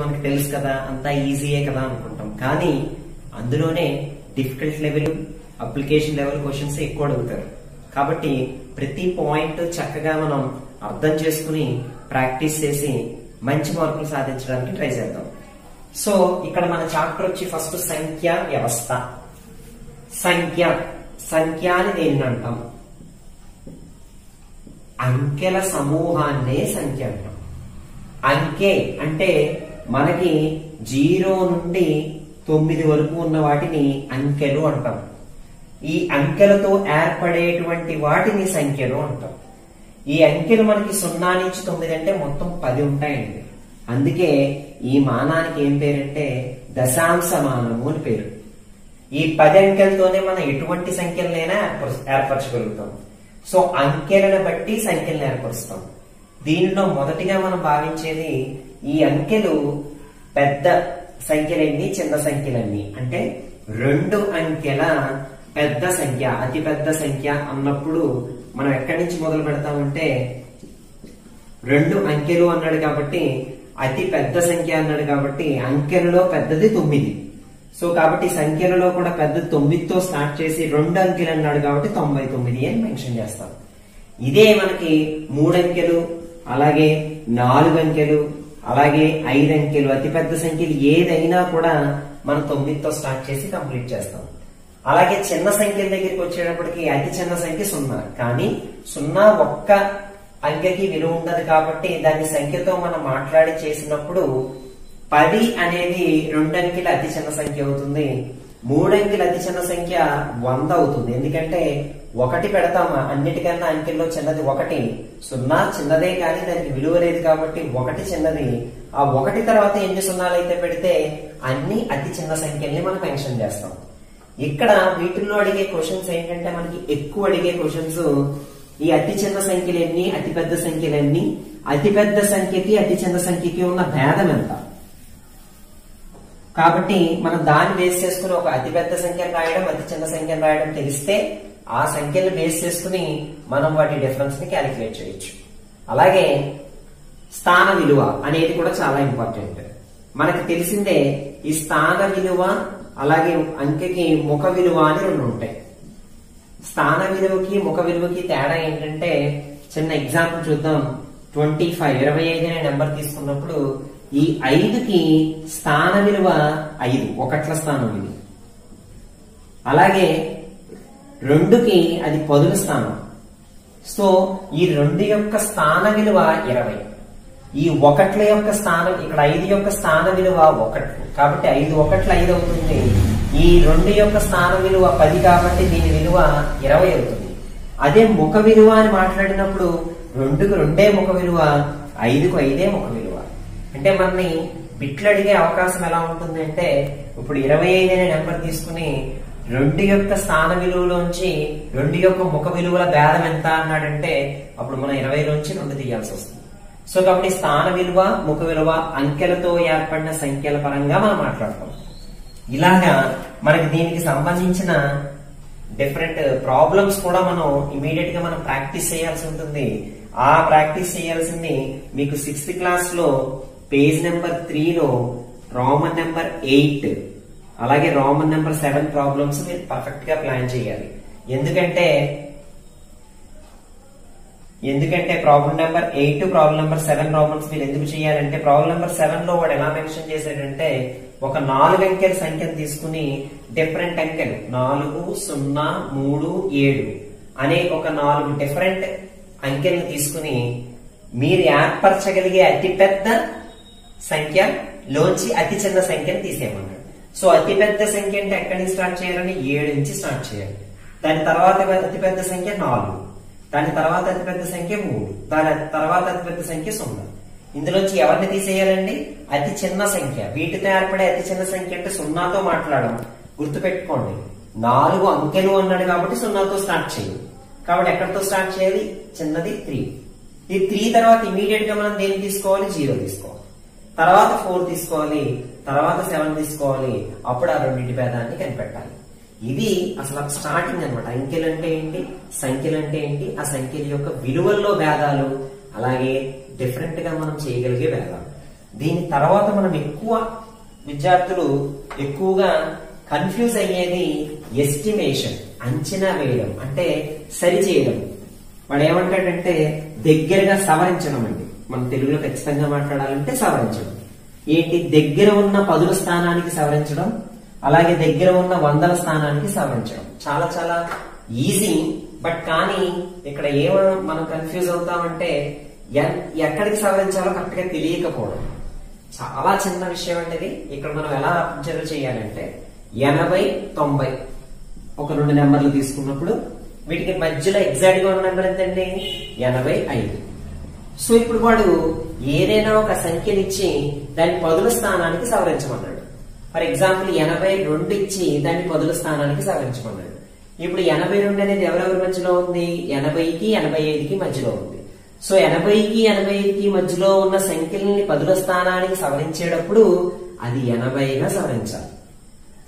మనకు తెలుసు కదా, అంతా ఈజీయే కదా అనుకుంటాం. కానీ అందులోనే difficult level, application level questions ఎక్కువ అడుగుతారు. కాబట్టి ప్రతి పాయింట్ చక్కగా మనం అర్థం చేసుకుని ప్రాక్టీస్ చేసి మంచి మార్కులు సాధించడానికి ట్రై చేద్దాం. సో ఇక్కడ మన చాప్టర్ వచ్చి ఫస్ట్ సంఖ్యా వ్యవస్థ. సంఖ్య అని దేన్ని అంటాం? అంకెల సమూహాన్నే సంఖ్య అంటాం. అంకె అంటే మనకి 0 నుండి 9 వరకు ఉన్న వాటిని అంకెలు అంటాం. ఈ అంకెలతో ఏర్పడేటువంటి వాటిని సంఖ్యలు అంటాం. ఈ అంకెలు మనకి 0 నుంచి 9 అంటే మొత్తం 10 ఉంటాయండి. అందుకే ఈ మానానికి ఏం పేరంటే దశాంశ మానము అని పేరు. ఈ 10 అంకెలతోనే మనం ఎటువంటి సంఖ్యలనైనా ఏర్పరచగలుగుతాం. సో అంకెలను బట్టి సంఖ్యలను ఏర్పరుస్తాం. దీనిలో మొదటిగా మనం భావించేది ఈ అంకెలు పెద్ద సంఖ్యలన్నీ చిన్న సంఖ్యలన్నీ, అంటే 2 అంకెల పెద్ద సంఖ్య, అతి పెద్ద సంఖ్య అన్నప్పుడు మనం ఎక్కడి నుంచి మొదలు పెడతామంటే 2 అంకెలు అన్నాడు కాబట్టి అతి పెద్ద సంఖ్య అన్నాడు కాబట్టి అంకెలలో పెద్దది 9. సో కాబట్టి సంఖ్యలలో కూడా పెద్ద 9తో స్టార్ట్ చేసి 2 అంకెలు అన్నాడు కాబట్టి 99 అని మెన్షన్ చేస్తాం. ఇదే మనకి 3 అంకెలు, అలాగే 4 అంకెలు, అలాగే 5 అంకెలు, అతి పెద్ద సంఖ్యలు ఏదైనా కూడా మనం 9తో స్టార్ట్ చేసి కంప్లీట్ చేస్తాం. అలాగే చిన్న సంఖ్యల దగ్గరికి వచ్చేటప్పటికి అతి చిన్న సంఖ్య 0. కానీ 0 ఒక్క అంకెకి విలువ ఉండదు కాబట్టి దాని సంఖ్యతో మనం మాట్లాడి చేసినప్పుడు 10 అనేది 2 అంకెల అతి చిన్న సంఖ్య అవుతుంది. 3 అంకెల అతి చిన్న సంఖ్య 100 అవుతుంది. ఎందుకంటే 1 పెడతామా, అన్నిటికన్నా అంకెల్లో చిన్నది 1. 0 చిన్నదే కానీ దానికి విలువ లేదు కాబట్టి 1 చిన్నది. ఆ 1 తర్వాత ఎన్ని సున్నాలు అయితే పెడితే అన్ని అతి చిన్న సంఖ్యల్ని మనం మెన్షన్ చేస్తాం. ఇక్కడ వీటిల్లో అడిగే క్వశ్చన్స్ ఏంటంటే మనకి ఎక్కువ అడిగే క్వశ్చన్స్ ఈ అతి చిన్న సంఖ్యలన్నీ, అతి పెద్ద సంఖ్యలన్నీ, అతి పెద్ద సంఖ్యకి అతి చిన్న సంఖ్యకి ఉన్న భేదం ఎంత. కాబట్టి మనం దాన్ని బేస్ చేసుకుని ఒక అతి పెద్ద సంఖ్యను రాయడం, అతి చిన్న సంఖ్యను రాయడం తెలిస్తే ఆ సంఖ్యను బేస్ చేసుకుని మనం వాటి డిఫరెన్స్ ని క్యాలిక్యులేట్ చేయొచ్చు. అలాగే స్థాన విలువ అనేది కూడా చాలా ఇంపార్టెంట్. మనకు తెలిసిందే ఈ స్థాన విలువ అలాగే అంకెకి ముఖ విలువ అని 2 ఉంటాయి. స్థాన విలువకి ముఖ విలువకి తేడా ఏంటంటే చిన్న ఎగ్జాంపుల్ చూద్దాం. 25 అనే నెంబర్ తీసుకున్నప్పుడు ఈ 5కి స్థాన విలువ 5, ఒకట్ల స్థానం ఇది. అలాగే 2కి అది 10ల స్థానం. సో ఈ 2 యొక్క స్థాన విలువ 20. ఈ 1ల యొక్క స్థానం, ఇక్కడ 5 యొక్క స్థాన విలువ 1 కాబట్టి 5 1లు 5 అవుతుంది. ఈ 2 యొక్క స్థాన విలువ 10 కాబట్టి దీని విలువ 20 అవుతుంది. అదే ముఖ విలువ అని మాట్లాడినప్పుడు 2కు 2 ముఖ విలువ, 5కు 5 ముఖ విలువ. అంటే మనని బిట్లు అడిగే అవకాశం ఎలా ఉంటుంది అంటే ఇప్పుడు 25 అనే నెంబర్ తీసుకుని 2 యొక్క స్థాన విలువలోంచి 2 యొక్క ముఖ విలువల భేదం ఎంత అన్నాడంటే అప్పుడు మనం 20లోంచి 2 తీయాల్సి వస్తుంది. సో కాబట్టి స్థాన విలువ, ముఖ విలువ అంకెలతో ఏర్పడిన సంఖ్యల పరంగా మనం మాట్లాడతాం. ఇలాగా మనకి దీనికి సంబంధించిన డిఫరెంట్ ప్రాబ్లమ్స్ కూడా మనం ఇమీడియట్ గా మనం ప్రాక్టీస్ చేయాల్సి ఉంటుంది. ఆ ప్రాక్టీస్ చేయాల్సింది మీకు 6th క్లాస్ లో పేజ్ నెంబర్ 3లో రోమన్ నెంబర్ 8 అలాగే రోమన్ నెంబర్ 7 ప్రాబ్లమ్స్ మీరు పర్ఫెక్ట్ గా ప్లాన్ చేయాలి. ఎందుకంటే problem number 8, problem number 7 problems మీరు ఎందుకు చేయాలంటే ప్రాబ్లం నెంబర్ 7 లో వాడు ఎలా మెన్షన్ చేశాడంటే ఒక 4 అంకెల సంఖ్యను తీసుకుని డిఫరెంట్ అంకెలు 4, 0, 3, 7 అనే ఒక 4 డిఫరెంట్ అంకెలను తీసుకుని మీరు ఏర్పరచగలిగే అతి పెద్ద సంఖ్య లోంచి అతి చిన్న సంఖ్యను తీసేయమన్నాడు. సో అతి పెద్ద సంఖ్య అంటే ఎక్కడి నుంచి స్టార్ట్ చేయాలని 7 నుంచి స్టార్ట్ చేయాలి. దాని తర్వాత అతి పెద్ద సంఖ్య 4, దాని తర్వాత అతిపెద్ద సంఖ్య 3, దాని తర్వాత అతిపెద్ద సంఖ్య 0. ఇందులోంచి ఎవరిని తీసేయాలండి? అతి చిన్న సంఖ్య. వీటితో ఏర్పడే అతి చిన్న సంఖ్య అంటే 0తో మాట్లాడడం. గుర్తుపెట్టుకోండి, 4 అంకెలు అన్నాడు కాబట్టి 0తో స్టార్ట్ చేయాలి. కాబట్టి ఎక్కడితో స్టార్ట్ చేయాలి? చిన్నది 3. ఈ 3 తర్వాత ఇమీడియట్ గా మనం దేన్ని తీసుకోవాలి? 0 తీసుకోవాలి. తర్వాత 4 తీసుకోవాలి, తర్వాత 7 తీసుకోవాలి. అప్పుడు ఆ రెండింటి భేదాన్ని కనిపెట్టాలి. ఇది అసలు స్టార్టింగ్ అనమాట. అంకెలు అంటే ఏంటి, సంఖ్యలు అంటే ఏంటి, ఆ సంఖ్యల యొక్క విలువల్లో భేదాలు, అలాగే డిఫరెంట్ గా మనం చేయగలిగే భేదాలు. దీని తర్వాత మనం విద్యార్థులు ఎక్కువగా కన్ఫ్యూజ్ అయ్యేది ఎస్టిమేషన్, అంచనా వేయడం అంటే సరి చేయడం. వాడు ఏమంటాడంటే దగ్గరగా సవరించడం అండి. మన తెలుగులో ఖచ్చితంగా మాట్లాడాలంటే సవరించడం. ఏంటి, దగ్గర ఉన్న 10ల స్థానానికి సవరించడం, అలాగే దగ్గర ఉన్న 100ల స్థానానికి సవరించడం. చాలా చాలా ఈజీ. బట్ కానీ ఇక్కడ మనం కన్ఫ్యూజ్ అవుతామంటే ఎక్కడికి సవరించాలో కరెక్ట్ గా తెలియకపోవడం. చాలా చిన్న విషయం అంటే ఇది. ఇక్కడ మనం ఎలా అబ్జర్వ్ చేయాలంటే 80, 90 ఒక 2 నెంబర్లు తీసుకున్నప్పుడు వీటికి మధ్యలో ఎగ్జాక్ట్ గా ఉన్న నెంబర్ ఎంతండి, 85. సో ఇప్పుడు వాడు ఏదైనా ఒక సంఖ్యనిచ్చి దాన్ని 10ల స్థానానికి సవరించమన్నాడు. ఫర్ ఎగ్జాంపుల్ 82 ఇచ్చి దాన్ని 10ల స్థానానికి సవరించమన్నాడు. ఇప్పుడు 82 అనేది ఎవరెవరి మధ్యలో ఉంది, 80కి 85కి మధ్యలో ఉంది. సో 80కి 85కి మధ్యలో ఉన్న సంఖ్యలని 10ల స్థానానికి సవరించేటప్పుడు అది 80గా సవరించాలి.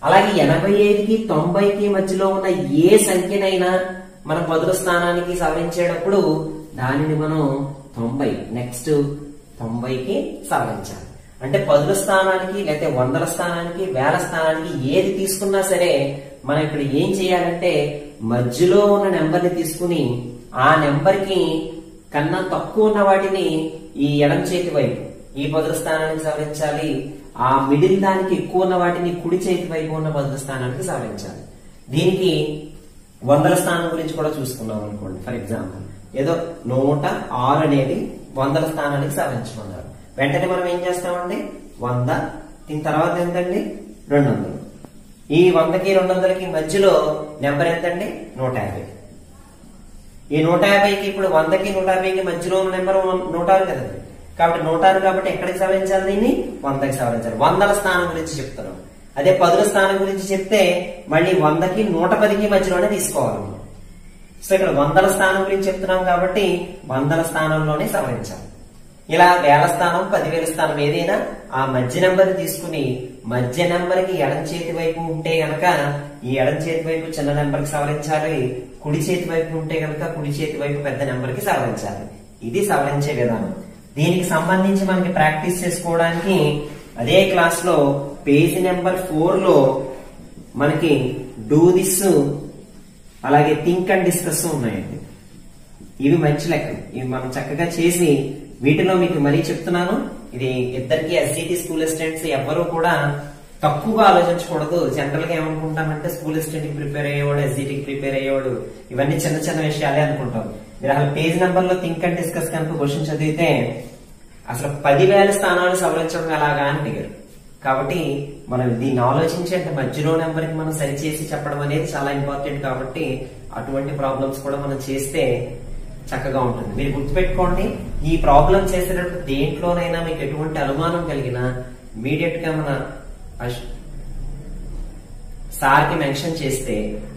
అలాగే 85కి 90కి మధ్యలో ఉన్న ఏ సంఖ్యనైనా మనం 10ల స్థానానికి సవరించేటప్పుడు దానిని మనం 90 నెక్స్ట్ 90కి సవరించాలి. అంటే 10ల స్థానానికి లేకపోతే 100ల స్థానానికి 1000ల స్థానానికి ఏది తీసుకున్నా సరే మనం ఇక్కడ ఏం చేయాలంటే మధ్యలో ఉన్న నెంబర్ ని తీసుకుని ఆ నెంబర్ కి కన్నా తక్కువ ఉన్న వాటిని ఈ ఎడం చేతి వైపు ఈ 10ల స్థానానికి సవరించాలి. ఆ మిడిల్ దానికి ఎక్కువ ఉన్న వాటిని కుడి చేతి వైపు ఉన్న 10ల స్థానానికి సవరించాలి. దీనికి 100ల స్థానం గురించి కూడా చూసుకున్నాం అనుకోండి. ఫర్ ఎగ్జాంపుల్ ఏదో 106 అనేది 100ల స్థానానికి సవరించమన్నారు. వెంటనే మనం ఏం చేస్తామండి, 100 దీని తర్వాత ఎంతండి, 200. ఈ 100కి 200కి మధ్యలో నెంబర్ ఎంతండి, 150. ఈ 150కి ఇప్పుడు 100కి 150కి మధ్యలో ఉన్న నెంబర్ 106 కదండి. కాబట్టి 106 కాబట్టి ఎక్కడికి సవరించాలి, దీన్ని 100కి సవరించాలి. 100ల స్థానం గురించి చెప్తున్నాం. అదే 10ల స్థానం గురించి చెప్తే మళ్ళీ 100కి 110కి మధ్యలోనే తీసుకోవాలి. సో ఇక్కడ 100ల స్థానం గురించి చెప్తున్నాం కాబట్టి 100ల స్థానంలోనే సవరించాలి. ఇలా 1000ల స్థానం 10,000 స్థానం ఏదైనా ఆ మధ్య నెంబర్ తీసుకుని మధ్య నెంబర్ కి ఎడం చేతి వైపు ఉంటే గనక ఈ ఎడం చేతి వైపు చిన్న నెంబర్ కి సవరించాలి, కుడి చేతి వైపు ఉంటే గనక కుడి చేతి వైపు పెద్ద నెంబర్ కి సవరించాలి. ఇది సవరించే విధానం. దీనికి సంబంధించి మనకి ప్రాక్టీస్ చేసుకోవడానికి అదే క్లాస్ లో పేజ్ నెంబర్ 4 లో మనకి డూ దిస్ అలాగే థింక్ అండ్ డిస్కస్ ఉన్నాయండి. ఇవి మంచి లెక్కలు. ఇవి మనం చక్కగా చేసి వీటిలో మీకు మరీ చెప్తున్నాను, ఇది ఇద్దరికి ఎస్జిటి స్కూల్ అసిస్టెంట్స్ ఎవ్వరూ కూడా తక్కువగా ఆలోచించకూడదు. జనరల్ గా ఏమనుకుంటామంటే స్కూల్ అసిస్టెంట్ కి ప్రిపేర్ అయ్యేవాడు, ఎస్జిటికి ప్రిపేర్ అయ్యేవాడు ఇవన్నీ చిన్న చిన్న విషయాలే అనుకుంటాం. మీరు అసలు పేజ్ నెంబర్ లో థింక్ అండ్ డిస్కస్ కనుక క్వశ్చన్ చదివితే అసలు 10,000 స్థానాలు సవరించడం ఎలాగా అని అడిగారు. కాబట్టి మనం దీన్ని ఆలోచించి అంటే మధ్యలో నెంబర్ కి మనం సరిచేసి చెప్పడం అనేది చాలా ఇంపార్టెంట్. కాబట్టి అటువంటి ప్రాబ్లమ్స్ కూడా మనం చేస్తే చక్కగా ఉంటుంది. మీరు గుర్తుపెట్టుకోండి, ఈ ప్రాబ్లం చేసేటప్పుడు దేంట్లోనైనా మీకు ఎటువంటి అనుమానం కలిగినా ఇమీడియట్ గా మన సార్ కి మెన్షన్ చేస్తే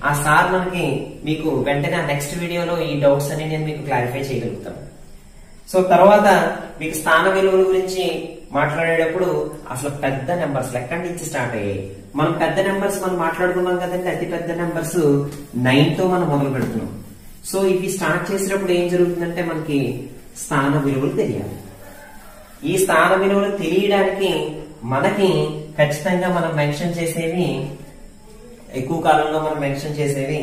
ఆ సార్ మనకి మీకు వెంటనే నెక్స్ట్ వీడియోలో ఈ డౌట్స్ అని నేను మీకు క్లారిఫై చేయగలుగుతాను. సో తర్వాత మీకు స్థాన విలువల గురించి మాట్లాడేటప్పుడు అసలు పెద్ద నెంబర్స్ ఎక్కడి నుంచి స్టార్ట్ అయ్యాయి. మనం పెద్ద నెంబర్స్ మనం మాట్లాడుకున్నాం కదండి, అతి పెద్ద నెంబర్స్ 9 తో మనం మొదలు పెడుతున్నాం. సో ఇవి స్టార్ట్ చేసినప్పుడు ఏం జరుగుతుందంటే మనకి స్థాన విలువలు తెలియాలి. ఈ స్థాన విలువలు తెలియడానికి మనకి ఖచ్చితంగా మనం మెన్షన్ చేసేవి ఎక్కువ కాలంలో మనం మెన్షన్ చేసేవి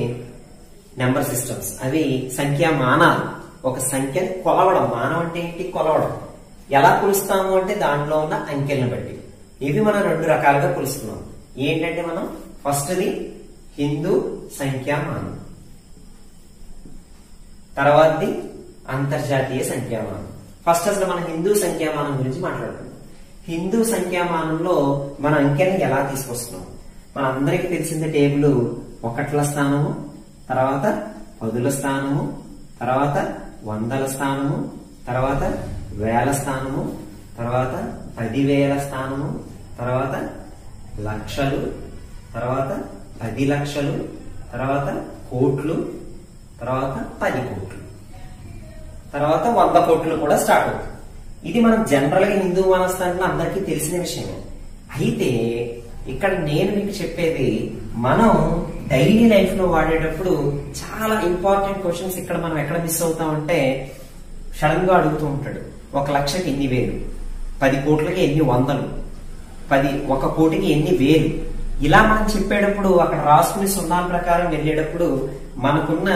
నెంబర్ సిస్టమ్స్. అవి సంఖ్యామానాలు. ఒక సంఖ్యను కొలవడం. మానం అంటే ఏంటి, కొలవడం. ఎలా కొలుస్తాము అంటే దాంట్లో ఉన్న అంకెలను బట్టి. ఇవి మనం 2 రకాలుగా కొలుస్తున్నాం. ఏంటంటే మనం ఫస్ట్ది హిందూ సంఖ్యామానం, తర్వాతది అంతర్జాతీయ సంఖ్యామానం. ఫస్ట్ అసలు మనం హిందూ సంఖ్యామానం గురించి మాట్లాడుతున్నాం. హిందూ సంఖ్యామానంలో మన అంకెలను ఎలా తీసుకొస్తున్నాం. మన అందరికి తెలిసిందే టేబుల్ 1ల స్థానము, తర్వాత 10ల స్థానము, తర్వాత 100ల స్థానము, తర్వాత 1000ల స్థానము, తర్వాత 10,000 స్థానము, తర్వాత లక్షలు, తర్వాత 10 లక్షలు, తర్వాత కోట్లు, తర్వాత 10 కోట్లు, తర్వాత 100 కోట్లు కూడా స్టార్ట్ అవుతుంది. ఇది మనం జనరల్ గా హిందూ మనస్థానంలో అందరికీ తెలిసిన విషయమే. అయితే ఇక్కడ నేను మీకు చెప్పేది మనం డైలీ లైఫ్ లో వాడేటప్పుడు చాలా ఇంపార్టెంట్ క్వశ్చన్స్ ఇక్కడ మనం ఎక్కడ మిస్ అవుతామంటే సడన్ గా అడుగుతూ ఉంటాడు 1 లక్షకి ఇన్ని వేలు, 10 కోట్లకి ఎన్ని వందలు, 1 కోటికి ఎన్ని వేలు, ఇలా మనం చెప్పేటప్పుడు అక్కడ రాసుకుని సున్నాల ప్రకారం వెళ్ళేటప్పుడు మనకున్న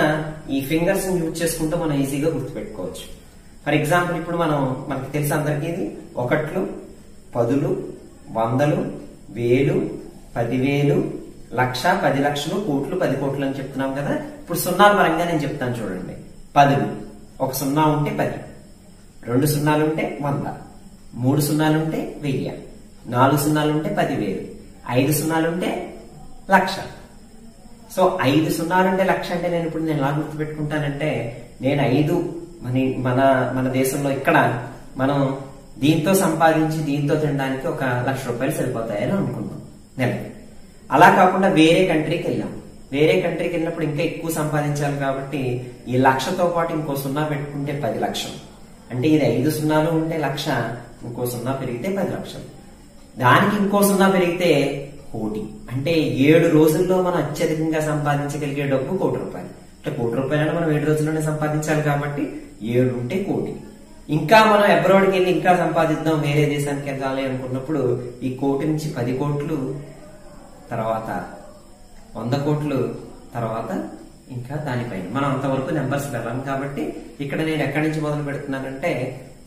ఈ ఫింగర్స్ యూజ్ చేసుకుంటూ మనం ఈజీగా గుర్తుపెట్టుకోవచ్చు. ఫర్ ఎగ్జాంపుల్ ఇప్పుడు మనకి తెలుసు అందరికీ ఇది 1లు, 10లు, 100లు, 1000, 10,000, లక్ష, 10 లక్షలు, కోట్లు, 10 కోట్లు అని చెప్తున్నాం కదా. ఇప్పుడు సున్నాల పరంగా నేను చెప్తాను చూడండి. 10లు, 1 సున్నా ఉంటే 10, 2 సున్నాలు ఉంటే 100, 3 సున్నాలు ఉంటే 1000, 4 సున్నాలు ఉంటే 10,000, 5 సున్నాలు ఉంటే లక్ష. సో 5 సున్నాలు ఉంటే లక్ష అంటే నేను ఎలా గుర్తుపెట్టుకుంటానంటే, నేను 5 మన దేశంలో ఇక్కడ మనం దీంతో సంపాదించి దీంతో తినడానికి 1,00,000 రూపాయలు సరిపోతాయని అనుకున్నాం నెలకి. అలా కాకుండా వేరే కంట్రీకి వెళ్ళాం. వేరే కంట్రీకి వెళ్ళినప్పుడు ఇంకా ఎక్కువ సంపాదించాలి కాబట్టి ఈ 1,00,000తో పాటు ఇంకో సున్నా పెట్టుకుంటే 10 లక్షలు. అంటే ఇది 5 సున్నాలు ఉంటే లక్ష, ఇంకో సున్నా పెరిగితే 10 లక్షలు, దానికి ఇంకో సున్నా పెరిగితే కోటి. అంటే 7 రోజుల్లో మనం అత్యధికంగా సంపాదించగలిగే డబ్బు 1 కోటి రూపాయలు. అంటే 1 కోటి రూపాయలు మనం 7 రోజుల్లోనే సంపాదించాలి కాబట్టి 7 ఉంటే కోటి. ఇంకా మనం అబ్రాడ్కి వెళ్ళి ఇంకా సంపాదిద్దాం, వేరే దేశానికి వెళ్ళాలి అనుకున్నప్పుడు ఈ కోటి నుంచి 10 కోట్లు, తర్వాత 100 కోట్లు, తర్వాత ఇంకా దానిపైన మనం అంతవరకు నెంబర్స్ వెళ్ళాం. కాబట్టి ఇక్కడ నేను ఎక్కడి నుంచి మొదలు పెడుతున్నానంటే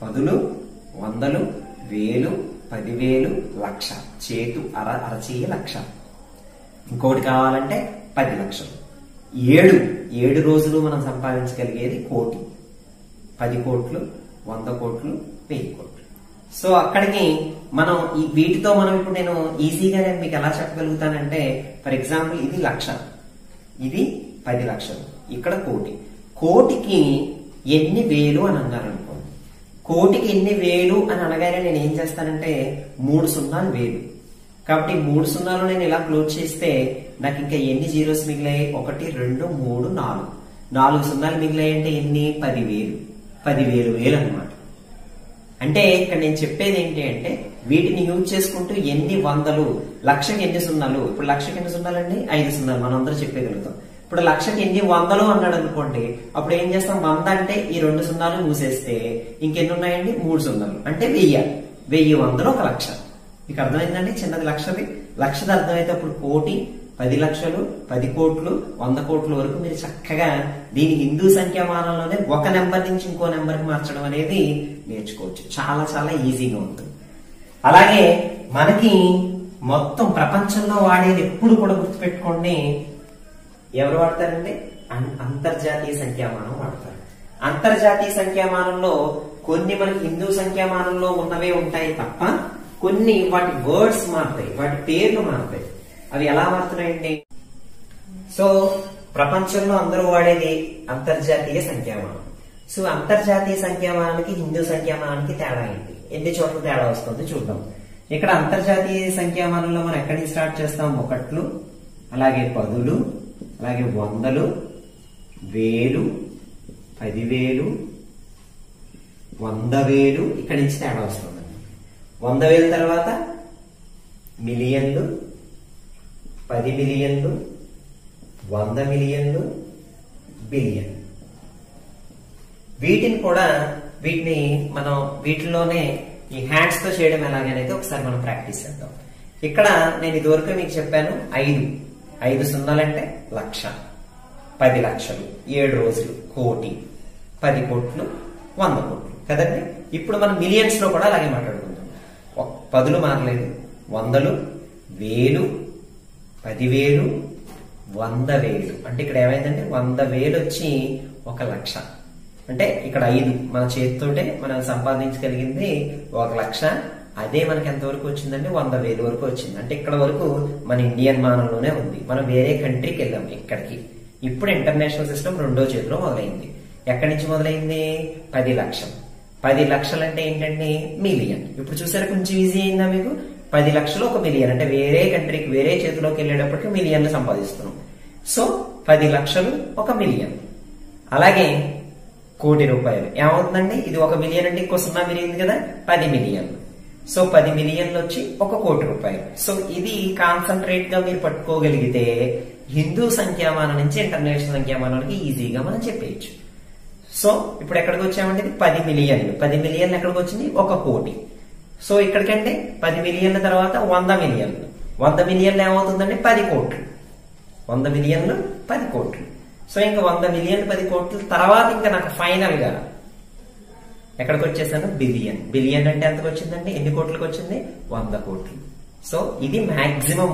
10లు, 100లు, 1000, 10,000, లక్ష, చేతు అరచేయి లక్ష. ఇంకోటి కావాలంటే 10 లక్షలు. 7 రోజులు మనం సంపాదించగలిగేది కోటి. 10 కోట్లు, 100 కోట్లు, 1000 కోట్లు. సో అక్కడికి మనం వీటితో మనం ఇప్పుడు నేను ఈజీగా నేను మీకు ఎలా చెప్పగలుగుతానంటే, ఫర్ ఎగ్జాంపుల్ ఇది లక్ష, ఇది 10 లక్షలు, ఇక్కడ కోటి. కోటికి ఎన్ని వేలు అని అన్నారు అనుకోండి. కోటికి ఎన్ని వేలు అని అనగానే నేను ఏం చేస్తానంటే 3 సున్నాలు వేలు. కాబట్టి 3 సున్నాలు నేను ఇలా క్లోజ్ చేస్తే నాకు ఇంకా ఎన్ని జీరోస్ మిగిలాయి? 1, 2, 3, 4. 4 సున్నాలు మిగిలాయి అంటే ఎన్ని? 10,000. 10,000 వేలు అనమాట. అంటే ఇక్కడ నేను చెప్పేది ఏంటి అంటే వీటిని యూజ్ చేసుకుంటూ ఎన్ని వందలు, లక్షకి ఎన్ని సున్నాలు. ఇప్పుడు లక్షకి ఎన్ని సున్నాలు అండి? 5 సున్నాలు మనం అందరూ చెప్పగలుగుతాం. ఇప్పుడు లక్షకి ఎన్ని వందలు అన్నాడు అనుకోండి, అప్పుడు ఏం చేస్తాం? 100 అంటే ఈ 2 సున్నాలు మూసేస్తే ఇంకెన్ని ఉన్నాయండి? 3 సున్నాలు అంటే 1000. 1000 వందలు 1,00,000. మీకు అర్థమైందండి? చిన్నది లక్షది. లక్షది అర్థమైతే అప్పుడు కోటి, 10 లక్షలు, 10 కోట్లు, 100 కోట్ల వరకు మీరు చక్కగా దీని హిందూ సంఖ్యామానంలోనే ఒక నెంబర్ నుంచి ఇంకో నెంబర్కి మార్చడం అనేది నేర్చుకోవచ్చు. చాలా చాలా ఈజీగా ఉంటుంది. అలాగే మనకి మొత్తం ప్రపంచంలో వాడేది ఎప్పుడు కూడా గుర్తుపెట్టుకోండి, ఎవరు వాడతారంటే అంతర్జాతీయ సంఖ్యామానం వాడతారు. అంతర్జాతీయ సంఖ్యామానంలో కొన్ని మనకి హిందూ సంఖ్యామానంలో ఉన్నవే ఉంటాయి తప్ప కొన్ని వాటి వర్డ్స్ మారుతాయి, వాటి పేర్లు మారుతాయి. అవి ఎలా మారుతున్నాయండి? సో ప్రపంచంలో అందరూ వాడేది అంతర్జాతీయ సంఖ్యామానం. సో అంతర్జాతీయ సంఖ్యామానానికి హిందూ సంఖ్యామానానికి తేడా ఏంటి? ఎన్ని చోట్ల తేడా వస్తుంది చూద్దాం. ఇక్కడ అంతర్జాతీయ సంఖ్యామానంలో మనం ఎక్కడి నుంచి స్టార్ట్ చేస్తాం? 1లు, అలాగే 10లు, అలాగే 100లు, 1000, 10,000, 100,000. ఇక్కడి నుంచి తేడా వస్తుందండి. 100,000 తర్వాత మిలియన్లు, 10 మిలియన్లు, 100 మిలియన్లు, బిలియన్. వీటిని మనం వీటిలోనే ఈ హ్యాండ్స్ తో చేయడం ఎలాగనేది ఒకసారి మనం ప్రాక్టీస్ చేద్దాం. ఇక్కడ నేను ఇదివరకు మీకు చెప్పాను 5 సున్నాలంటే లక్ష, 10 లక్షలు, 7 రోజులు, కోటి, 10 కోట్లు, 100 కోట్లు కదండి. ఇప్పుడు మనం మిలియన్స్ లో కూడా అలాగే మాట్లాడుకుందాం. 10లు మారలేదు, 100లు, 1000, 10,000, 100,000. అంటే ఇక్కడ ఏమైందంటే 100,000 వచ్చి 1,00,000. అంటే ఇక్కడ 5 మన చేతితోటే మనం సంపాదించగలిగింది 1,00,000. అదే మనకి ఎంతవరకు వచ్చిందంటే 100,000 వరకు వచ్చింది. అంటే ఇక్కడ వరకు మన ఇండియన్ మానంలోనే ఉంది. మనం వేరే కంట్రీకి వెళ్ళాం ఇక్కడికి. ఇప్పుడు ఇంటర్నేషనల్ సిస్టమ్ 2వ చేతిలో మొదలైంది. ఎక్కడి నుంచి మొదలైంది? 10 లక్షలు. 10 లక్షలు అంటే ఏంటండి? మిలియన్. ఇప్పుడు చూసారా కొంచెం ఈజీ అయిందా మీకు? 10 లక్షలు 1 మిలియన్. అంటే వేరే కంట్రీకి వేరే చేతిలోకి వెళ్ళేటప్పటికి మిలియన్లు సంపాదిస్తున్నాం. సో 10 లక్షలు 1 మిలియన్. అలాగే 1 కోటి రూపాయలు ఏమవుతుందండి? ఇది 1 మిలియన్ అంటే ఇంకో 0 మిలియన్ కదా, 10 మిలియన్లు. సో 10 మిలియన్లు వచ్చి 1 కోటి రూపాయలు. సో ఇది కాన్సన్ట్రేట్ గా మీరు పట్టుకోగలిగితే హిందూ సంఖ్యామానం నుంచి ఇంటర్నేషనల్ సంఖ్యామానానికి ఈజీగా మనం చెప్పేయచ్చు. సో ఇప్పుడు ఎక్కడికి వచ్చామంటే 10 మిలియన్లు. 10 మిలియన్లు ఎక్కడికి వచ్చింది? 1 కోటి. సో ఇక్కడికంటే 10 మిలియన్ల తర్వాత 100 మిలియన్లు. 100 మిలియన్లు ఏమవుతుందండి? 10 కోట్లు. 100 మిలియన్లు 10 కోట్లు. సో ఇంకా 100 మిలియన్లు 10 కోట్ల తర్వాత ఇంకా నాకు ఫైనల్ గా ఎక్కడికి వచ్చేసాను? బిలియన్. బిలియన్ అంటే ఎంతకు వచ్చిందండి? ఎన్ని కోట్లకు వచ్చింది? 100 కోట్లు. సో ఇది మాక్సిమం.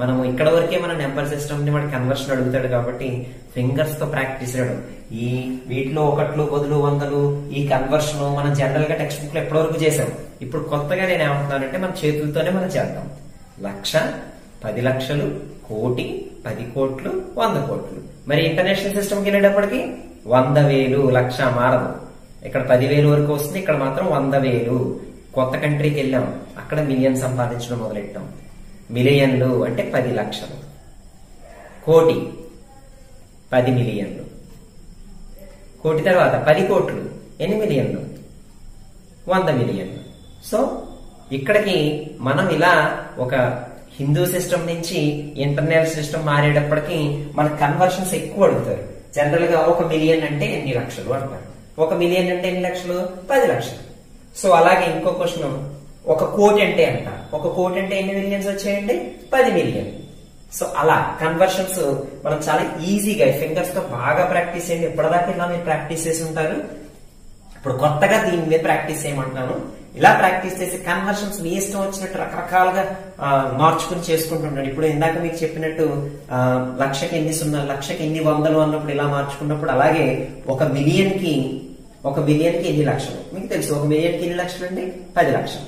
మనము ఇక్కడ వరకే మన నెంబర్ సిస్టమ్ ని మన కన్వర్షన్ అడుగుతాడు కాబట్టి ఫింగర్స్ తో ప్రాక్టీస్ చేయడం. ఈ వీటిలో ఒకట్లు బదులు వందలు ఈ కన్వర్షన్ మనం జనరల్ గా టెక్స్ట్ బుక్ లో ఎప్పటి వరకు చేసాం. ఇప్పుడు కొత్తగా నేను ఏమంటున్నానంటే మన చేతులతోనే మనం చేద్దాం. 1,00,000, 10 లక్షలు, కోటి, 10 కోట్లు, 100 కోట్లు. మరి ఇంటర్నేషనల్ సిస్టమ్కి వెళ్ళేటప్పటికి 100,000, 1,00,000 మారదు. ఇక్కడ 10,000 వరకు వస్తుంది, ఇక్కడ మాత్రం 100,000. కొత్త కంట్రీకి వెళ్ళాం, అక్కడ మిలియన్ సంపాదించడం మొదలెట్టాం. మిలియన్లు అంటే 10 లక్షలు, కోటి 10 మిలియన్లు, కోటి తర్వాత 10 కోట్లు ఎన్ని మిలియన్లు? 100 మిలియన్లు. సో ఇక్కడికి మనం ఇలా ఒక హిందూ సిస్టమ్ నుంచి ఇంటర్నేషనల్ సిస్టమ్ మారేటప్పటికి మన కన్వర్షన్స్ ఎక్కువ అడుగుతారు. జనరల్ గా 1 మిలియన్ అంటే ఎన్ని లక్షలు అంటారు. 1 మిలియన్ అంటే ఎన్ని లక్షలు? 10 లక్షలు. సో అలాగే ఇంకో క్వశ్చన్, 1 కోటి అంటే ఎంత? 1 కోటి అంటే ఎన్ని మిలియన్స్ వచ్చాయండి? 10 మిలియన్. సో అలా కన్వర్షన్స్ మనం చాలా ఈజీగా ఫింగర్స్ తో బాగా ప్రాక్టీస్ చేయండి. ఇప్పటిదాకా ఇలా మీరు ప్రాక్టీస్ చేసి ఉంటారు. ఇప్పుడు కొత్తగా దీని మీద ప్రాక్టీస్ చేయమంటున్నాను. ఇలా ప్రాక్టీస్ చేసి కన్వర్షన్స్ మీ ఇష్టం వచ్చినట్టు రకరకాలుగా మార్చుకుని చేసుకుంటుంటాను. ఇప్పుడు ఇందాక మీకు చెప్పినట్టు 1,00,000కి ఎన్ని సున్నా, 1,00,000కి ఎన్ని వందలు అన్నప్పుడు ఇలా మార్చుకున్నప్పుడు, అలాగే 1 మిలియన్ కి ఎన్ని లక్షలు మీకు తెలుసు. 1 మిలియన్ కి ఎన్ని లక్షలు అండి? 10 లక్షలు.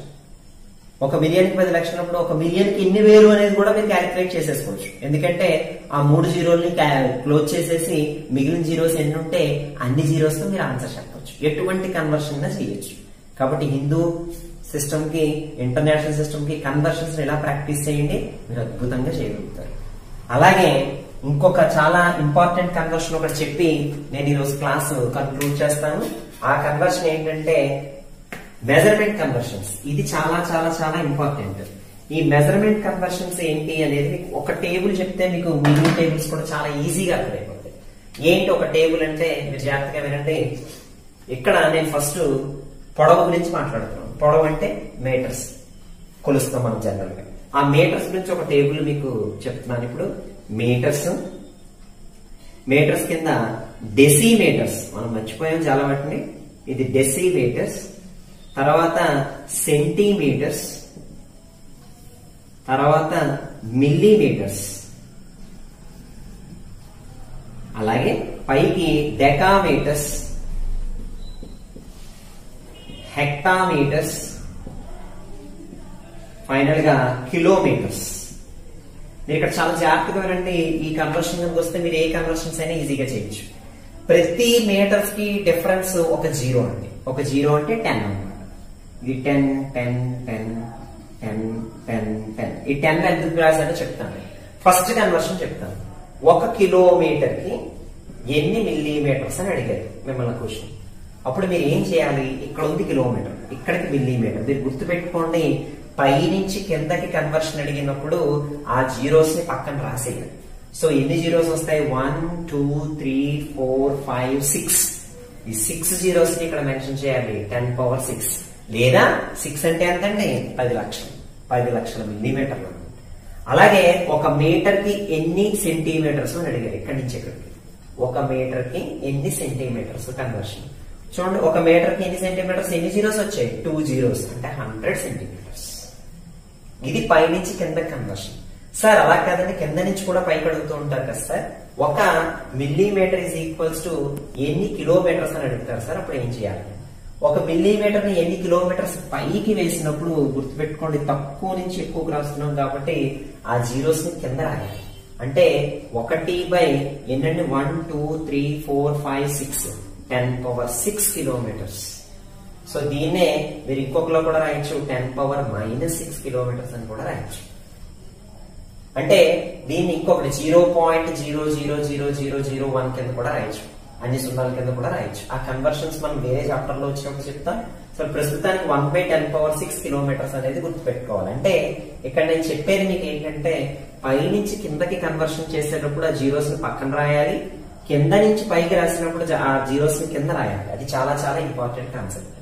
1 మిలియన్ కి 10 లక్షలు అప్పుడు 1 మిలియన్ కి ఎన్ని వేలు అనేది కూడా మీరు క్యాలిక్యులేట్ చేసేసుకోవచ్చు. ఎందుకంటే ఆ 3 జీరోల్ని క్లోజ్ చేసేసి మిగిలిన జీరోస్ ఎన్ని ఉంటే అన్ని జీరోస్ తో మీరు ఆన్సర్ చెప్పవచ్చు. ఎటువంటి కన్వర్షన్ చేయొచ్చు. కాబట్టి హిందూ సిస్టమ్ కి ఇంటర్నేషనల్ సిస్టమ్ కి కన్వర్షన్స్ ఇలా ప్రాక్టీస్ చేయండి, మీరు అద్భుతంగా చేయగలుగుతారు. అలాగే ఇంకొక చాలా ఇంపార్టెంట్ కన్వర్షన్ ఒకటి చెప్పి నేను ఈరోజు క్లాస్ కన్క్లూడ్ చేస్తాను. ఆ కన్వర్షన్ ఏంటంటే మెజర్మెంట్ కన్వర్షన్స్. ఇది చాలా చాలా చాలా ఇంపార్టెంట్. ఈ మెజర్మెంట్ కన్వర్షన్స్ ఏంటి అనేది ఒక టేబుల్ చెప్తే మీకు మిగిలిన టేబుల్స్ కూడా చాలా ఈజీగా అర్థమైపోతాయి. ఏంటి ఒక టేబుల్ అంటే మీరు జాగ్రత్తగా వినండి. ఇక్కడ నేను ఫస్ట్ పొడవు గురించి మాట్లాడుతున్నాను. పొడవు అంటే మీటర్స్ కొలుస్తాం మనం జనరల్ గా. ఆ మీటర్స్ గురించి ఒక టేబుల్ మీకు చెప్తున్నాను. ఇప్పుడు మీటర్స్ కింద డెసిమీటర్స్ మనం మర్చిపోయాం చాలా వాటిని. ఇది డెసిమీటర్స్, తర్వాత సెంటీమీటర్స్, తర్వాత మిల్లీమీటర్స్, అలాగే పైకి డెకామీటర్స్, హెక్టామీటర్స్, ఫైనల్ గా కిలోమీటర్స్. మీరు ఇక్కడ చాలా జాగ్రత్తగా వినండి. ఈ కన్వర్షన్ కిందకి వస్తే మీరు ఏ కన్వర్షన్స్ అయినా ఈజీగా చేయొచ్చు. ప్రతి మీటర్స్ కి డిఫరెన్స్ ఒక జీరో అండి. ఒక జీరో అంటే 10 అన్నమాట. ఇది 10 10 10 10 10 10. ఈ 10 ఎందుకు రాశానో చెప్తాను. ఫస్ట్ కన్వర్షన్ చెప్తాను. 1 కిలోమీటర్ కి ఎన్ని మిల్లీమీటర్స్ అని అడిగారు మిమ్మల్ని క్వశ్చన్. అప్పుడు మీరు ఏం చేయాలి? ఇక్కడ ఉంది కిలోమీటర్, ఇక్కడికి మిల్లీమీటర్. మీరు గుర్తుపెట్టుకోండి, పై నుంచి కిందకి కన్వర్షన్ అడిగినప్పుడు ఆ జీరోస్ ని పక్కన రాసేయాలి. సో ఎన్ని జీరోస్ వస్తాయి? 1 2 3 4 5 6. ఈ 6 జీరోస్ ని ఇక్కడ మెన్షన్ చేయాలి. 10 పవర్ 6 లేదా 6 అంటే ఎంతండి? 10 లక్షలు. 10 లక్షల మిల్లీమీటర్లు. అలాగే 1 మీటర్ కి ఎన్ని సెంటీమీటర్స్ అని అడిగారు. ఇక్కడి నుంచి ఇక్కడికి 1 మీటర్ కి ఎన్ని సెంటీమీటర్స్ కన్వర్షన్. చూడండి, 1 మీటర్ కి ఎన్ని సెంటీమీటర్స్, ఎన్ని జీరోస్ వచ్చాయి? 2 జీరోస్ అంటే 100 సెంటీమీటర్స్. ఇది పై నుంచి కింద కన్వర్షన్. సార్ అలా కాదండి, కింద నుంచి కూడా పైకి అడుగుతూ ఉంటారు కదా sir. 1 millimetre is equals to ఎన్ని కిలోమీటర్స్ అని అడుగుతారు సార్. అప్పుడు ఏం చేయాలి? 1 మిల్లీమీటర్ ని ఎన్ని కిలోమీటర్స్ పైకి వేసినప్పుడు గుర్తుపెట్టుకోండి, తక్కువ నుంచి ఎక్కువకు రాస్తున్నాం కాబట్టి ఆ జీరోస్ ని కింద రాయాలి. అంటే 1 ఎన్నండి? 1 2 3 4 5 6 10 పవర్ 6 కిలోమీటర్స్. సో దీన్నే మీరు ఇంకొకలో కూడా రాయొచ్చు, 10 పవర్ -6 కిలోమీటర్స్ అని కూడా రాయొచ్చు. అంటే దీన్ని ఇంకొకటి 0.000001 కింద కూడా రాయొచ్చు. అన్ని సున్నాల కింద కూడా రాయొచ్చు. ఆ కన్వర్షన్స్ మనం వేరే చాప్టర్ లో వచ్చినప్పుడు చెప్తాం. సో ప్రస్తుతానికి 1/10 పవర్ 6 కిలోమీటర్స్ అనేది గుర్తుపెట్టుకోవాలి. అంటే ఇక్కడ నేను చెప్పేది మీకు ఏంటంటే, పై నుంచి కిందకి కన్వర్షన్ చేసేటప్పుడు ఆ జీరోస్ ని పక్కన రాయాలి, కింద నుంచి పైకి రాసినప్పుడు ఆ జీరోస్ ని కింద రాయాలి. అది చాలా చాలా ఇంపార్టెంట్ కాన్సెప్ట్.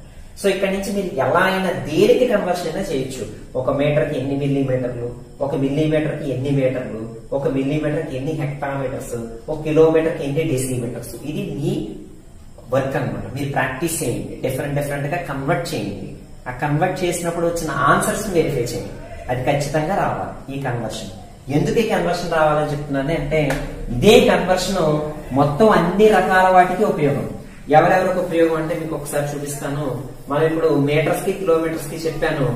సో ఇక్కడ నుంచి మీరు ఎలా అయినా దేనికి కన్వర్షన్ అయినా చేయొచ్చు. 1 మీటర్కి ఎన్ని మిల్లీమీటర్లు, 1 మిల్లీమీటర్కి ఎన్ని మీటర్లు, 1 మిల్లీమీటర్కి ఎన్ని హెక్టామీటర్స్, 1 కిలోమీటర్కి ఎన్ని డెసిమీటర్స్. ఇది మీ వర్క్ అన్నమాట. మీరు ప్రాక్టీస్ చేయండి, డిఫరెంట్ గా కన్వర్ట్ చేయండి. ఆ కన్వర్ట్ చేసినప్పుడు వచ్చిన ఆన్సర్స్ వెరిఫై చేయండి. అది ఖచ్చితంగా రావాలి ఈ కన్వర్షన్. ఎందుకు ఈ కన్వర్షన్ రావాలని చెప్తున్నాను అంటే, ఇదే కన్వర్షన్ మొత్తం అన్ని రకాల వాటికి ఉపయోగం. ఎవరెవరికి ఉపయోగం అంటే మీకు ఒకసారి చూపిస్తాను. మనం ఇప్పుడు మీటర్స్ కి కిలోమీటర్స్ కి చెప్పాను.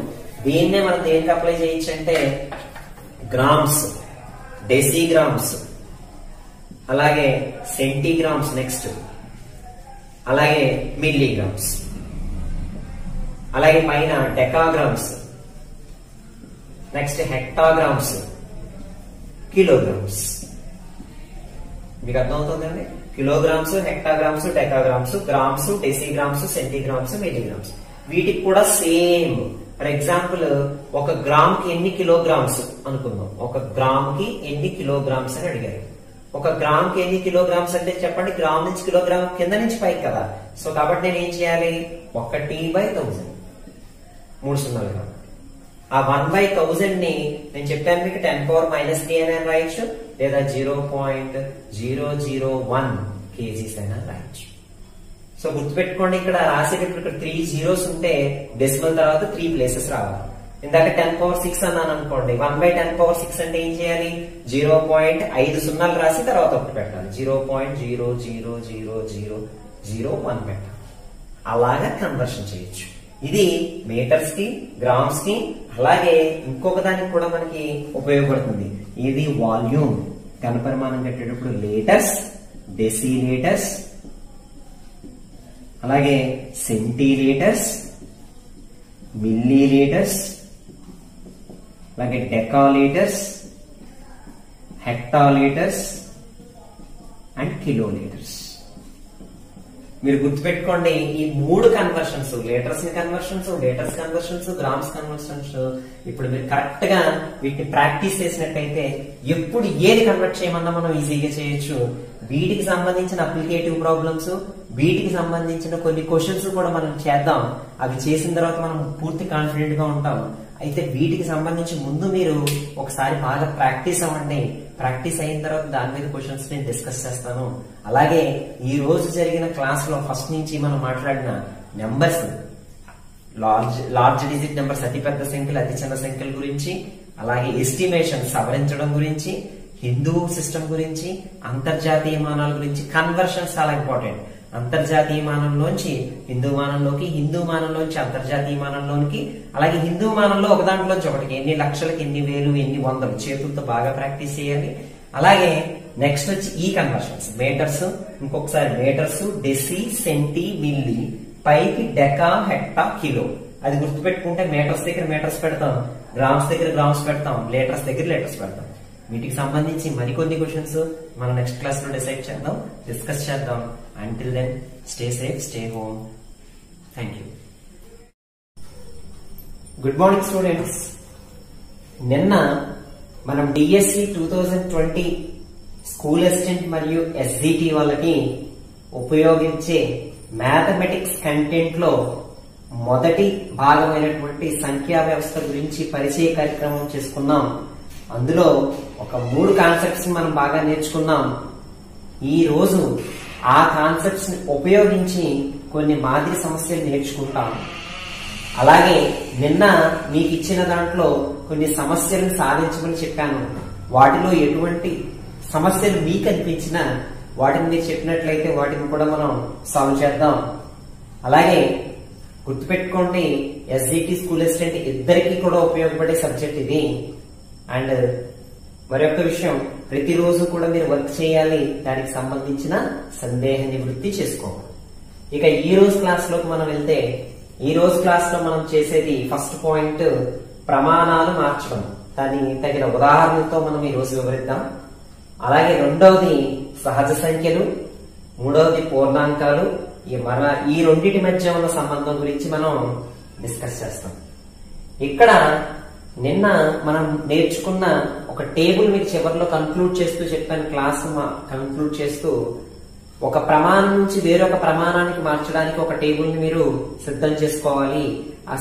దీన్నే మనం దేనికి అప్లై చేయొచ్చు అంటే గ్రామ్స్, డెసిగ్రామ్స్, అలాగే సెంటీగ్రామ్స్, నెక్స్ట్ అలాగే మిల్లీగ్రామ్స్, అలాగే పైన డెకాగ్రామ్స్, నెక్స్ట్ హెక్టాగ్రామ్స్, కిలోగ్రామ్స్. మీకు అర్థమవుతుందండి? Kilograms, hectograms, decagrams, grams, decigrams, centigrams, milligrams. వీటికి కూడా సేమ్. ఫర్ ఎగ్జాంపుల్ 1 గ్రామ్ కి ఎన్ని కిలోగ్రామ్స్ అనుకుందాం. 1 గ్రామ్ కి ఎన్ని కిలోగ్రామ్స్ అని అడిగారు. 1 గ్రామ్ కి ఎన్ని కిలోగ్రామ్స్ అంటే చెప్పండి. గ్రామ్ నుంచి కిలోగ్రామ్ కింద నుంచి పైకి కదా. సో కాబట్టి నేను ఏం చేయాలి? 1/1000, 3 సున్నాలు గ్రామ్. ఆ 1/1000 ని నేను చెప్పాను మీకు 10⁻³ అని రాయొచ్చు, లేదా 0.001 kgs అయినా రాయొచ్చు. సో గుర్తుపెట్టుకోండి, ఇక్కడ రాసేటప్పుడు ఇక్కడ 3 zeros ఉంటే డెసిమల్ తర్వాత 3 ప్లేసెస్ రావాలి. ఇందాక 10⁻6 అన్నాను అనుకోండి. 1/10⁻6 అంటే ఏం చేయాలి? 0.5 సున్నాలు రాసి తర్వాత 1 పెట్టాలి. 0.0000001 పెట్టాలి. అలాగా కన్వర్షన్ చేయొచ్చు. ఇది మీటర్స్ కి, గ్రామ్స్ కి, అలాగే ఇంకొక దానికి కూడా మనకి ఉపయోగపడుతుంది. ఇది వాల్యూమ్. ఘనపరిమాణం కట్టేటప్పుడు లీటర్స్, డెసిలీటర్స్, అలాగే సెంటీలీటర్స్, మిల్లీలీటర్స్, అలాగే డెకాలీటర్స్, హెక్టాలీటర్స్ అండ్ కిలోలీటర్స్. మీరు గుర్తుపెట్టుకోండి, ఈ 3 conversions, litres conversions, litres conversions, grams conversions, ఇప్పుడు మీరు కరెక్ట్ గా వీటిని ప్రాక్టీస్ చేసినట్టయితే ఎప్పుడు ఏది కన్వర్ట్ చేయమన్నా మనం ఈజీగా చేయొచ్చు. వీటికి సంబంధించిన అప్లికేటివ్ ప్రాబ్లమ్స్, వీటికి సంబంధించిన కొన్ని క్వశ్చన్స్ కూడా మనం చేద్దాం. అవి చేసిన తర్వాత మనం పూర్తి కాన్ఫిడెంట్ గా ఉంటాం. అయితే వీటికి సంబంధించి ముందు మీరు ఒకసారి బాగా ప్రాక్టీస్ అవ్వండి. ప్రాక్టీస్ అయిన తర్వాత దాని మీద క్వశ్చన్స్ నేను డిస్కస్ చేస్తాను. అలాగే ఈ రోజు జరిగిన క్లాస్ లో ఫస్ట్ నుంచి మనం మాట్లాడిన నెంబర్స్, లార్జ్ డిజిట్ నెంబర్స్, అతి పెద్ద సంఖ్యలు, అతి చిన్న సంఖ్యల గురించి, అలాగే ఎస్టిమేషన్ సవరించడం గురించి, హిందూ సిస్టమ్ గురించి, అంతర్జాతీయ మానాల గురించి, కన్వర్షన్స్ చాలా ఇంపార్టెంట్. అంతర్జాతీయ మానంలోంచి హిందూ మానంలోకి, హిందూ మానంలోంచి అంతర్జాతీయ మానంలోనికి, అలాగే హిందూ మానంలో ఒక దాంట్లోంచి ఒకటికి ఎన్ని లక్షలకి, ఎన్ని వేలు, ఎన్ని వందలు చేతులతో బాగా ప్రాక్టీస్ చేయాలి. అలాగే నెక్స్ట్ వచ్చి ఈ కన్వర్షన్స్, మీటర్స్, ఇంకొకసారి మీటర్స్, డెసి, సెంటీ, మిల్లీ, పైకి డెకా, హెక్టా, కిలో. అది గుర్తుపెట్టుకుంటే మీటర్స్ దగ్గర మీటర్స్ పెడతాం, గ్రామ్స్ దగ్గర గ్రామ్స్ పెడతాం, లీటర్స్ దగ్గర లీటర్స్ పెడతాం. వీటికి సంబంధించి మరికొన్ని క్వశ్చన్స్ మనం నెక్స్ట్ క్లాస్ లో డిస్కస్ చేద్దాం. Until then, stay safe, stay home. Thank you. Good morning, students. నిన్న మనం DSC 2020 స్కూల్ అసిస్టెంట్ మరియు SGT వాళ్ళకి ఉపయోగించే మ్యాథమెటిక్స్ కంటెంట్ లో మొదటి భాగమైనటువంటి సంఖ్యా వ్యవస్థ గురించి పరిచయ కార్యక్రమం చేసుకున్నాం. అందులో ఒక 3 కాన్సెప్ట్స్ మనం బాగా నేర్చుకున్నాం. ఈ రోజు ఆ కాన్సెప్ట్స్ ని ఉపయోగించి కొన్ని మాదిరి సమస్యలు నేర్చుకుంటాం. అలాగే నిన్న మీకు ఇచ్చిన దాంట్లో కొన్ని సమస్యలను సాధించమని చెప్పాను. వాటిలో ఎటువంటి సమస్యలు మీకు అనిపించినా వాటిని మీరు చెప్పినట్లయితే వాటిని కూడా మనం సాల్వ్ చేద్దాం. అలాగే గుర్తుపెట్టుకోండి, SGT స్కూల్ అసిస్టెంట్ ఇద్దరికి కూడా ఉపయోగపడే సబ్జెక్ట్ ఇది. అండ్ మరొక విషయం, ప్రతిరోజు కూడా మీరు వర్క్ చేయాలి, దానికి సంబంధించిన సందేహ నివృత్తి చేసుకోవాలి. ఇక ఈ రోజు క్లాస్ లోకి మనం వెళ్తే, ఈ రోజు క్లాస్ లో మనం చేసేది ఫస్ట్ పాయింట్ ప్రమాణాలు మార్చడం. దాని తగిన ఉదాహరణతో మనం ఈ రోజు వివరిద్దాం. అలాగే రెండవది సహజ సంఖ్యలు, మూడవది పూర్ణాంకాలు. ఈ రెండింటి మధ్య ఉన్న సంబంధం గురించి మనం డిస్కస్ చేస్తాం. ఇక్కడ నిన్న మనం నేర్చుకున్న ఒక టేబుల్ మీకు చివరిలో కన్క్లూడ్ చేస్తూ చెప్పాను. క్లాస్ కన్క్లూడ్ చేస్తూ ఒక ప్రమాణం నుంచి వేరొక ప్రమాణానికి మార్చడానికి ఒక టేబుల్ ని మీరు సిద్ధం చేసుకోవాలి. ఆ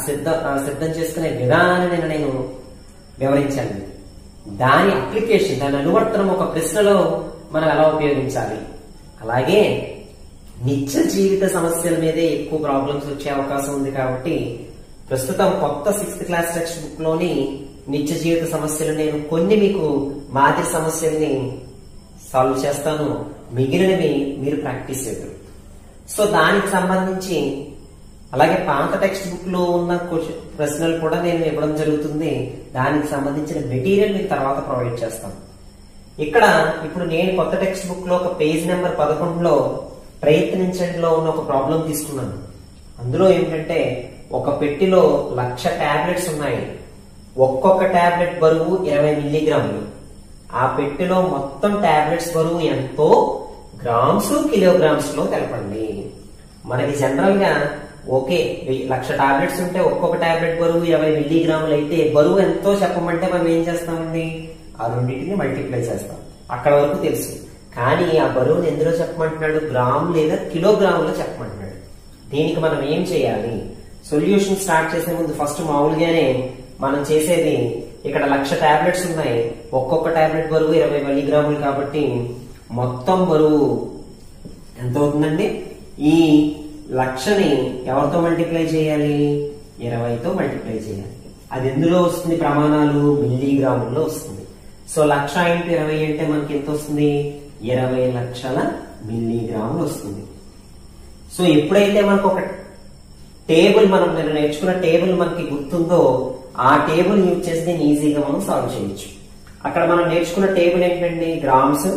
సిద్ధం చేసుకునే విధానాన్ని నేను వివరించాను. దాని అప్లికేషన్, దాని అనువర్తనం ఒక ప్రశ్నలో మనం ఎలా ఉపయోగించాలి. అలాగే నిత్య జీవిత సమస్యల మీదే ఎక్కువ ప్రాబ్లమ్స్ వచ్చే అవకాశం ఉంది కాబట్టి ప్రస్తుతం కొత్త 6th క్లాస్ టెక్స్ట్ బుక్ లోని నిత్య జీవిత సమస్యలు నేను కొన్ని మీకు మాదిరి సమస్యల్ని సాల్వ్ చేస్తాను, మిగిలినవి మీరు ప్రాక్టీస్ చేద్దరు. సో దానికి సంబంధించి అలాగే పాత టెక్స్ట్ బుక్ లో ఉన్న ప్రశ్నలు కూడా నేను ఇవ్వడం జరుగుతుంది. దానికి సంబంధించిన మెటీరియల్ మీకు తర్వాత ప్రొవైడ్ చేస్తాను. ఇక్కడ ఇప్పుడు నేను కొత్త టెక్స్ట్ బుక్ లో ఒక పేజ్ నెంబర్ 11లో ప్రయత్నించడంలో ఉన్న ఒక ప్రాబ్లం తీసుకున్నాను. అందులో ఏంటంటే ఒక పెట్టిలో 1,00,000 టాబ్లెట్స్ ఉన్నాయి. ఒక్కొక్క టాబ్లెట్ బరువు 20 మిల్లీగ్రాములు. ఆ పెట్టిలో మొత్తం టాబ్లెట్స్ బరువు ఎంతో గ్రామ్స్ కిలోగ్రామ్స్ లో తెలపండి. మనకి జనరల్ గా ఓకే 1,00,000 టాబ్లెట్స్ ఉంటే ఒక్కొక్క టాబ్లెట్ బరువు 20 మిల్లీగ్రాములు అయితే బరువు ఎంతో చెప్పమంటే మనం ఏం చేస్తామండి, ఆ రెండింటిని మల్టిప్లై చేస్తాం. అక్కడ వరకు తెలుసు. కానీ ఆ బరువుని ఎందులో చెప్పమంటున్నాడు, గ్రామ్ లేదా కిలోగ్రాములో చెప్పమంటున్నాడు. దీనికి మనం ఏం చేయాలి, సొల్యూషన్ స్టార్ట్ చేసే ముందు ఫస్ట్ మామూలుగానే మనం చేసేది, ఇక్కడ 1,00,000 టాబ్లెట్స్ ఉన్నాయి. ఒక్కొక్క టాబ్లెట్ బరువు 20 మిల్లీగ్రాములు కాబట్టి మొత్తం బరువు ఎంత అవుతుందండి, ఈ 1,00,000ని ఎవరితో మల్టిప్లై చేయాలి, 20తో మల్టిప్లై చేయాలి. అది ఎందులో వస్తుంది, ప్రమాణాలు మిల్లీగ్రాముల్లో వస్తుంది. సో 1,00,000 × 20 అంటే మనకి ఎంత వస్తుంది, 20 లక్షల మిల్లీగ్రాములు వస్తుంది. సో ఎప్పుడైతే మనకు ఒక టేబుల్, మనం నేర్చుకున్న టేబుల్ మనకి గుర్తుందో ఆ టేబుల్ యూజ్ చేసి దీన్ని ఈజీగా మనం సాల్వ్ చేయొచ్చు. అక్కడ మనం నేర్చుకున్న టేబుల్ ఏంటండి, గ్రామ్స్,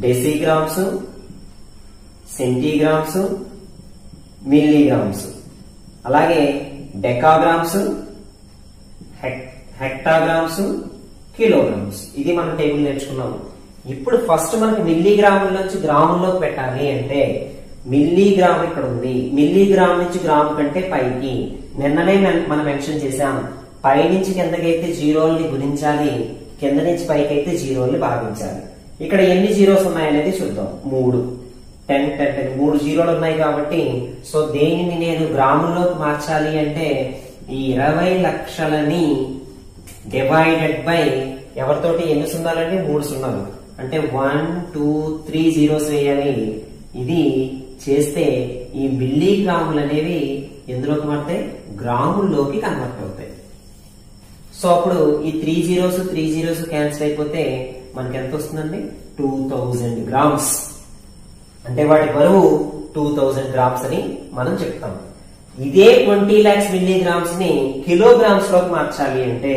డెసిగ్రామ్స్, సెంటీగ్రామ్స్, మిల్లీగ్రామ్స్, అలాగే డెకాగ్రామ్స్, హెక్టాగ్రామ్స్, కిలోగ్రామ్స్. ఇది మనం టేబుల్ నేర్చుకున్నాము. ఇప్పుడు ఫస్ట్ మనకి మిల్లీగ్రాముల నుంచి గ్రాముల్లోకి పెట్టాలి అంటే మిల్లీగ్రామ్ ఇక్కడ ఉంది. మిల్లీగ్రామ్ నుంచి గ్రామ్ కంటే పైకి నిన్ననే మనం మెన్షన్ చేశాం. పై నుంచి కిందకైతే జీరోల్ని గుణించాలి, కింద నుంచి పైకి అయితే జీరోల్ని భాగించాలి. ఇక్కడ ఎన్ని జీరోస్ ఉన్నాయనేది చూద్దాం. 3 3 జీరోలు ఉన్నాయి కాబట్టి సో దేనిని నేను గ్రాముల్లోకి మార్చాలి అంటే ఈ 20 లక్షలని డివైడెడ్ బై ఎవరితోటి ఎన్ని సున్నాలంటే 3 సున్నాలు అంటే 1 2 3 జీరోస్ వేయాలి. ఇది చేస్తే ఈ మిల్లీగ్రాములు అనేవి ఎందులోకి మారుతాయి, గ్రాముల్లోకి కన్వర్ట్ అవుతాయి. సో అప్పుడు ఈ 3 జీరోస్ క్యాన్సిల్ అయిపోతే మనకి ఎంత వస్తుందండి, 2000 గ్రామ్స్. అంటే వాటి బరువు 2000 గ్రామ్స్ అని మనం చెప్తాం. ఇదే 20 lakhs మిల్లీగ్రామ్స్ ని కిలోగ్రామ్స్ లోకి మార్చాలి అంటే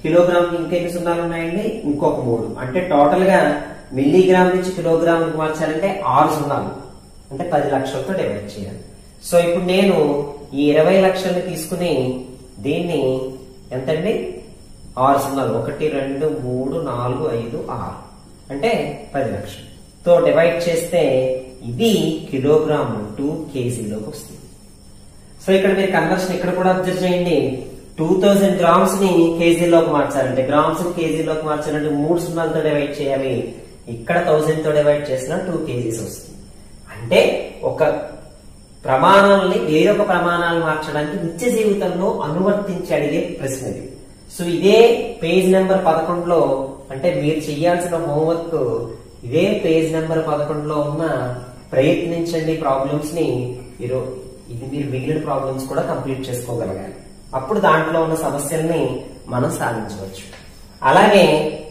కిలోగ్రామ్ ఇంకెన్ని సున్నాలు ఉన్నాయండి, ఇంకొక 3. అంటే టోటల్ గా మిల్లీగ్రామ్ నుంచి కిలోగ్రామ్ మార్చాలంటే 6 సున్నాలు, అంటే 10 లక్షలతో డివైడ్ చేయాలి. సో ఇప్పుడు నేను ఈ 20 లక్షల్ని తీసుకుని దీన్ని ఎంతండి, 6 సున్నాలు 1 2 3 4 5 6 అంటే 10 లక్షలు తో డివైడ్ చేస్తే ఇది కిలోగ్రామ్ 2 kgలోకి వస్తుంది. సో ఇక్కడ మీరు కన్వర్షన్ ఇక్కడ కూడా అబ్జర్వ్ చేయండి. 2000 గ్రామ్స్ ని కేజీలోకి మార్చాలంటే, గ్రామ్స్ ని కేజీలోకి మార్చాలంటే 3 సున్నాలతో డివైడ్ చేయాలి. ఇక్కడ 1000 తో డివైడ్ చేసిన 2 kgs వస్తుంది. అంటే ఒక ప్రమాణాలని వేరొక ప్రమాణాలు మార్చడానికి నిత్య జీవితంలో అనువర్తించి అడిగే ప్రశ్న ఇది. సో ఇదే పేజ్ నెంబర్ 11లో, అంటే మీరు చేయాల్సిన హోంవర్క్ ఇదే పేజ్ నెంబర్ 11లో ఉన్న ప్రయత్నించండి ప్రాబ్లమ్స్ ని ఇది మీరు మిగిలిన ప్రాబ్లమ్స్ కూడా కంప్లీట్ చేసుకోగలగాలి. అప్పుడు దాంట్లో ఉన్న సమస్యల్ని మనం సాధించవచ్చు. అలాగే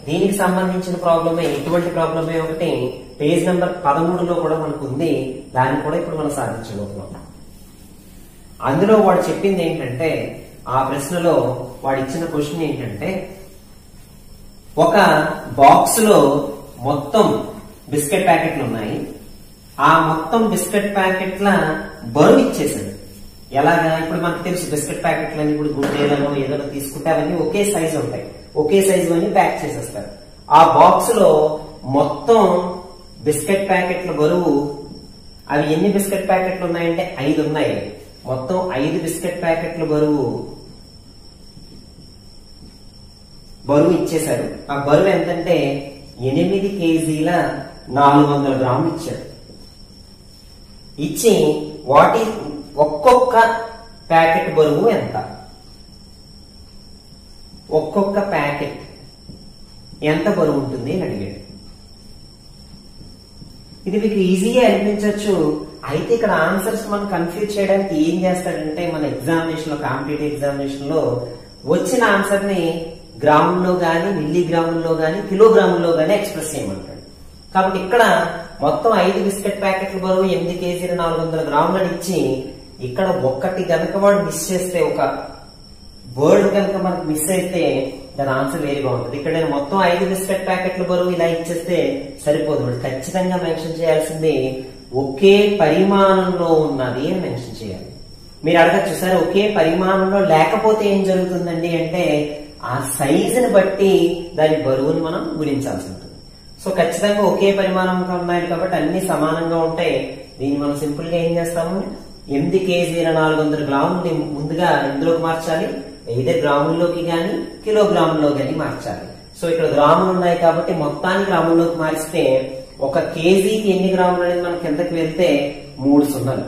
దీనికి సంబంధించిన ప్రాబ్లమే, ఇటువంటి ప్రాబ్లమే ఒకటి పేజ్ నెంబర్ 13లో కూడా మనకు ఉంది. దాన్ని కూడా ఇప్పుడు మనం సాధించబోతున్నాం. అందులో వాడు చెప్పింది ఏంటంటే, ఆ ప్రశ్నలో వాడు ఇచ్చిన క్వశ్చన్ ఏంటంటే, ఒక బాక్స్ లో మొత్తం బిస్కెట్ ప్యాకెట్లు ఉన్నాయి. ఆ మొత్తం బిస్కెట్ ప్యాకెట్ల బరువు ఇచ్చేసాడు. ఎలాగా, ఇప్పుడు మనకు తెలుసు బిస్కెట్ ప్యాకెట్లు అని ఇప్పుడు గుడ్డేలను ఏదైనా తీసుకుంటే అవన్నీ ఒకే సైజు ఉంటాయి. ఒకే సైజు అన్ని ప్యాక్ చేసేస్తారు. ఆ బాక్స్ లో మొత్తం బిస్కెట్ ప్యాకెట్ల బరువు, అవి ఎన్ని బిస్కెట్ ప్యాకెట్లు ఉన్నాయంటే 5 ఉన్నాయి. మొత్తం 5 బిస్కెట్ ప్యాకెట్ల బరువు ఇచ్చేశారు. ఆ బరువు ఎంతంటే 8 kg 400 గ్రాములు ఇచ్చారు. ఇచ్చి ఒక్కొక్క ప్యాకెట్ బరువు ఎంత, ఒక్కొక్క ప్యాకెట్ ఎంత బరువు ఉంటుంది అని అడిగాడు. ఇది మీకు ఈజీగా అనిపించవచ్చు. అయితే ఇక్కడ ఆన్సర్స్ మనం కన్ఫ్యూజ్ చేయడానికి ఏం చేస్తాడంటే మన ఎగ్జామినేషన్ లో, కాంపిటేటివ్ ఎగ్జామినేషన్ లో వచ్చిన ఆన్సర్ ని గ్రాముల్లో గాని, మిల్లీగ్రాముల్లో గాని, కిలోగ్రాముల్లో గాని ఎక్స్ప్రెస్ చేయమంటాడు. కాబట్టి ఇక్కడ మొత్తం 5 బిస్కెట్ ప్యాకెట్ల బరువు 8 కేజీలు 400 గ్రాములని ఇచ్చి ఇక్కడ ఒక్కటి గనక వాడు మిస్ చేస్తే, ఒక వర్డ్ కనుక మనకు మిస్ అయితే దాని ఆన్సర్ వేరుగా ఉంటుంది. ఇక్కడ నేను మొత్తం 5 బిస్కెట్ ప్యాకెట్ల బరువు ఇలా ఇచ్చేస్తే సరిపోదు. వాడు ఖచ్చితంగా మెన్షన్ చేయాల్సింది ఒకే పరిమాణంలో ఉన్నది అని మెన్షన్ చేయాలి. మీరు అడగచ్చు, సరే ఒకే పరిమాణంలో లేకపోతే ఏం జరుగుతుందండి అంటే ఆ సైజుని బట్టి దాని బరువుని మనం గుణించాల్సి ఉంటుంది. సో ఖచ్చితంగా ఒకే పరిమాణంగా ఉన్నాయి కాబట్టి అన్ని సమానంగా ఉంటాయి. దీన్ని మనం సింపుల్ గా ఏం చేస్తాము, 8 కేజీల 400 గ్రాములని ముందుగా ఎందులోకి మార్చాలి, ఏదో గ్రాముల్లోకి గాని కిలోగ్రాముల్లో గాని మార్చాలి. సో ఇక్కడ గ్రాములు ఉన్నాయి కాబట్టి మొత్తాన్ని గ్రాముల్లోకి మారిస్తే 1 కేజీకి ఎన్ని గ్రాములు అనేది మనకి ఎంతకు వెళ్తే 3 సున్నాలు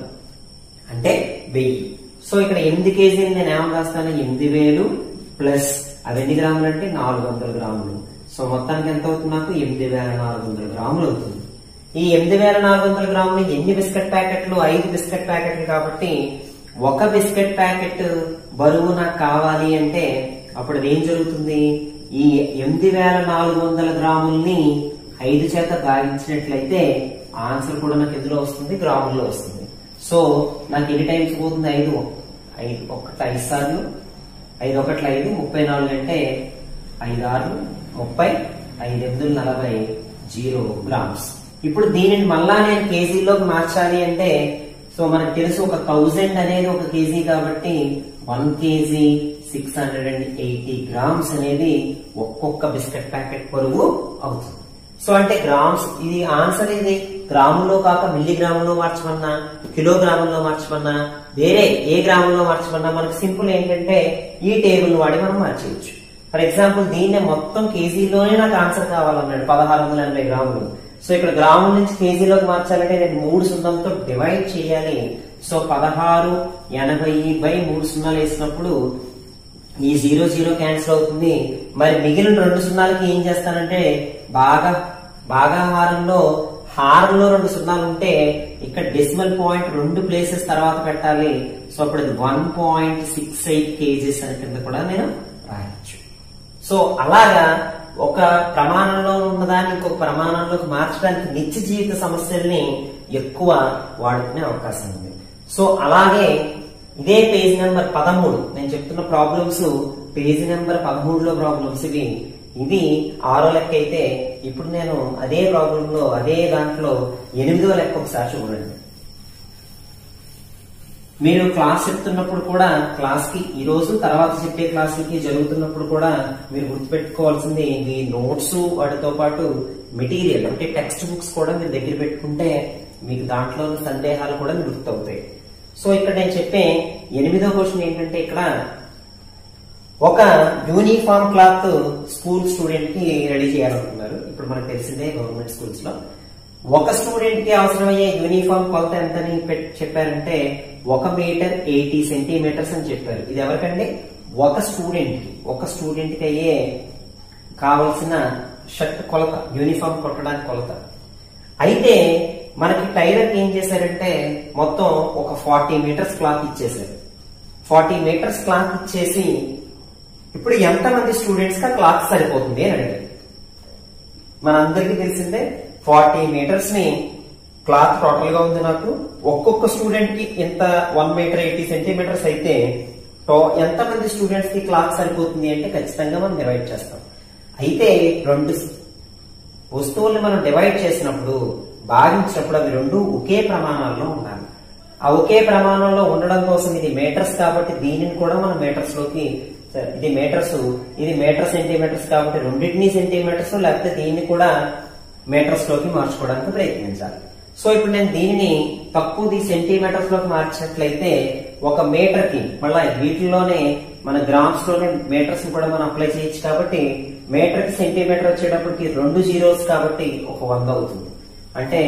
అంటే 1000. సో ఇక్కడ 8 కేజీలు నేను ఏమని రాస్తాను, 8000 ప్లస్ అవి ఎన్ని గ్రాములు అంటే 400 గ్రాములు. సో మొత్తానికి ఎంత అవుతుంది, నాకు 8400 గ్రాములు అవుతుంది. ఈ 8400 గ్రాములు ఎన్ని బిస్కెట్ ప్యాకెట్లు, 5 బిస్కెట్ ప్యాకెట్లు కాబట్టి 1 బిస్కెట్ ప్యాకెట్ బరువు నాకు కావాలి అంటే అప్పుడు ఏం జరుగుతుంది, ఈ 8400 గ్రాముల్ని 5 చేత భాగించినట్లయితే ఆన్సర్ కూడా నాకు ఎందులో వస్తుంది, గ్రాముల్లో వస్తుంది. సో నాకు ఎన్ని టైమ్స్ పోతుంది, 5 సార్లు, 5 1 5, 34 అంటే 5 6 30, 5 8 40, 0 గ్రామ్స్. ఇప్పుడు దీనిని మళ్ళా నేను కేజీలోకి మార్చాలి అంటే సో మనకు తెలుసు 1000 అనేది 1 కేజీ కాబట్టి 1 కేజీ 680 గ్రామ్స్ అనేది ఒక్కొక్క బిస్కెట్ ప్యాకెట్ బరువు అవుతుంది. సో అంటే గ్రామ్స్, ఇది ఆన్సర్ ఇది గ్రాములో కాక మిల్లీగ్రాములో మార్చమన్నా, కిలోగ్రాముల్లో మార్చమన్నా, వేరే ఏ గ్రాముల్లో మార్చమన్నా మనకు సింపుల్ ఏంటంటే ఈ టేబుల్ వాడి మనం మార్చేయచ్చు. ఫర్ ఎగ్జాంపుల్ దీన్నే మొత్తం కేజీలోనే నాకు ఆన్సర్ కావాలన్నాడు 1680 గ్రాములు. సో ఇక్కడ గ్రాముల నుంచి కేజీలోకి మార్చాలంటే నేను 3 సున్నాలతో డివైడ్ చేయాలి. సో 1680/3 సున్నాలు వేసినప్పుడు ఈ 0 0 క్యాన్సిల్ అవుతుంది. మరి మిగిలిన 2 సున్నాలకి ఏం చేస్తానంటే భాగాహారంలో హారంలో 2 సున్నాలు ఉంటే ఇక్కడ డెసిమల్ పాయింట్ 2 ప్లేసెస్ తర్వాత పెట్టాలి. సో అప్పుడు అది 1.68 కేజీస్ అని కింద కూడా నేను రాయొచ్చు. సో అలాగా ఒక ప్రమాణంలో ఉన్నదాన్ని ఇంకొక ప్రమాణంలోకి మార్చడానికి నిత్య జీవిత సమస్యల్ని ఎక్కువ వాడుకునే అవకాశం ఉంది. సో అలాగే ఇదే పేజ్ నెంబర్ 13 నేను చెప్తున్న ప్రాబ్లమ్స్ పేజీ నెంబర్ 13లో ప్రాబ్లమ్స్ ఇవి 6వ లెక్క అయితే ఇప్పుడు నేను అదే ప్రాబ్లం లో అదే దాంట్లో 8వ లెక్క ఒకసారి చూడండి. మీరు క్లాస్ చెప్తున్నప్పుడు కూడా క్లాస్ కి ఈ రోజు తర్వాత చెప్పే క్లాసులకి జరుగుతున్నప్పుడు కూడా మీరు గుర్తుపెట్టుకోవాల్సింది మీ నోట్స్ వాటితో పాటు మెటీరియల్ అంటే టెక్స్ట్ బుక్స్ కూడా మీరు దగ్గర పెట్టుకుంటే మీకు దాంట్లో సందేహాలు కూడా గుర్తవుతాయి. సో ఇక్కడ నేను చెప్పే 8వ క్వశ్చన్ ఏంటంటే ఇక్కడ ఒక యూనిఫామ్ క్లాత్ స్కూల్ స్టూడెంట్ కి రెడీ చేయాలనుకున్నారు. ఇప్పుడు మనకు తెలిసిందే గవర్నమెంట్ స్కూల్స్ లో ఒక స్టూడెంట్ కి అవసరమయ్యే యూనిఫామ్ కొలత ఎంతని చెప్పారంటే 1 మీటర్ 80 సెంటీమీటర్స్ అని చెప్పారు. ఇది ఎవరికండి, ఒక స్టూడెంట్ కి అయ్యే కావలసిన షర్ట్ కొలత, యూనిఫామ్ కొట్టడానికి కొలత. అయితే మనకి టైలర్ ఏం చేశారంటే మొత్తం ఒక 40 మీటర్స్ క్లాత్ ఇచ్చేసారు. 40 మీటర్స్ క్లాత్ ఇచ్చేసి ఇప్పుడు ఎంతమంది స్టూడెంట్స్ కి క్లాత్ సరిపోతుంది అని అడిగారు. మనందరికీ తెలిసిందే 40 మీటర్స్ ని క్లాత్ టోటల్ గా ఉంది. నాకు ఒక్కొక్క స్టూడెంట్ కి ఎంత 1 మీటర్ 80 సెంటీమీటర్స్ అయితే ఎంతమంది స్టూడెంట్స్ కి క్లాత్ సరిపోతుంది అంటే ఖచ్చితంగా మనం డివైడ్ చేస్తాం. అయితే 2 వస్తువుల్ని మనం డివైడ్ చేసినప్పుడు భాగించినప్పుడు అవి 2 ఒకే ప్రమాణాల్లో ఉండాలి. ఆ ఒకే ప్రమాణంలో ఉండడం కోసం ఇది మీటర్స్ కాబట్టి దీనిని కూడా మనం మీటర్స్ లోకి, ఇది మీటర్ సెంటీమీటర్స్ కాబట్టి రెండింటినీ సెంటీమీటర్స్ లేకపోతే దీన్ని కూడా మీటర్స్ లోకి మార్చుకోవడానికి ప్రయత్నించాలి. సో ఇప్పుడు నేను దీనిని తక్కువది సెంటీమీటర్స్ లోకి మార్చినట్లయితే 1 మీటర్ కి మళ్ళీ వీటిలోనే మన గ్రామ్స్ లోనే మీటర్స్ కూడా మనం అప్లై చేయొచ్చు. కాబట్టి మీటర్ కి సెంటీమీటర్ వచ్చేటప్పటికి 2 జీరోస్ కాబట్టి ఒక 100 అవుతుంది. అంటే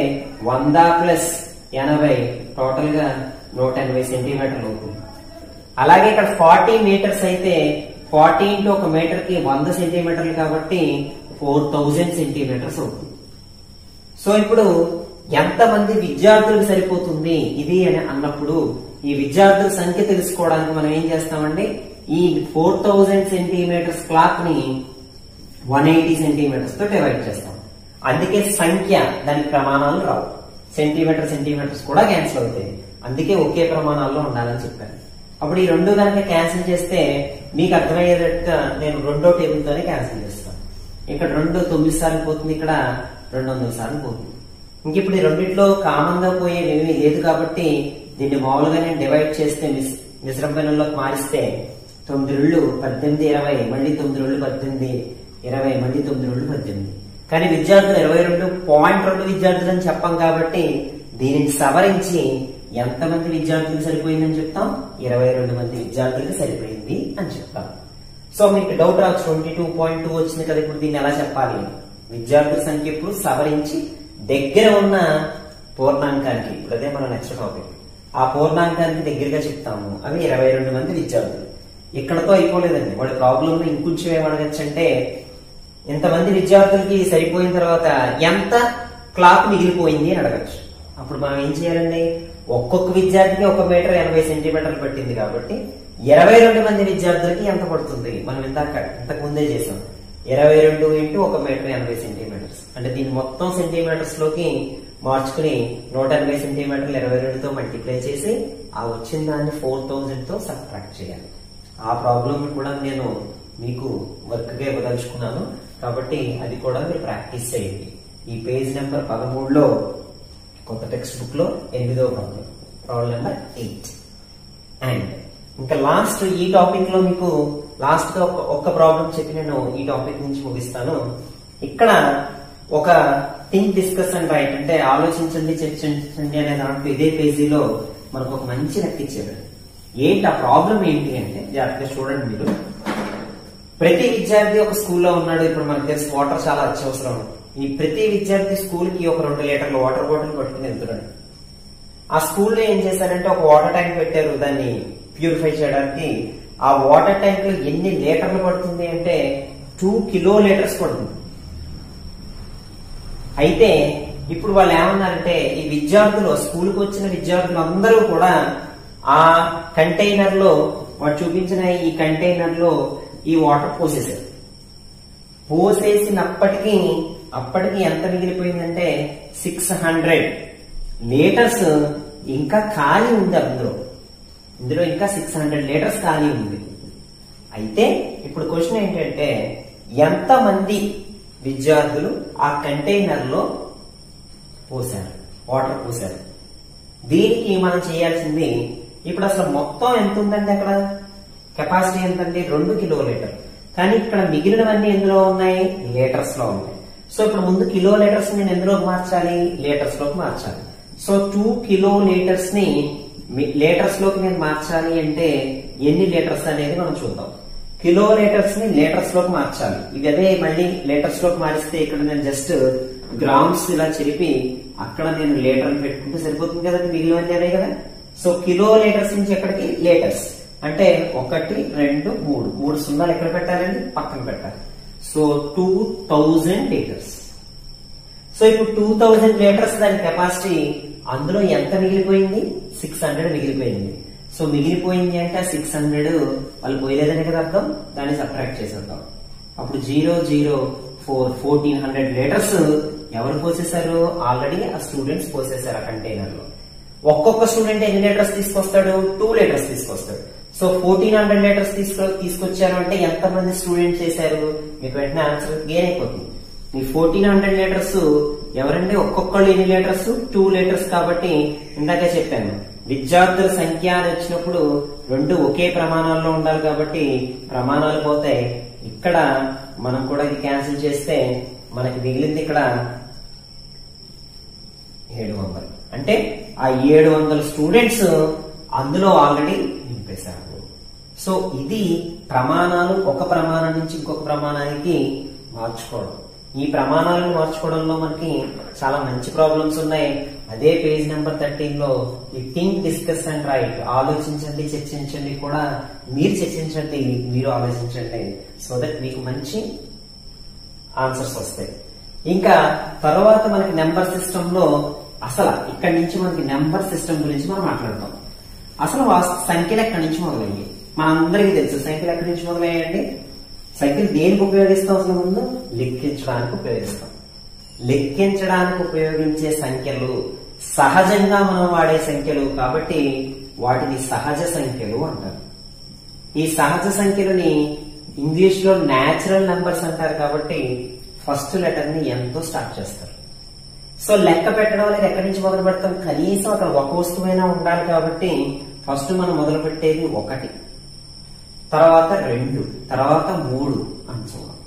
100 ప్లస్ 80 టోటల్ గా 180 సెంటీమీటర్లు అవుతుంది. అలాగే ఇక్కడ 40 మీటర్స్ అయితే 40 ఇంటూ ఒక మీటర్ కి 100 సెంటీమీటర్లు కాబట్టి 4000 సెంటీమీటర్స్ అవుతుంది. సో ఇప్పుడు ఎంతమంది విద్యార్థులకు సరిపోతుంది ఇది అని అన్నప్పుడు ఈ విద్యార్థుల సంఖ్య తెలుసుకోవడానికి మనం ఏం చేస్తామండి, ఈ 4000 సెంటీమీటర్స్ క్లాత్ ని 180 సెంటీమీటర్స్ తో డివైడ్ చేస్తాం. అందుకే సంఖ్య దానికి ప్రమాణాలు రావు, సెంటీమీటర్స్ కూడా క్యాన్సిల్ అవుతాయి. అందుకే ఒకే ప్రమాణాల్లో ఉండాలని చెప్పాను. అప్పుడు ఈ రెండు కనుక క్యాన్సిల్ చేస్తే మీకు అర్థమయ్యేటట్టుగా నేను రెండో టేబుల్ తోనే క్యాన్సిల్ చేస్తాను. ఇక్కడ 2 9 సార్లు పోతుంది, ఇక్కడ 200 సార్లు పోతుంది. ఇంక ఇప్పుడు ఈ రెండిట్లో కామన్ గా పోయేవి ఏమీ లేదు కాబట్టి దీన్ని మామూలుగా నేను డివైడ్ చేస్తే మిశ్రమంలోకి మారిస్తే 9 2 18 20 మళ్ళీ 9 2 18 20 మళ్ళీ 9 2 18. కానీ విద్యార్థులు 22.2 విద్యార్థులు అని చెప్పాం కాబట్టి దీనిని సవరించి ఎంతమంది విద్యార్థులకు సరిపోయిందని చెప్తాం, 22 మంది విద్యార్థులకు సరిపోయింది అని చెప్తాం. సో మీకు డౌట్ రావచ్చు 22.2 వచ్చింది కదా, ఇప్పుడు దీన్ని ఎలా చెప్పాలి? విద్యార్థుల సంఖ్య ఇప్పుడు సవరించి దగ్గర ఉన్న పూర్ణాంకానికి, ఇప్పుడు అదే మన నెక్స్ట్ టాపిక్, ఆ పూర్ణాంకానికి దగ్గరగా చెప్తాము. అవి 22 మంది విద్యార్థులు. ఇక్కడతో అయిపోలేదండి, వాడి ప్రాబ్లం ఇంకొంచెం ఏమడగచ్చు అంటే ఇంతమంది విద్యార్థులకి సరిపోయిన తర్వాత ఎంత క్లాత్ మిగిలిపోయింది అని అడగచ్చు. అప్పుడు మనం ఏం చేయాలండి, ఒక్కొక్క విద్యార్థికి 1 మీటర్ 80 సెంటీమీటర్లు పట్టింది కాబట్టి 22 మంది విద్యార్థులకి ఎంత పడుతుంది, మనం ఇంతకు ముందే చేసాం. 22 ఇంటూ 1 మీటర్ 80 సెంటీమీటర్స్ అంటే దీన్ని మొత్తం సెంటీమీటర్స్ లోకి మార్చుకుని 180 సెంటీమీటర్లు 22తో మల్టిప్లై చేసి ఆ వచ్చిన దాన్ని 4000 తో సబ్ట్రాక్ట్ చేయాలి. ఆ ప్రాబ్లం కూడా నేను మీకు వర్క్ గా ఇవ్వదలుచుకున్నాను కాబట్టి అది కూడా మీరు ప్రాక్టీస్ చేయండి. ఈ పేజ్ నెంబర్ 13లో కొత్త టెక్స్ట్ బుక్ లో 8వ ప్రాబ్లం నెంబర్ 8. అండ్ ఇంకా లాస్ట్ ఈ టాపిక్ లో మీకు లాస్ట్ గా ఒక్క ప్రాబ్లం చెప్పి నేను ఈ టాపిక్ నుంచి ముగిస్తాను. ఇక్కడ ఒక థింక్ డిస్కస్ అండ్ రైట్ అంటే ఆలోచించండి చర్చించండి అనే దాంట్లో ఇదే పేజీలో మనకు ఒక మంచి లెక్క ఇచ్చారు. ఏంటి ఆ ప్రాబ్లం ఏంటి అంటే జాగ్రత్తగా చూడండి మీరు. ప్రతి విద్యార్థి ఒక స్కూల్లో ఉన్నాడు. ఇప్పుడు మనకు తెలిసి వాటర్ చాలా అత్యవసరం. ఈ ప్రతి విద్యార్థి స్కూల్ కి ఒక 2 లీటర్ల వాటర్ బాటిల్ పట్టుకుని వెళ్తున్నాడు. ఆ స్కూల్లో ఏం చేశారంటే ఒక వాటర్ ట్యాంక్ పెట్టారు దాన్ని ప్యూరిఫై చేయడానికి. ఆ వాటర్ ట్యాంక్ లో ఎన్ని లీటర్లు పడుతుంది అంటే 2 కిలోలీటర్స్ పడుతుంది. అయితే ఇప్పుడు వాళ్ళు ఏమన్నారంటే ఈ విద్యార్థులు స్కూల్కి వచ్చిన విద్యార్థులు అందరూ కూడా ఆ కంటైనర్ లో వాడు చూపించిన ఈ కంటైనర్ లో ఈ వాటర్ పోసేసారు. పోసేసినప్పటికీ అప్పటికి ఎంత మిగిలిపోయిందంటే 600 లీటర్స్ ఇంకా ఖాళీ ఉంది. ఇందులో ఇంకా 600 లీటర్స్ ఖాళీ ఉంది. అయితే ఇప్పుడు క్వశ్చన్ ఏంటంటే ఎంతమంది విద్యార్థులు ఆ కంటైనర్ లో పోసారు, వాటర్ పోసారు. దీనికి మనం చేయాల్సింది ఇప్పుడు అసలు మొత్తం ఎంత ఉందండి, అక్కడ కెపాసిటీ ఎంతండి 2 కిలోలీటర్. కానీ ఇక్కడ మిగిలినవన్నీ ఎందులో ఉన్నాయి, లీటర్స్ లో ఉన్నాయి. సో ఇప్పుడు ముందు కిలోలీటర్స్ నేను ఎందులోకి మార్చాలి, లీటర్స్ లోకి మార్చాలి. సో 2 కిలోలీటర్స్ ని లీటర్స్ లోకి నేను మార్చాలి అంటే ఎన్ని లీటర్స్ అనేది మనం చూద్దాం. కిలోలీటర్స్ ని లీటర్స్ లోకి మార్చాలి. ఇవి అదే మళ్ళీ లీటర్స్ లోకి మారిస్తే ఇక్కడ నేను జస్ట్ గ్రామ్స్ ఇలా చెరిపి అక్కడ నేను లీటర్లు పెట్టుకుంటే సరిపోతుంది కదండి, మిగిలినవన్నీ అవే కదా. సో కిలోలీటర్స్ నుంచి ఎక్కడికి లీటర్స్ అంటే 1 2 3 సున్నాలు ఎక్కడ పెట్టాలండి, పక్కన పెట్టాలి. So 2000 litres. సో ఇప్పుడు 2000 లీటర్స్ దాని కెపాసిటీ. అందులో ఎంత మిగిలిపోయింది, 600 మిగిలిపోయింది. సో మిగిలిపోయింది అంటే 600 వాళ్ళు పోయలేదని కదా అర్థం. దాన్ని సబ్ట్రాక్ట్ చేసేద్దాం. అప్పుడు 0 0 4 1400 లీటర్స్ ఎవరు పోసేశారు, ఆల్రెడీ ఆ స్టూడెంట్స్ పోసేశారు ఆ కంటైనర్ లో. ఒక్కొక్క స్టూడెంట్ ఎన్ని లీటర్స్ తీసుకొస్తాడు, 2 లీటర్స్ తీసుకొస్తాడు. సో 1400 లీటర్స్ తీసుకొచ్చారు అంటే ఎంతమంది స్టూడెంట్స్ చేశారు, మీకు వెంటనే ఆన్సర్ గెయిన్ అయిపోతుంది. ఈ 1400 లీటర్స్ ఎవరంటే ఒక్కొక్కళ్ళు ఎన్ని లీటర్స్, 2 లీటర్స్. కాబట్టి ఇందాకే చెప్పాను విద్యార్థుల సంఖ్య అని వచ్చినప్పుడు 2 ఒకే ప్రమాణాల్లో ఉండాలి కాబట్టి ప్రమాణాలు పోతాయి. ఇక్కడ మనం కూడా ఇది క్యాన్సిల్ చేస్తే మనకి మిగిలింది ఇక్కడ 700. అంటే ఆ 700 స్టూడెంట్స్ అందులో ఆల్రెడీ నింపేశారు. సో ఇది ప్రమాణాలు ఒక ప్రమాణం నుంచి ఇంకొక ప్రమాణానికి మార్చుకోవడం. ఈ ప్రమాణాలను మార్చుకోవడంలో మనకి చాలా మంచి ప్రాబ్లమ్స్ ఉన్నాయి. అదే పేజ్ నెంబర్ 13 లో ఈ థింక్, డిస్కస్ అండ్ రైట్, ఆలోచించండి, చర్చించండి కూడా మీరు చర్చించండి, మీరు ఆలోచించండి, సో దట్ మీకు మంచి ఆన్సర్స్ వస్తాయి. ఇంకా తర్వాత మనకి నెంబర్ సిస్టమ్ లో అసలు ఇక్కడి నుంచి మనకి నెంబర్ సిస్టమ్ గురించి మనం మాట్లాడతాం. అసలు సంఖ్యలు ఎక్కడి నుంచి మొదలయ్యాయి మనందరికీ తెలుసు. సంఖ్యలు ఎక్కడి నుంచి మొదలయ్యాయండి? సంఖ్యలు దేనికి ఉపయోగిస్తాం? అసలు ముందు లెక్కించడానికి ఉపయోగిస్తాం. లెక్కించడానికి ఉపయోగించే సంఖ్యలు సహజంగా మనం వాడే సంఖ్యలు కాబట్టి వాటిని సహజ సంఖ్యలు అంటారు. ఈ సహజ సంఖ్యలని ఇంగ్లీష్ లో న్యాచురల్ నెంబర్స్ అంటారు కాబట్టి ఫస్ట్ లెటర్ ని ఎంతో స్టార్ట్ చేస్తారు. సో లెక్క పెట్టడం అనేది ఎక్కడి నుంచి మొదలు పెడతాం? కనీసం అక్కడ ఒక వస్తువైనా ఉండాలి కాబట్టి ఫస్ట్ మనం మొదలు పెట్టేది 1, తర్వాత 2, తర్వాత 3 అని చూడాలి.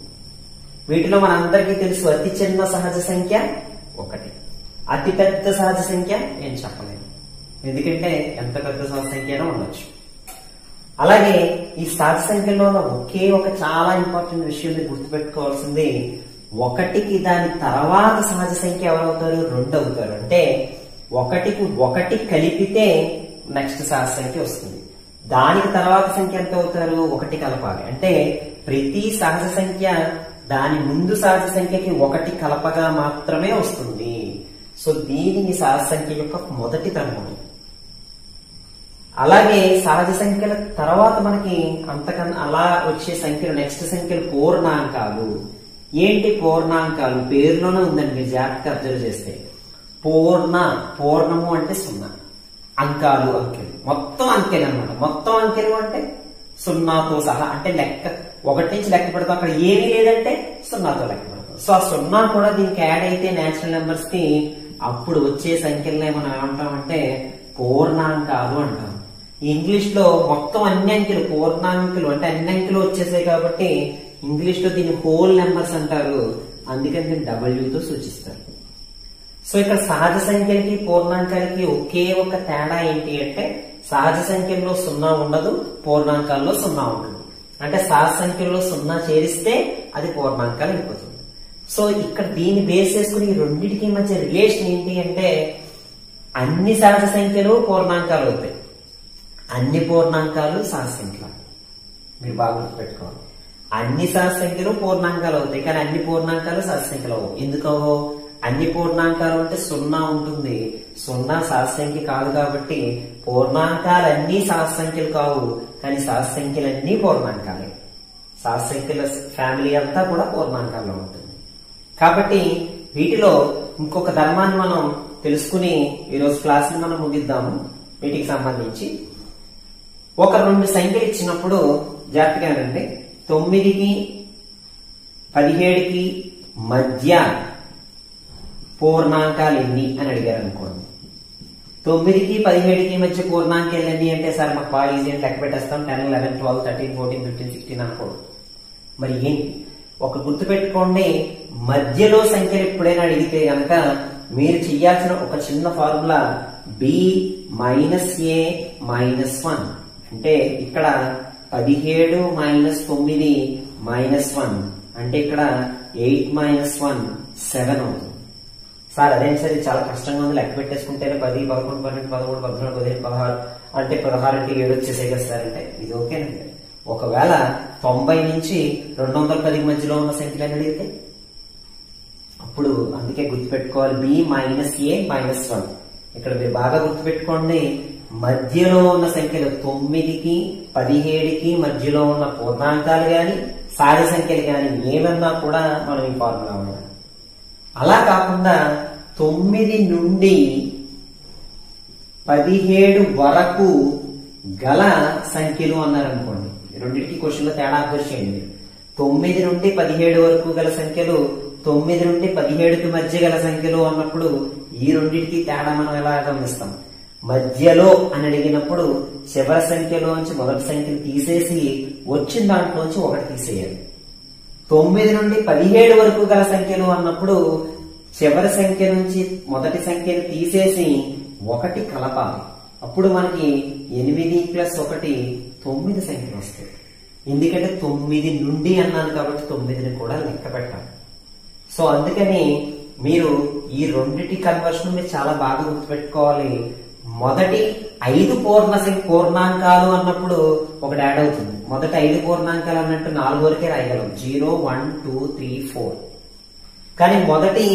వీటిలో మనందరికీ తెలుసు అతి చిన్న సహజ సంఖ్య 1, అతి పెద్ద సహజ సంఖ్య నేను చెప్పలేను, ఎందుకంటే ఎంత పెద్ద సహజ సంఖ్య అయినా ఉండొచ్చు. అలాగే ఈ సహజ సంఖ్యలో ఒకే ఒక చాలా ఇంపార్టెంట్ విషయం గుర్తుపెట్టుకోవాల్సింది, 1కి దాని తర్వాత సహజ సంఖ్య ఎవరవుతారు? 2 అవుతారు. అంటే 1కి 1 కలిపితే నెక్స్ట్ సహజ సంఖ్య వస్తుంది. దానికి తర్వాత సంఖ్య ఎంత అవుతారు? 1 కలపాలి. అంటే ప్రతి సహజ సంఖ్య దాని ముందు సహజ సంఖ్యకి 1 కలపగా మాత్రమే వస్తుంది. సో దీనిని సహజ సంఖ్య యొక్క మొదటి క్రమం. అలాగే సహజ సంఖ్యల తర్వాత మనకి అంతకన్నా అలా వచ్చే సంఖ్యలు నెక్స్ట్ సంఖ్యలు పూర్ణాంకాలు. ఏంటి పూర్ణాంకాలు? పేరులోనే ఉందండి, మీరు జాగ్రత్తగా అబ్జర్వ్ చేస్తే. పూర్ణము అంటే 0, అంకాలు అంకెలు, మొత్తం అంకెలు అనమాట. మొత్తం అంకెలు అంటే 0తో సహా, అంటే లెక్క 1 నుంచి లెక్క పెడతాం, అక్కడ ఏమీ లేదంటే 0తో లెక్క పెడతాం. సో ఆ 0 కూడా దీనికి యాడ్ అయితే నేచురల్ నెంబర్స్ కి అప్పుడు వచ్చే సంఖ్యలనే మనం ఏమంటామంటే పూర్ణాంకాలు అంటాం. ఇంగ్లీష్ లో మొత్తం అన్ని అంకెలు పూర్ణాంకులు, అంటే అన్ని అంకెలు వచ్చేసాయి కాబట్టి ఇంగ్లీష్ లో దీన్ని హోల్ నెంబర్స్ అంటారు. అందుకని దీన్ని W తో సూచిస్తారు. సో ఇక్కడ సహజ సంఖ్యలకి పూర్ణాంకాలకి ఒకే ఒక తేడా ఏంటి అంటే సహజ సంఖ్యల్లో 0 ఉండదు, పూర్ణాంకాల్లో 0 ఉంటుంది. అంటే సహజ సంఖ్యల్లో 0 చేరిస్తే అది పూర్ణాంకాలు అయిపోతుంది. సో ఇక్కడ దీన్ని బేస్ చేసుకుని ఈ రెండింటికి మధ్య రిలేషన్ ఏంటి అంటే అన్ని సహజ సంఖ్యలు పూర్ణాంకాలు అవుతాయి, అన్ని పూర్ణాంకాలు సహజ సంఖ్యలు. మీరు బాగా గుర్తుపెట్టుకోవాలి, అన్ని సహజ సంఖ్యలు పూర్ణాంకాలు అవుతాయి కానీ అన్ని పూర్ణాంకాలు సహజ సంఖ్యలు అవ్వవు. ఎందుకవో? అన్ని పూర్ణాంకాలు అంటే 0 ఉంటుంది, 0 సహజ సంఖ్య కాదు కాబట్టి పూర్ణాంకాలన్నీ సహజ సంఖ్యలు కావు, కానీ సహజ సంఖ్యలన్నీ పూర్ణాంకాలే. సహజ సంఖ్యల ఫ్యామిలీ అంతా కూడా పూర్ణాంకాల్లో ఉంటుంది. కాబట్టి వీటిలో ఇంకొక ధర్మాన్ని మనం తెలుసుకుని ఈరోజు క్లాస్ ని మనం ముగిద్దాము. వీటికి సంబంధించి ఒక 2 సంఖ్యలు ఇచ్చినప్పుడు జాగ్రత్తగా వినండి. 9కి 17కి మధ్య పూర్ణాంకాలు ఎన్ని అని అడిగారు అనుకోండి. 9కి 17కి మధ్య పూర్ణాంకాలు ఎన్ని అంటే సార్ మాకు బాగా ఈజీ అని లెక్క పెట్టేస్తాం, 10, 11, 12, 13, 14, 15, 16 అనుకోండి. మరి ఏంటి ఒక గుర్తు పెట్టుకోండి, మధ్యలో సంఖ్యలు ఎప్పుడైనా అడిగితే గనక మీరు చెయ్యాల్సిన ఒక చిన్న ఫార్ములా b - a - 1. అంటే ఇక్కడ 17 - 9 - 1 అంటే ఇక్కడ 8 - 1 7 అవుతుంది. సార్ అదేంటి సార్ చాలా కష్టంగా ఉంది, లెక్క పెట్టేసుకుంటేనే 10, 11, 12, 13, 14, 15, 16 అంటే 16 అంటే 7 వచ్చేసాయి కదా సార్ అంటే ఇది ఓకేనండి. ఒకవేళ 90 నుంచి 210 మధ్యలో ఉన్న సంఖ్యలు అడిగితే అప్పుడు అందుకే గుర్తుపెట్టుకోవాలి b - a - 1. ఇక్కడ మీరు బాగా గుర్తుపెట్టుకోండి, మధ్యలో ఉన్న సంఖ్యలు 9కి 17కి మధ్యలో ఉన్న పూర్ణాంకాలు గాని సహజ సంఖ్యలు గాని ఏమన్నా కూడా మనం ఈ ఫార్ములా ఉన్నాం. అలా కాకుండా 9 నుండి 17 వరకు గల సంఖ్యలు అన్నారనుకోండి. రెండింటికి క్వశ్చన్ లో తేడా అబ్జర్వ్ చేయండి. 9 నుండి 17 వరకు గల సంఖ్యలు, 9 నుండి 17కి మధ్య గల సంఖ్యలు అన్నప్పుడు ఈ రెండింటికి తేడా మనం ఎలా గమనిస్తాం? మధ్యలో అని అడిగినప్పుడు చివరి సంఖ్యలోంచి మొదటి సంఖ్యను తీసేసి వచ్చిన దాంట్లోంచి 1 తీసేయాలి. 9 నుండి 17 వరకు గల సంఖ్యలు అన్నప్పుడు చివరి సంఖ్య నుంచి మొదటి సంఖ్యను తీసేసి 1 కలపాలి. అప్పుడు మనకి 8 + 1 9 సంఖ్యలు వస్తాయి. ఎందుకంటే 9 నుండి అన్నాను కాబట్టి 9ని కూడా లెక్క పెట్టాలి. సో అందుకని మీరు ఈ రెండిటి కన్వర్షన్ మీరు చాలా బాగా గుర్తుపెట్టుకోవాలి. మొదటి 5 పూర్ణాంకాలు అన్నప్పుడు ఒకటి యాడ్ అవుతుంది. మొదటి 5 పూర్ణాంకాలు అన్నట్టు 4 వరకే రాయగలం, 0 1 2 3 4. కానీ మొదటి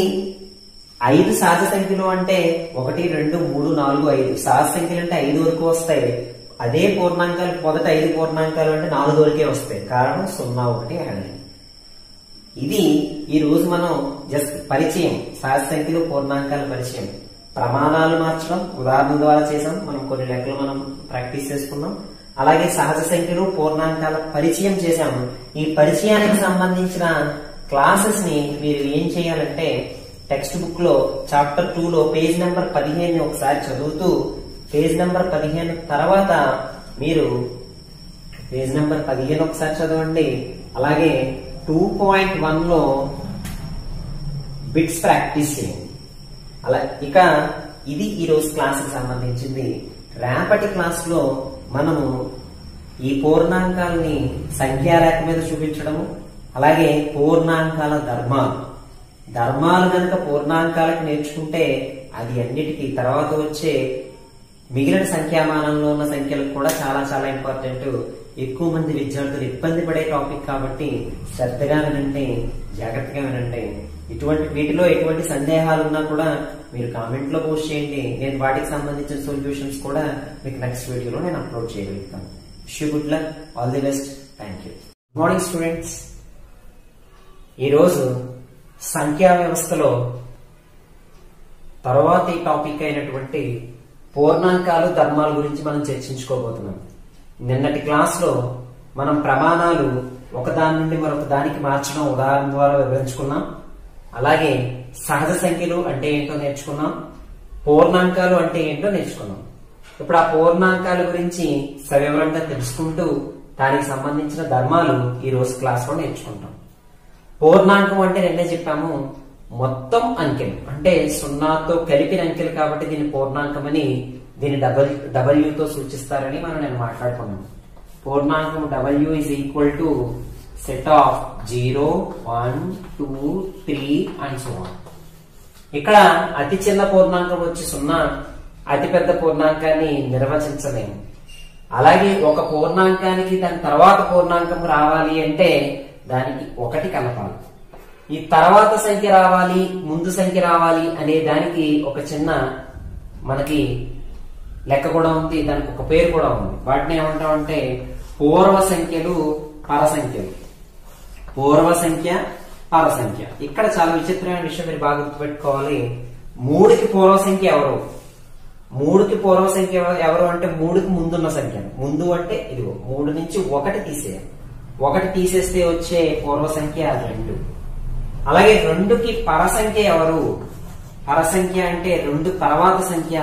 5 సహజ సంఖ్యలు అంటే 1 2 3 4 5 సహజ సంఖ్యలు అంటే 5 వరకు వస్తాయి. అదే పూర్ణాంకాలు మొదటి 5 పూర్ణాంకాలు అంటే 4 వరకే వస్తాయి. కారణం 0 1 యాడ్ అయింది. ఇది ఈ రోజు మనం జస్ట్ పరిచయం, సహజ సంఖ్యలు పూర్ణాంకాల పరిచయం. ప్రమాణాలు మార్చడం ఉదాహరణ ద్వారా చేసాం. మనం కొన్ని లెక్కలు మనం ప్రాక్టీస్ చేసుకున్నాం. అలాగే సహజ సంఖ్యలు పూర్ణాంకాల పరిచయం చేశాము. ఈ పరిచయానికి సంబంధించిన క్లాసెస్ ని మీరు ఏం చేయాలంటే టెక్స్ట్ బుక్ లో చాప్టర్ 2 లో పేజ్ నెంబర్ 15 ఒకసారి చదువుతూ, పేజ్ నెంబర్ 15 తర్వాత మీరు పేజ్ నెంబర్ 15 ఒకసారి చదవండి. అలాగే 2.1 లో బిట్స్ ప్రాక్టీస్ చేయండి. అలా ఇక ఇది ఈ రోజు క్లాస్ కి సంబంధించింది. రేపటి క్లాస్ లో మనము ఈ పూర్ణాంకాలని సంఖ్యారేఖ మీద చూపించడము, అలాగే పూర్ణాంకాల ధర్మాలు కనుక పూర్ణాంకాలకు నేర్చుకుంటే అది అన్నిటికీ తర్వాత వచ్చే మిగిలిన సంఖ్యామానంలో ఉన్న సంఖ్యలకు కూడా చాలా చాలా ఇంపార్టెంట్. ఎక్కువ మంది విద్యార్థులు ఇబ్బంది పడే టాపిక్ కాబట్టి శ్రద్ధగా వినండి, జాగ్రత్తగా వినండి. వీటిలో ఎటువంటి సందేహాలు ఉన్నా కూడా మీరు కామెంట్ లో పోస్ట్ చేయండి. నేను వాటికి సంబంధించిన సొల్యూషన్స్ కూడా మీకు నెక్స్ట్ వీడియోలో నేను అప్లోడ్ చేయగలుగుతాను. Wish good luck, all the best, thank you. Good morning students. ఈరోజు సంఖ్యా వ్యవస్థలో తర్వాతి టాపిక్ అయినటువంటి పూర్ణాంకాలు ధర్మాల గురించి మనం చర్చించుకోబోతున్నాం. నిన్నటి క్లాస్ లో మనం ప్రమాణాలు ఒకదాని నుండి మరొక దానికి మార్చడం ఉదాహరణ ద్వారా వివరించుకున్నాం. అలాగే సహజ సంఖ్యలు అంటే ఏంటో నేర్చుకున్నాం, పూర్ణాంకాలు అంటే ఏంటో నేర్చుకున్నాం. ఇప్పుడు ఆ పూర్ణాంకాల గురించి సవివరంగా తెలుసుకుంటూ దానికి సంబంధించిన ధర్మాలు ఈ రోజు క్లాస్ లో నేర్చుకుంటాం. పూర్ణాంకం అంటే నిన్నే చెప్పాము, మొత్తం అంకెలు అంటే 0తో కలిపిన అంకెలు కాబట్టి దీన్ని పూర్ణాంకం అని, దీన్ని డబ్ల్యూతో సూచిస్తారని మనం నేను మాట్లాడుకున్నాం. పూర్ణాంకం W is equal to set of 0, 1, 2, 3 and so on. ఇక్కడ అతి చిన్న పూర్ణాంకం వచ్చి 0, అతి పెద్ద పూర్ణాంకాన్ని నిర్వచించలేము. అలాగే ఒక పూర్ణాంకానికి దాని తర్వాత పూర్ణాంకం రావాలి అంటే దానికి 1 కలపాలి. ఈ తర్వాత సంఖ్య రావాలి, ముందు సంఖ్య రావాలి అనే దానికి ఒక చిన్న మనకి లెక్క కూడా ఉంది, దానికి ఒక పేరు కూడా ఉంది. వాటిని ఏమంటామంటే పూర్వ సంఖ్యలు, పరసంఖ్యలు. పూర్వ సంఖ్య, పరసంఖ్య. ఇక్కడ చాలా విచిత్రమైన విషయం మీరు బాగా గుర్తుపెట్టుకోవాలి. 3కి పూర్వ సంఖ్య ఎవరు? 3కి పూర్వ సంఖ్య ఎవరు అంటే 3కి ముందున్న సంఖ్య. ముందు అంటే ఇదిగో 3 నుంచి 1 తీసేయాలి. 1 తీసేస్తే వచ్చే పూర్వ సంఖ్య 2. అలాగే 2కి పరసంఖ్య ఎవరు? పరసంఖ్య అంటే 2 తర్వాత సంఖ్య,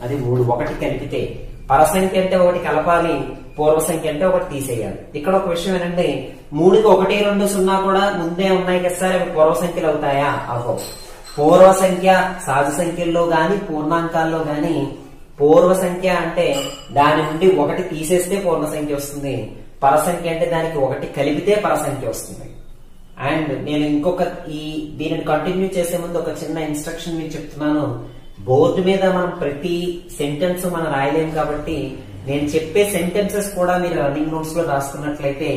అది 3. 1 కలిపితే పరసంఖ్య అంటే 1 కలపాలి, పూర్వ సంఖ్య అంటే 1 తీసేయాలి. ఇక్కడ ఒక విషయం ఏంటంటే 3కి 1, 2, 0 కూడా ముందే ఉన్నాయి కదా సార్, అవి పూర్వ సంఖ్యలు అవుతాయా? అవ్వవు. పూర్వ సంఖ్య సహజ సంఖ్యల్లో గాని పూర్ణాంకాల్లో గాని పూర్వ సంఖ్య అంటే దాని నుండి 1 తీసేస్తే పూర్ణ సంఖ్య వస్తుంది. పరసంఖ్య అంటే దానికి 1 కలిపితే పరసంఖ్య వస్తుంది. అండ్ నేను దీనిని కంటిన్యూ చేసే ముందు ఒక చిన్న ఇన్స్ట్రక్షన్ మీకు చెప్తున్నాను. బోర్డు మీద మనం ప్రతి సెంటెన్స్ మనం రాయలేము కాబట్టి నేను చెప్పే సెంటెన్సెస్ కూడా మీరు రన్నింగ్ నోట్స్ లో రాసుకున్నట్లయితే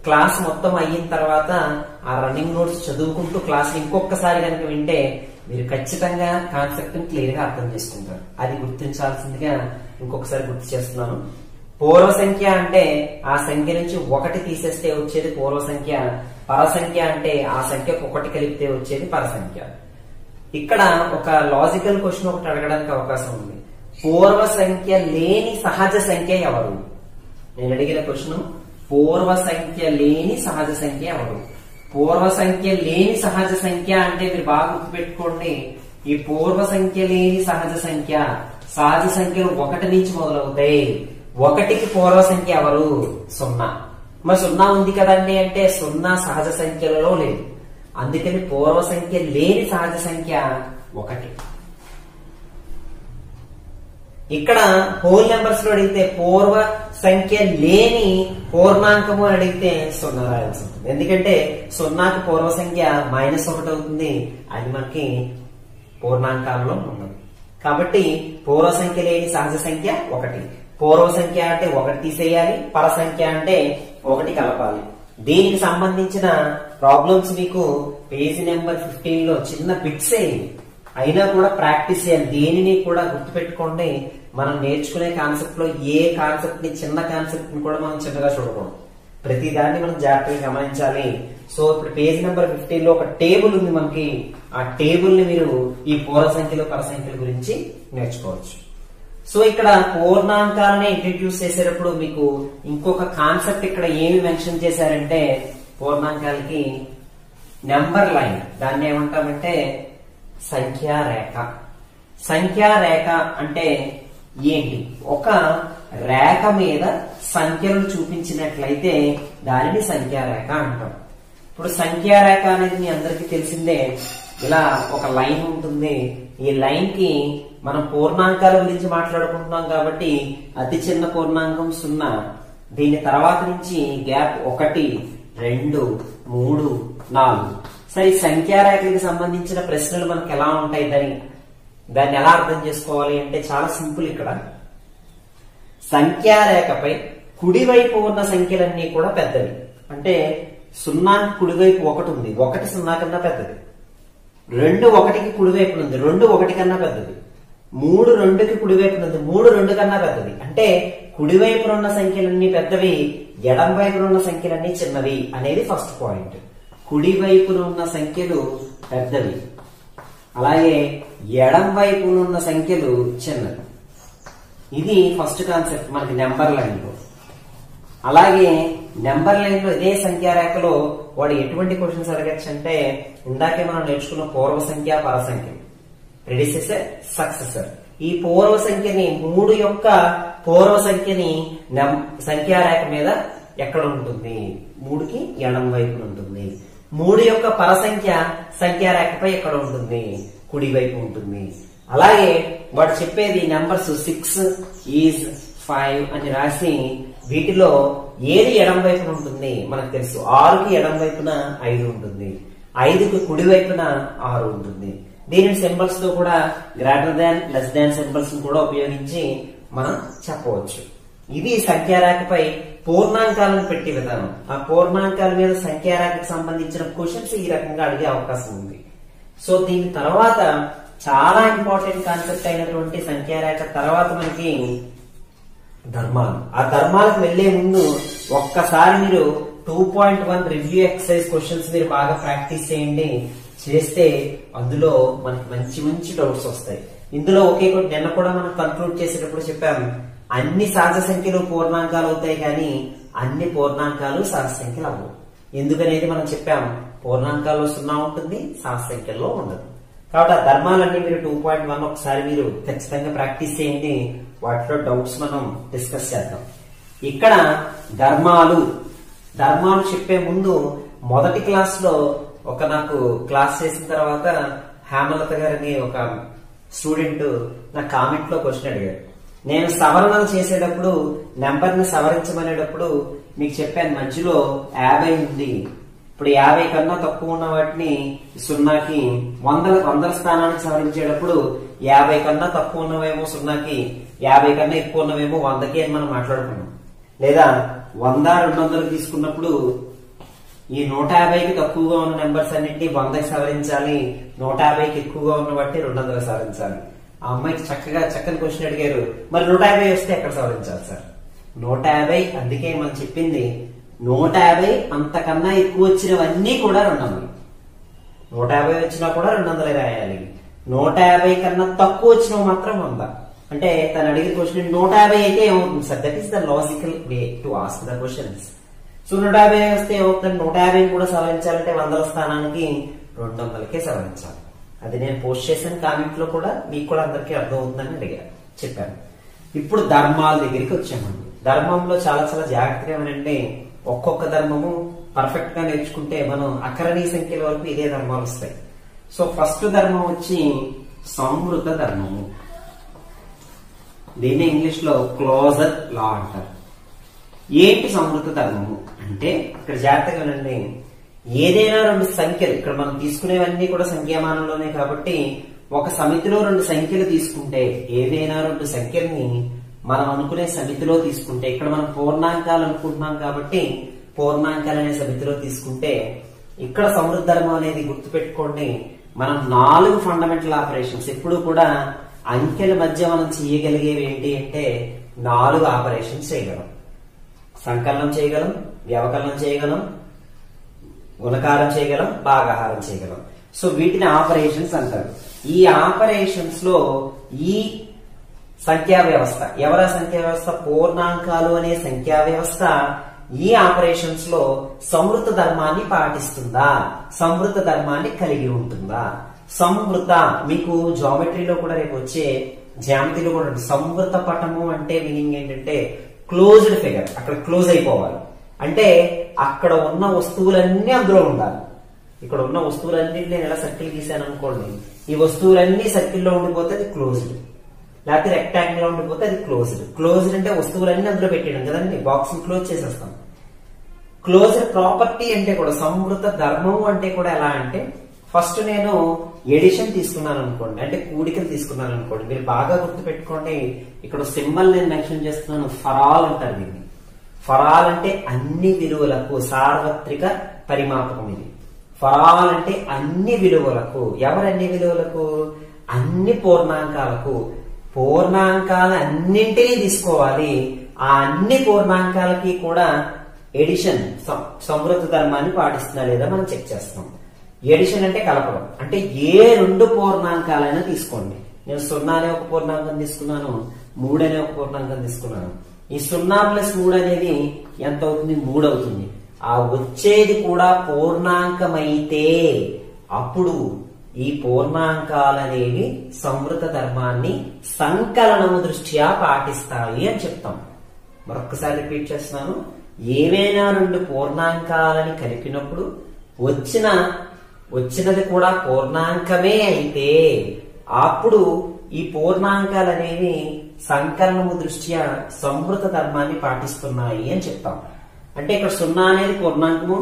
క్లాస్ మొత్తం అయిన తర్వాత ఆ రన్నింగ్ నోట్స్ చదువుకుంటూ క్లాస్ ఇంకొకసారి కనుక వింటే మీరు ఖచ్చితంగా కాన్సెప్ట్ ని క్లియర్ గా అర్థం చేసుకుంటారు. అది గుర్తించాల్సిందిగా ఇంకొకసారి గుర్తు చేస్తున్నాను. పూర్వ సంఖ్య అంటే ఆ సంఖ్య నుంచి 1 తీసేస్తే వచ్చేది పూర్వ సంఖ్య. పరసంఖ్య అంటే ఆ సంఖ్యకు 1 కలిపితే వచ్చేది పరసంఖ్య. ఇక్కడ ఒక లాజికల్ క్వశ్చన్ ఒకటి అడగడానికి అవకాశం ఉంది. పూర్వ సంఖ్య లేని సహజ సంఖ్య ఎవరు? నేను అడిగిన క్వశ్చన్, పూర్వ సంఖ్య లేని సహజ సంఖ్య ఎవరు? పూర్వ సంఖ్య లేని సహజ సంఖ్య అంటే మీరు బాగా గుర్తుపెట్టుకోండి, ఈ పూర్వ సంఖ్య లేని సహజ సంఖ్యలు 1 నుంచి మొదలవుతాయి. 1కి పూర్వ సంఖ్య ఎవరు? 0. మరి 0 ఉంది కదండి అంటే 0 సహజ సంఖ్యలలో లేదు. అందుకని పూర్వ సంఖ్య లేని సహజ సంఖ్య 1. ఇక్కడ హోల్ నెంబర్స్ లో అడిగితే పూర్వ సంఖ్య లేని పూర్ణాంకము అని అడిగితే 0 రాయాల్సి ఉంటుంది. ఎందుకంటే 0కి పూర్వ సంఖ్య -1 అవుతుంది, అది మనకి పూర్ణాంకాల్లో ఉండదు. కాబట్టి పూర్వ సంఖ్య లేని సహజ సంఖ్య 1, పూర్వ సంఖ్య అంటే 1 తీసేయాలి, పర సంఖ్య అంటే 1 కలపాలి. దీనికి సంబంధించిన ప్రాబ్లమ్స్ మీకు పేజీ నెంబర్ 15 లో చిన్న బిట్స్ అయినా కూడా ప్రాక్టీస్ చేయాలి. దేనిని కూడా గుర్తుపెట్టుకోండి, మనం నేర్చుకునే కాన్సెప్ట్ లో ఏ కాన్సెప్ట్ ని, చిన్న కాన్సెప్ట్ ని కూడా మనం చిన్నగా చూడకూడదు, ప్రతి దాన్ని మనం జాగ్రత్తగా గమనించాలి. సో ఇప్పుడు పేజీ నెంబర్ 15 లో ఒక టేబుల్ ఉంది మనకి, ఆ టేబుల్ ని మీరు ఈ పూర్వ సంఖ్యలు పర సంఖ్యల గురించి నేర్చుకోవచ్చు. సో ఇక్కడ పూర్ణాంకాలని ఇంట్రడ్యూస్ చేసేటప్పుడు మీకు ఇంకొక కాన్సెప్ట్ ఇక్కడ ఏమి మెన్షన్ చేశారంటే, పూర్ణాంకాలకి నెంబర్ లైన్, దాన్ని ఏమంటామంటే సంఖ్యారేఖ. సంఖ్యారేఖ అంటే ఏంటి? ఒక రేఖ మీద సంఖ్యలు చూపించినట్లయితే దానిని సంఖ్యారేఖ అంటాం. ఇప్పుడు సంఖ్యారేఖ అనేది మీ అందరికీ తెలిసిందే, ఇలా ఒక లైన్ ఉంటుంది. ఈ లైన్ కి మనం పూర్ణాంకాల గురించి మాట్లాడుకుంటున్నాం కాబట్టి అతి చిన్న పూర్ణాంకం 0, దీని తర్వాత నుంచి గ్యాప్ 1, 2, 3, 4. సరే, సంఖ్యారేఖలకు సంబంధించిన ప్రశ్నలు మనకు ఎలా ఉంటాయి, దాన్ని ఎలా అర్థం చేసుకోవాలి అంటే చాలా సింపుల్. ఇక్కడ సంఖ్యారేఖపై కుడివైపు ఉన్న సంఖ్యలన్నీ కూడా పెద్దవి. అంటే 0 కుడివైపు 1 ఉంది, 1 0 కన్నా పెద్దది. 2 1కి కుడివైపు ఉంది, 2 1 కన్నా పెద్దది. 3 2కి కుడివైపు ఉంది, 3 2 కన్నా పెద్దది. అంటే కుడివైపున ఉన్న సంఖ్యలన్నీ పెద్దవి, ఎడం వైపున ఉన్న సంఖ్యలన్నీ చిన్నవి అనేది ఫస్ట్ పాయింట్. కుడివైపున ఉన్న సంఖ్యలు పెద్దవి, అలాగే ఎడం వైపున ఉన్న సంఖ్యలు చిన్నవి. ఇది ఫస్ట్ కాన్సెప్ట్ మనకి నెంబర్ లైన్ లో. అలాగే నెంబర్ లైన్ లో ఇదే సంఖ్యారేఖలో వాడు ఎటువంటి క్వశ్చన్స్ అడగచ్చు అంటే, ఇందాకే మనం నేర్చుకున్న పూర్వ సంఖ్య పర సంఖ్య, ప్రెడిసెసర్ సక్సెసర్. ఈ పూర్వ సంఖ్యని 3 యొక్క పూర్వ సంఖ్యని సంఖ్యారేఖ మీద ఎక్కడ ఉంటుంది? 3కి ఎడం వైపున ఉంటుంది. 3 యొక్క పర సంఖ్య సంఖ్యారేఖపై ఎక్కడ ఉంటుంది? కుడి వైపు ఉంటుంది. అలాగే వాడు చెప్పేది నెంబర్స్ 6 ఈజ్ 5 అని రాసి వీటిలో ఏది ఎడం వైపున ఉంటుంది మనకు తెలుసు. 6కి ఎడం వైపున 5 ఉంటుంది, 5కి కుడి వైపున 6 ఉంటుంది. దీని సింబల్స్ తో కూడా greater than, less than symbols కూడా ఉపయోగించి మనం చెప్పవచ్చు. ఇది సంఖ్యారేఖపై పూర్ణాంకాలను పెట్టే విధానం. ఆ పూర్ణాంకాల మీద సంఖ్యారేఖకు సంబంధించిన క్వశ్చన్స్ ఈ రకంగా అడిగే అవకాశం ఉంది. సో దీని తర్వాత చాలా ఇంపార్టెంట్ కాన్సెప్ట్ అయినటువంటి సంఖ్యారేఖ తర్వాత మనకి ధర్మాలు. ఆ ధర్మాలకు వెళ్లే ముందు ఒక్కసారి మీరు 2.1 రివ్యూ ఎక్సర్సైజ్ క్వశ్చన్స్ మీరు బాగా ప్రాక్టీస్ చేయండి. చేస్తే అందులో మనకి మంచి మంచి డౌట్స్ వస్తాయి. ఇందులో ఒకే నిన్న కూడా మనం కంక్లూడ్ చేసేటప్పుడు చెప్పాము, అన్ని సహజ సంఖ్యలు పూర్ణాంకాలు అవుతాయి కానీ అన్ని పూర్ణాంకాలు సహజ సంఖ్యలు అవ్వవు. ఎందుకనేది మనం చెప్పాము, పూర్ణాంకాల్లో 0 ఉంటుంది, సహజ సంఖ్యల్లో ఉండదు. కాబట్టి ఆ ధర్మాలన్నీ మీరు 2.1 ఒకసారి మీరు ఖచ్చితంగా ప్రాక్టీస్ చేయండి. వాటిలో డౌట్స్ మనం డిస్కస్ చేద్దాం. ఇక్కడ ధర్మాలు చెప్పే ముందు మొదటి క్లాస్ లో నాకు క్లాస్ చేసిన తర్వాత హేమలత గారిని ఒక స్టూడెంట్ నా కామెంట్ లో క్వశ్చన్ అడిగాడు. నేను సవరణలు చేసేటప్పుడు నెంబర్ ని సవరించమనేటప్పుడు మీకు చెప్పాను, మధ్యలో 50 ఉంది. ఇప్పుడు 50 కన్నా తక్కువ ఉన్న వాటిని 0కి 100 స్థానానికి సవరించేటప్పుడు 50 కన్నా తక్కువ ఉన్నవేమో 0కి, 50 కన్నా ఎక్కువ ఉన్నవేమో 100కి అని మనం మాట్లాడుకున్నాం. లేదా 100 200 తీసుకున్నప్పుడు ఈ 150కి తక్కువగా ఉన్న నెంబర్స్ అన్నింటినీ 100కి సవరించాలి, 150కి ఎక్కువగా ఉన్న వాటిని 200కి సవరించాలి. ఆ అమ్మాయికి చక్కని క్వశ్చన్ అడిగారు, మరి 150 వస్తే ఎక్కడ సవరించాలి సార్? 150, అందుకే మనం చెప్పింది 150 అంతకన్నా ఎక్కువ వచ్చినవన్నీ కూడా 200. 150 వచ్చినా కూడా 200 రాయాలి. 150 కన్నా తక్కువ వచ్చినవి మాత్రం 100. అంటే తను అడిగిన క్వశ్చన్ 150 అయితే ఏమవుతుంది sir? That is the logical way to ask the questions. So 150 వస్తే ఏమవుతుంది? 150 కూడా సవరించాలంటే 100ల స్థానానికి 200కే సవరించాలి. అది నేను పోస్ట్ చేసిన కామెంట్ లో కూడా మీకు కూడా అందరికీ అర్థమవుతుందని చెప్పాను. ఇప్పుడు ధర్మాల దగ్గరికి వచ్చామండి. ధర్మంలో చాలా చాలా జాగ్రత్తగా ఏమనంటే, ఒక్కొక్క ధర్మము పర్ఫెక్ట్ గా నేర్చుకుంటే మనం అకరణీయ సంఖ్యల వరకు ఇదే ధర్మాలు వస్తాయి. సో ఫస్ట్ ధర్మం వచ్చి సంవృత ధర్మము. దీన్ని ఇంగ్లీష్ లో క్లోజర్ లా అంటారు. ఏంటి సంవృత ధర్మము అంటే ఇక్కడ జాగ్రత్తగా వినండి. ఏదైనా రెండు సంఖ్యలు, ఇక్కడ మనం తీసుకునేవన్నీ కూడా సంఖ్యామానంలోనే కాబట్టి ఒక సమితిలో రెండు సంఖ్యలు తీసుకుంటే, ఏదైనా రెండు సంఖ్యల్ని మనం అనుకునే సమితిలో తీసుకుంటే, ఇక్కడ మనం పూర్ణాంకాలు అనుకుంటున్నాం కాబట్టి పూర్ణాంకాలు అనే సమితిలో తీసుకుంటే, ఇక్కడ సంవృత ధర్మం అనేది గుర్తుపెట్టుకోండి. మనం 4 ఫండమెంటల్ ఆపరేషన్స్ ఎప్పుడు కూడా అంకెల మధ్య మనం చేయగలిగేవి ఏంటి అంటే 4 ఆపరేషన్స్ చేయగలం. సంకలనం చేయగలం, వ్యవకలనం చేయగలం, గుణకారం చేయగలం, భాగాహారం చేయగలం. సో వీటిని ఆపరేషన్స్ అంటారు. ఈ ఆపరేషన్స్ లో ఈ సంఖ్యా వ్యవస్థ, ఎవరా సంఖ్యా వ్యవస్థ? పూర్ణాంకాలు అనే సంఖ్యా వ్యవస్థ ఈ ఆపరేషన్స్ లో సంవృత ధర్మాన్ని పాటిస్తుందా, సంవృత ధర్మాన్ని కలిగి ఉంటుందా? సంవృత మీకు జామెట్రీలో కూడా రేపు వచ్చే జ్యామితిలో కూడా సంవృత పటము అంటే మీనింగ్ ఏంటంటే క్లోజ్డ్ ఫిగర్, అక్కడ క్లోజ్ అయిపోవాలి. అంటే అక్కడ ఉన్న వస్తువులన్నీ అందులో ఉండాలి. ఇక్కడ ఉన్న వస్తువులన్నింటినీ నేను ఎలా సర్కిల్ గీసాను అనుకోండి, ఈ వస్తువులన్నీ సర్కిల్లో ఉండిపోతే అది క్లోజ్డ్, లేకపోతే రెక్టాంగిల్ లో ఉండిపోతే అది క్లోజ్డ్. క్లోజ్డ్ అంటే వస్తువులన్నీ అందులో పెట్టేయడం కదండి, బాక్స్ క్లోజ్ చేసేస్తాం. క్లోజ్డ్ ప్రాపర్టీ అంటే కూడా సంవృత ధర్మము అంటే కూడా ఎలా అంటే, ఫస్ట్ నేను ఎడిషన్ తీసుకున్నాను అనుకోండి, అంటే కూడికలు తీసుకున్నాను అనుకోండి, మీరు బాగా గుర్తు పెట్టుకోండి. ఇక్కడ సింబల్ నేను మెన్షన్ చేస్తున్నాను, ఫర్ ఆల్ అంటారు దీన్ని. ఫర్ ఆల్ అంటే అన్ని విలువలకు సార్వత్రిక పరిమాపకం ఇది. ఫర్ ఆల్ అంటే అన్ని విలువలకు. ఎవరన్ని విలువలకు? అన్ని పూర్ణాంకాలకు. పూర్ణాంకాల అన్నింటినీ తీసుకోవాలి. ఆ అన్ని పూర్ణాంకాలకి కూడా ఎడిషన్ సంవృత ధర్మాన్ని పాటిస్తున్నా లేదా మనం చెక్ చేస్తాం. ఎడిషన్ అంటే కలపడం, అంటే ఏ రెండు పూర్ణాంకాలైనా తీసుకోండి. నేను 0 అనే ఒక పూర్ణాంకం తీసుకున్నాను, 3 అనే ఒక పూర్ణాంకం తీసుకున్నాను. ఈ 0 + 3 అనేది ఎంత అవుతుంది? 3 అవుతుంది. ఆ వచ్చేది కూడా పూర్ణాంకమైతే అప్పుడు ఈ పూర్ణాంకాలనేవి సంవృత ధర్మాన్ని సంకలనము దృష్ట్యా పాటిస్తాయి అని చెప్తాం. మరొకసారి రిపీట్ చేస్తున్నాను. ఏవైనా రెండు పూర్ణాంకాలని కలిపినప్పుడు వచ్చినది కూడా పూర్ణాంకమే అయితే అప్పుడు ఈ పూర్ణాంకాలనేవి సంకలనము దృష్ట్యా సంవృత ధర్మాన్ని పాటిస్తున్నాయి అని చెప్తాం. అంటే ఇక్కడ 0 అనేది పూర్ణాంకము,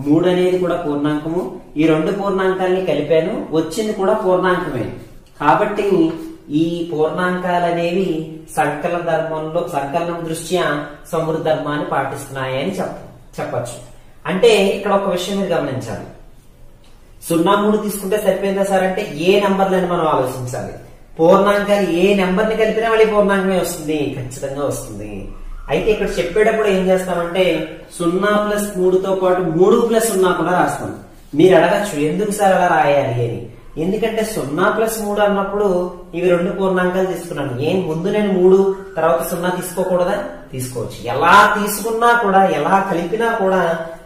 3 అనేది కూడా పూర్ణాంకము. ఈ రెండు పూర్ణాంకాలని కలిపాను, వచ్చింది కూడా పూర్ణాంకమే. కాబట్టి ఈ పూర్ణాంకాలనేవి సంకలనం దృష్ట్యా సంవృత ధర్మాన్ని పాటిస్తున్నాయి అని చెప్పచ్చు. అంటే ఇక్కడ ఒక విషయం మీరు గమనించాలి. 0, 3 తీసుకుంటే సరిపోయిందా సార్ అంటే ఏ నెంబర్లని మనం ఆలోచించాలి. పూర్ణాంకాలు ఏ నెంబర్ ని కలిపినా మళ్ళీ పూర్ణాంకమే వస్తుంది, ఖచ్చితంగా వస్తుంది. అయితే ఇక్కడ చెప్పేటప్పుడు ఏం చేస్తామంటే 0 + 3తో పాటు 3 + 0 కూడా రాస్తాం. మీరు అడగచ్చు ఎందుకు సార్ అలా రాయాలి అని. ఎందుకంటే 0 + 3 అన్నప్పుడు ఇవి రెండు పూర్ణాంకాలు తీసుకున్నాను. ఏం ముందు నేను 3 తర్వాత 0 తీసుకోకూడదా? తీసుకోవచ్చు. ఎలా తీసుకున్నా కూడా, ఎలా కలిపినా కూడా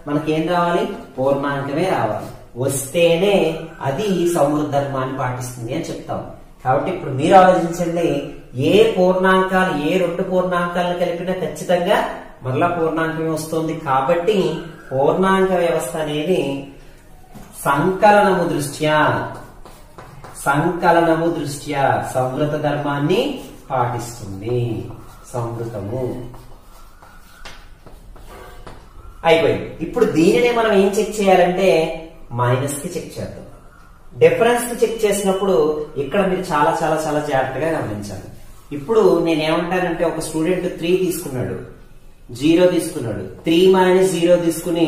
మనకేం రావాలి? పూర్ణాంకమే రావాలి. వస్తేనే అది సంవృత ధర్మాన్ని పాటిస్తుంది అని చెప్తాం. కాబట్టి ఇప్పుడు మీరు ఆలోచించండి, ఏ రెండు పూర్ణాంకాలను కలిపినా ఖచ్చితంగా మరలా పూర్ణాంకమే వస్తుంది. కాబట్టి పూర్ణాంక వ్యవస్థ అనేది సంకలనము దృష్ట్యా సంవృత ధర్మాన్ని పాటిస్తుంది. సంవృతము అయిపోయింది. ఇప్పుడు దీనినే మనం ఏం చెక్ చేయాలంటే మైనస్ కి చెక్ చేద్దాం. డిఫరెన్స్ కి చెక్ చేసినప్పుడు ఇక్కడ మీరు చాలా చాలా చాలా జాగ్రత్తగా గమనించాలి. ఇప్పుడు నేనేమంటానంటే ఒక స్టూడెంట్ 3 తీసుకున్నాడు, 0 తీసుకున్నాడు, 3 - 0 తీసుకుని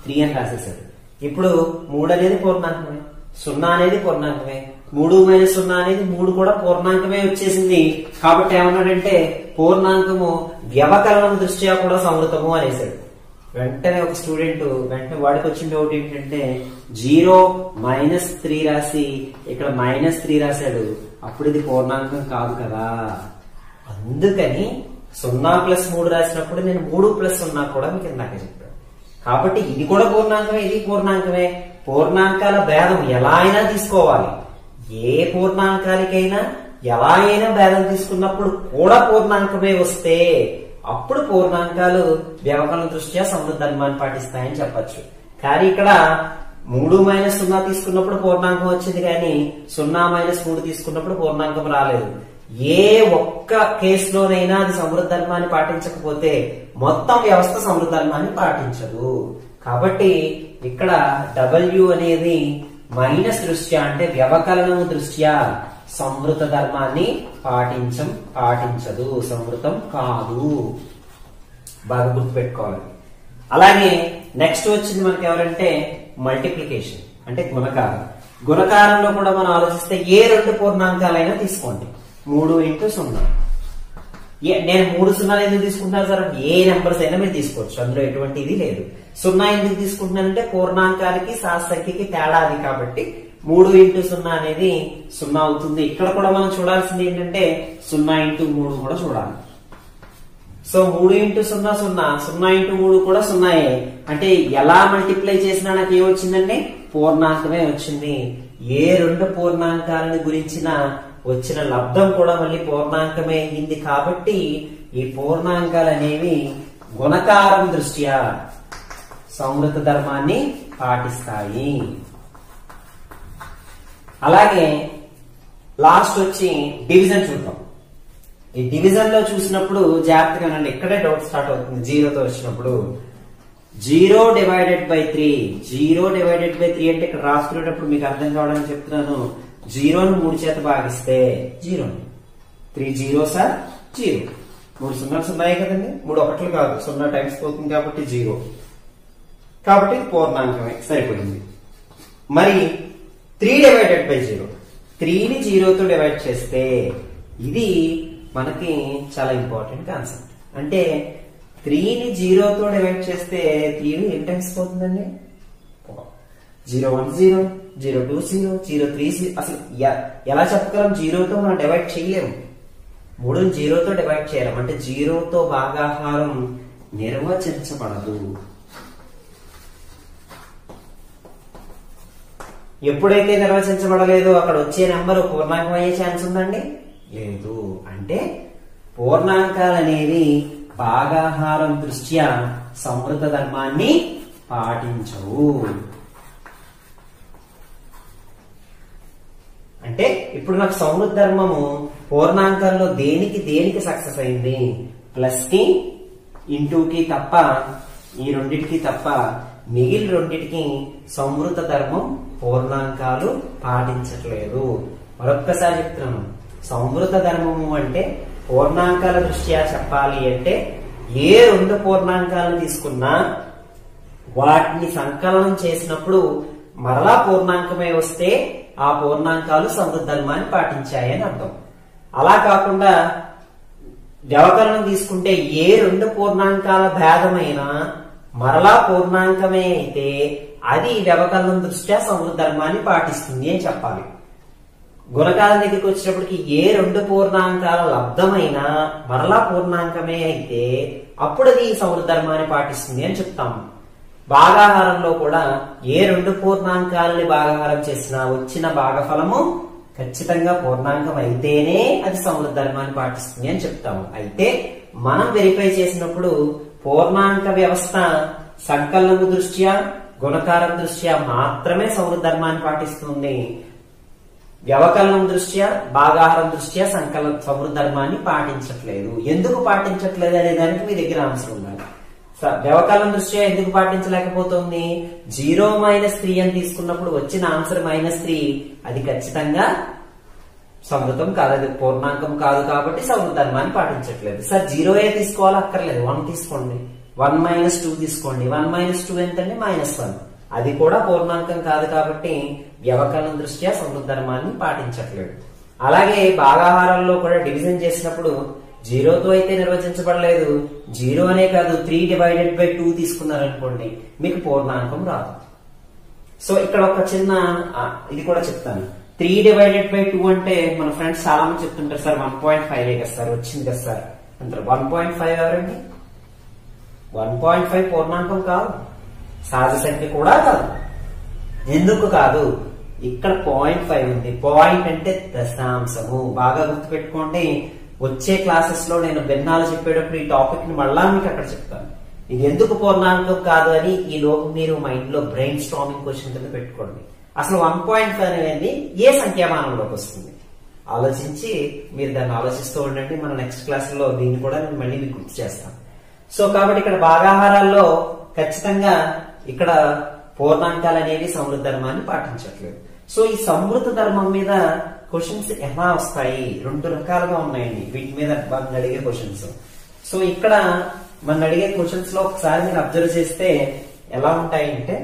3 అని రాసేసాడు. ఇప్పుడు 3 అనేది పూర్ణాంకమే, 0 అనేది పూర్ణాంకమే, 3 - 0 అనేది 3 కూడా పూర్ణాంకమే వచ్చేసింది. కాబట్టి ఏమన్నాడంటే పూర్ణాంకము వ్యవకలనం దృష్ట్యా కూడా సంవృతము అనేసాడు. వెంటనే ఒక స్టూడెంట్ వాడికి వచ్చిన డౌట్ ఏంటంటే 0 - 3 రాసి ఇక్కడ -3 రాశాడు. అప్పుడు ఇది పూర్ణాంకం కాదు కదా. అందుకని 0 + 3 రాసినప్పుడు నేను 3 + 0 కూడా మీకు ఇందాక చెప్పాను. కాబట్టి ఇది కూడా పూర్ణాంకమే, ఇది పూర్ణాంకమే. పూర్ణాంకాల భేదం ఎలా అయినా తీసుకోవాలి. ఏ పూర్ణాంకానికైనా ఎలా అయినా భేదం తీసుకున్నప్పుడు కూడా పూర్ణాంకమే వస్తే అప్పుడు పూర్ణాంకాలు వ్యవకలన దృష్ట్యా సంవృత ధర్మాన్ని పాటిస్తాయని చెప్పచ్చు. కానీ ఇక్కడ 3 - 0 తీసుకున్నప్పుడు పూర్ణాంకం వచ్చింది, కానీ 0 - 3 తీసుకున్నప్పుడు పూర్ణాంకం రాలేదు. ఏ ఒక్క కేసులోనైనా అది సంవృత ధర్మాన్ని పాటించకపోతే మొత్తం వ్యవస్థ సమృద్ధ ధర్మాన్ని పాటించదు. కాబట్టి ఇక్కడ W అనేది మైనస్ దృష్ట్యా అంటే వ్యవకలనం దృష్ట్యా సంవృత ధర్మాన్ని పాటించదు, సంవృతం కాదు. బాగా గుర్తుపెట్టుకోవాలి. అలాగే నెక్స్ట్ వచ్చింది మనకి ఎవరంటే మల్టిప్లికేషన్ అంటే గుణకారం. గుణకారంలో కూడా మనం ఆలోచిస్తే ఏ రెండు పూర్ణాంకాలైనా తీసుకోండి. 3 × 0. నేను 3 సున్నాలు ఎందుకు తీసుకుంటున్నాను సార్? ఏ నెంబర్స్ అయినా మీరు తీసుకోవచ్చు, అందులో ఎటువంటి ఇది లేదు. 0 ఎందుకు తీసుకుంటున్నానంటే పూర్ణాంకానికి సంఖ్యకి తేడా అది, కాబట్టి 3 × 0 అనేది 0 అవుతుంది. ఇక్కడ కూడా మనం చూడాల్సింది ఏంటంటే 0 × 3 కూడా చూడాలి. సో 3 × 0 0, 0 × 3 కూడా 0. అంటే ఎలా మల్టిప్లై చేసినా నాకు ఏమొచ్చిందండి? పూర్ణాంకమే వచ్చింది. ఏ రెండు పూర్ణాంకాలను గురించిన వచ్చిన లబ్ధం కూడా మళ్ళీ పూర్ణాంకమే అయింది. కాబట్టి ఈ పూర్ణాంకాలు అనేవి గుణకారం దృష్ట్యా సంవృత ధర్మాన్ని పాటిస్తాయి. అలాగే లాస్ట్ వచ్చి డివిజన్ చూద్దాం. ఈ డివిజన్ లో చూసినప్పుడు జాగ్రత్తగా ఇక్కడే డౌట్ స్టార్ట్ అవుతుంది. 0తో వచ్చినప్పుడు 0/3. 0/3 అంటే ఇక్కడ రాసుకునేటప్పుడు మీకు అర్థం కావడానికి చెప్తున్నాను. 0ను 3 చేత భాగిస్తే 0, 3 zeros are 0. 3 సున్నాలు సున్నాయే కదండి, 3 ఒకట్లు కాదు, 0 టైమ్స్ పోతుంది కాబట్టి 0. కాబట్టి పూర్ణాంకమే, సరిపోయింది. మరి 3/0, 3ని 0తో డివైడ్ చేస్తే ఇది మనకి చాలా ఇంపార్టెంట్ కాన్సెప్ట్. అంటే 3ని 0తో డివైడ్ చేస్తే 3 ఎన్ని టైమ్స్ పోతుందండి? 010, 020, 030. అసలు ఎలా చెప్పగలం? 0తో మనం డివైడ్ చేయలేము. 3ని 0తో డివైడ్ చేయలేము. అంటే 0తో భాగాహారం నిర్వచించబడదు. ఎప్పుడైతే నిర్వచించబడలేదో అక్కడ వచ్చే నెంబర్ పూర్ణాంకం అయ్యే ఛాన్స్ ఉందండి? లేదు. అంటే పూర్ణాంకాలు అనేవి భాగాహారం దృష్ట్యా సంవృత ధర్మాన్ని పాటించవు. అంటే ఇప్పుడు నాకు సంవృత ధర్మము పూర్ణాంకాల్లో దేనికి సక్సెస్ అయింది? ప్లస్ కి, ఇంటూకి తప్ప, ఈ రెండిటికి తప్ప మిగిలిన రెండిటికి సంవృత ధర్మం పూర్ణాంకాలు పాటించట్లేదు. మరొక్కసారి చెప్తున్నాను, సంవృత ధర్మము అంటే పూర్ణాంకాల దృష్ట్యా చెప్పాలి అంటే ఏ రెండు పూర్ణాంకాలను తీసుకున్నా వాటిని సంకలనం చేసినప్పుడు మరలా పూర్ణాంకమే వస్తే ఆ పూర్ణాంకాలు సంవృత ధర్మాన్ని పాటించాయి అని అర్థం. అలా కాకుండా వ్యవకలనం తీసుకుంటే ఏ రెండు పూర్ణాంకాల భేదమైనా మరలా పూర్ణాంకమే అయితే అది వ్యవకలనం దృష్ట్యా సంవృత ధర్మాన్ని పాటిస్తుంది అని చెప్పాలి. గుణకాలం దగ్గరికి వచ్చినప్పటికి ఏ రెండు పూర్ణాంకాల లబ్ధమైనా మరలా పూర్ణాంకమే అయితే అప్పుడు అది సంవృత ధర్మాన్ని పాటిస్తుంది అని చెప్తాము. భాగాహారంలో కూడా ఏ రెండు పూర్ణాంకాలని భాగాహారం చేసినా వచ్చిన భాగఫలము ఖచ్చితంగా పూర్ణాంకం అయితేనే అది సంవృత ధర్మాన్ని పాటిస్తుంది అని చెప్తాము. అయితే మనం వెరిఫై చేసినప్పుడు పూర్ణాంక వ్యవస్థ సంకలనము దృష్ట్యా గుణకారం దృష్ట్యా మాత్రమే సంవృత ధర్మాన్ని పాటిస్తుంది. వ్యవకలనం దృష్ట్యా భాగాహారం దృష్ట్యా సంవృత ధర్మాన్ని పాటించట్లేదు. ఎందుకు పాటించట్లేదు అనే దానికి మీ దగ్గర ఆన్సర్ ఉండాలి. వ్యవకలనం దృష్ట్యా ఎందుకు పాటించలేకపోతుంది? 0-3 అని తీసుకున్నప్పుడు వచ్చిన ఆన్సర్ -3, అది ఖచ్చితంగా సంవృతం కాదు, అది పూర్ణాంకం కాదు, కాబట్టి సంవృత ధర్మాన్ని పాటించట్లేదు. సార్ 0 తీసుకోవాలి అక్కర్లేదు, 1 తీసుకోండి. 1 - 2 తీసుకోండి. 1 - 2 ఎంతండి? -1. అది కూడా పూర్ణాంకం కాదు కాబట్టి వ్యవకలనం దృష్ట్యా సంవృత ధర్మాన్ని పాటించట్లేదు. అలాగే భాగాహారంలో కూడా డివిజన్ చేసినప్పుడు 0తో అయితే నిర్వచించబడలేదు. 0 అనే కాదు, 3/2 తీసుకున్నారనుకోండి, మీకు పూర్ణాంకం రాదు. సో ఇక్కడ ఒక చిన్న ఇది కూడా చెప్తాను. 3/2 అంటే మన ఫ్రెండ్స్ చాలా మంది చెప్తుంటారు, సార్ 1.5 కదా సార్ వచ్చింది కదా సార్ అంటారు. 1.5 ఎవరండి? 1.5 పూర్ణాంకం కాదు, సహజ సంఖ్య కూడా కాదు. ఎందుకు కాదు? ఇక్కడ 0.5 ఉంది. పాయింట్ అంటే దశాంశము. బాగా గుర్తుపెట్టుకోండి. వచ్చే క్లాసెస్ లో నేను భిన్నాలు చెప్పేటప్పుడు ఈ టాపిక్ ని మళ్ళా మీకు అక్కడ చెప్తాను. ఇది ఎందుకు పూర్ణాంకం కాదు అని ఈ లోపు మీరు మైండ్ లో బ్రెయిన్ స్టార్మింగ్ క్వశ్చన్ కింద పెట్టుకోండి. అసలు 1.5 అనేది ఏ సంఖ్యామానంలోకి వస్తుంది ఆలోచించి మీరు దాన్ని ఆలోచిస్తూ ఉండండి. మన నెక్స్ట్ క్లాస్ లో దీన్ని కూడా నేను మళ్ళీ మీకు గుర్తు చేస్తాను. సో కాబట్టి ఇక్కడ భాగాహారాల్లో ఖచ్చితంగా ఇక్కడ పూర్ణాంకాలు అనేవి సమృద్ధ ధర్మాన్ని పాటించట్లేదు. సో ఈ సమృద్ధ ధర్మం మీద క్వశ్చన్స్ ఎలా వస్తాయి? 2 రకాలుగా ఉన్నాయండి వీటి మీద మనం అడిగే క్వశ్చన్స్. సో ఇక్కడ మనం అడిగే క్వశ్చన్స్ లో ఒకసారి మీరు అబ్జర్వ్ చేస్తే ఎలా ఉంటాయంటే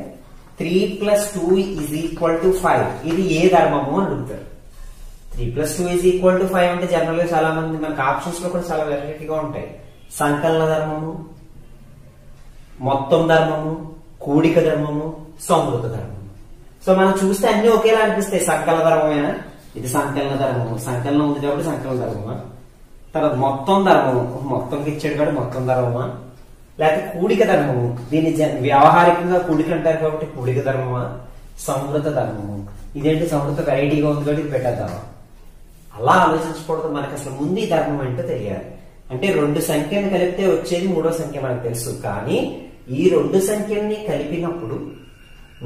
3 + 2 = 5 ఇది ఏ ధర్మము అని అడుగుతారు. 3 + 2 = 5 అంటే జనరల్ గా చాలా మంది మనకు ఆప్షన్స్ లో కూడా చాలా వెరైటీగా ఉంటాయి. సంకలన ధర్మము, మొత్తం ధర్మము, కూడిక ధర్మము, సమృద్ధ ధర్మము. సో మనం చూస్తే అన్ని ఒకేలా అనిపిస్తాయి. సంకలన ధర్మమేనా? ఇది సంకలన ధర్మము, సంకలనం ఉంది కాబట్టి సంకలన ధర్మమా? తర్వాత మొత్తం ధర్మము, మొత్తంకి ఇచ్చాడు కాబట్టి మొత్తం ధర్మమా? లేకపోతే కూడిక ధర్మము, దీన్ని వ్యవహారికంగా కూడిక అంటారు కాబట్టి కూడిక ధర్మమా? సమృద్ధ ధర్మము, ఇదేంటి సమృద్ధ వెరైటీగా ఉంది కాబట్టి ఇది పెట్టేద్దామా? అలా ఆలోచించకూడదు. మనకు అసలు ముందు ఈ ధర్మం ఏంటో తెలియాలి. అంటే 2 సంఖ్యలను కలిపితే వచ్చేది 3వ సంఖ్య మనకు తెలుసు. కానీ ఈ 2 సంఖ్యల్ని కలిపినప్పుడు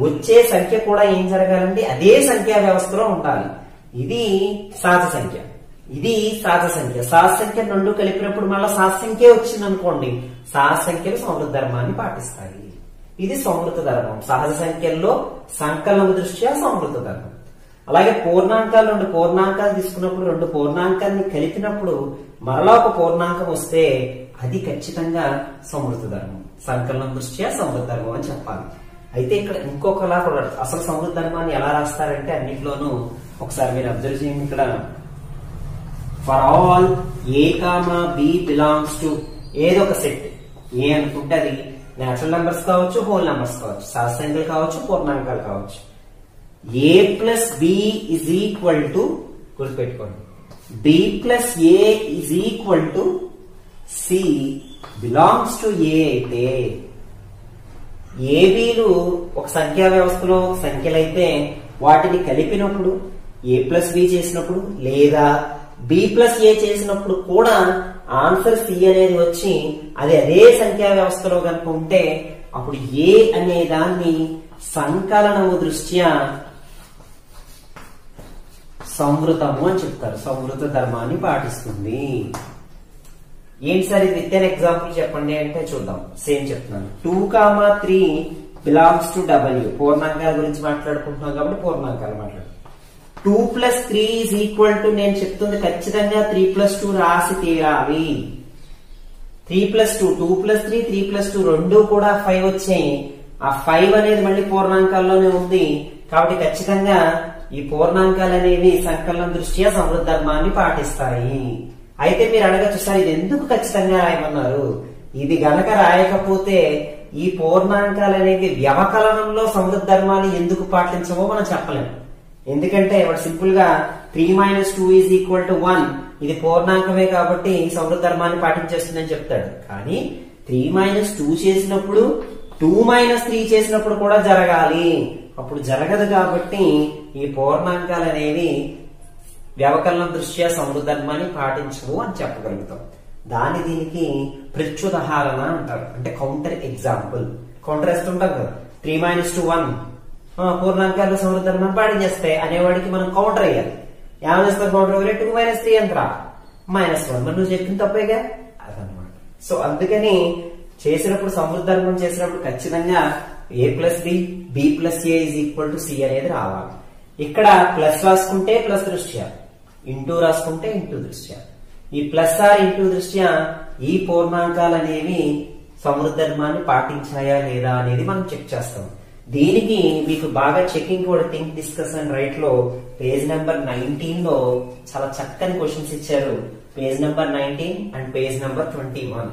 వచ్చే సంఖ్య కూడా ఏం జరగాలంటే అదే సంఖ్యా వ్యవస్థలో ఉండాలి. ఇది సహజ సంఖ్య, ఇది సహజ సంఖ్య. సహజ సంఖ్య 2 కలిపినప్పుడు మళ్ళీ సహజ సంఖ్య వచ్చింది అనుకోండి, సహజ సంఖ్యలు సమృద్ధ ధర్మాన్ని పాటిస్తాయి. ఇది సమృద్ధ ధర్మం. సహజ సంఖ్యల్లో సంకలనం దృష్ట్యా సమృద్ధ ధర్మం. అలాగే పూర్ణాంకాలు 2 పూర్ణాంకాలు తీసుకున్నప్పుడు 2 పూర్ణాంకాన్ని కలిపినప్పుడు మరలా ఒక పూర్ణాంకం వస్తే అది ఖచ్చితంగా సమృద్ధ ధర్మం. సంకలనం దృష్ట్యా సమృద్ధ ధర్మం అని చెప్పాలి. అయితే ఇక్కడ ఇంకొకలా కూడా అసలు సమృద్ధ ధర్మాన్ని ఎలా రాస్తారంటే అన్నిట్లోనూ ఒకసారి మీరు అబ్జర్వ్ చేయండి. ఇక్కడ for all a comma b belongs to ఏదో ఒక సెట్. ఏ అనుకుంటే అది నేచురల్ నెంబర్స్ కావచ్చు, హోల్ నెంబర్స్ కావచ్చు, సహజ సంఖ్యలు కావచ్చు, పూర్ణాంకాలు కావచ్చు. A plus b is equal to, గుర్తుపెట్టుకోండి, b plus a is equal to c belongs to a అయితే ఏబీలు ఒక సంఖ్యా వ్యవస్థలో సంఖ్యలైతే వాటిని కలిపినప్పుడు ఏ ప్లస్ బి చేసినప్పుడు లేదా బి ప్లస్ ఏ చేసినప్పుడు కూడా ఆన్సర్ సి అనేది వచ్చి అది అదే సంఖ్యా వ్యవస్థలో కనుక ఉంటే అప్పుడు ఏ అనే దాన్ని సంకలనము దృష్ట్యా సమృద్ధము అని చెప్తారు. సమృద్ధ ధర్మాన్ని పాటిస్తుంది. ఏంటి సార్ ఇది విత్ ఎన్ ఎగ్జాంపుల్ చెప్పండి అంటే చూద్దాం. సేమ్ చెప్తున్నాను. 2, 3 బిలాంగ్స్ టు W. పూర్ణాంకాల గురించి మాట్లాడుకుంటున్నాం కాబట్టి పూర్ణాంకాలు మాట్లాడు. 2 + 3 ఈజ్ ఈక్వల్ టు, నేను చెప్తుంది ఖచ్చితంగా 3 + 2 రాసి తీరాలి. 3 + 2, 2 + 3, 3 + 2 రెండు కూడా 5 వచ్చాయి. ఆ 5 అనేది మళ్ళీ పూర్ణాంకాల్లోనే ఉంది కాబట్టి ఖచ్చితంగా ఈ పూర్ణాంకాలు అనేవి సంకలనం దృష్ట్యా సమృద్ధ ధర్మాన్ని పాటిస్తాయి. అయితే మీరు అడగచ్చు సార్ ఇది ఎందుకు ఖచ్చితంగా రాయమన్నారు? ఇది గనక రాయకపోతే ఈ పూర్ణాంకాలు అనేవి వ్యవకలనంలో సమృద్ధ ధర్మాన్ని ఎందుకు పాటించవో మనం చెప్పలేము. ఎందుకంటే వాడు సింపుల్ గా 3 - 2 = 1 ఇది పూర్ణాంకమే కాబట్టి సమృద్ధ ధర్మాన్ని పాటించేస్తుందని చెప్తాడు. కానీ 3 - 2 చేసినప్పుడు 2 - 3 చేసినప్పుడు కూడా జరగాలి. అప్పుడు జరగదు కాబట్టి ఈ పూర్ణాంకాలు అనేవి వ్యవకలనం దృష్ట్యా సమృద్ధ ధర్మాన్ని పాటించవు అని చెప్పగలుగుతాం. దీనికి ప్రత్యుదాహరణ అంటారు. అంటే కౌంటర్ ఎగ్జాంపుల్. కౌంటర్ వేస్తుంటాం కదా, 3 - 2 1 పూర్ణాంకాలు సమృద్ధ ధర్మాన్ని పాటించేస్తాయి అనేవాడికి మనం కౌంటర్ వేయాలి. ఏమేస్తారు కౌంటర్ వేయాలి? 2 - 3 ఎంత -1. మరి నువ్వు చెప్పింది తప్పేగా అదనమాట. సో అందుకని చేసినప్పుడు సమృద్ధ ధర్మం చేసినప్పుడు ఖచ్చితంగా A + B, B + A = C అనేది రావాలి. ఇక్కడ ప్లస్ రాసుకుంటే ప్లస్ దృష్ట్యా, ఇంటూ రాసుకుంటే ఇంటూ దృష్ట్యా, ఈ ప్లస్ ఆర్ ఇంటూ దృష్ట్యా ఈ పూర్ణాంకాలు అనేవి సమృద్ధ ధర్మాన్ని పాటించాయా లేదా అనేది మనం చెక్ చేస్తాం. దీనికి మీకు బాగా చెకింగ్ కూడా థింక్, డిస్కస్ అండ్ రైట్ లో పేజ్ నెంబర్ 19 లో చాలా చక్కని క్వశ్చన్స్ ఇచ్చారు. Page number 19 and page number 21.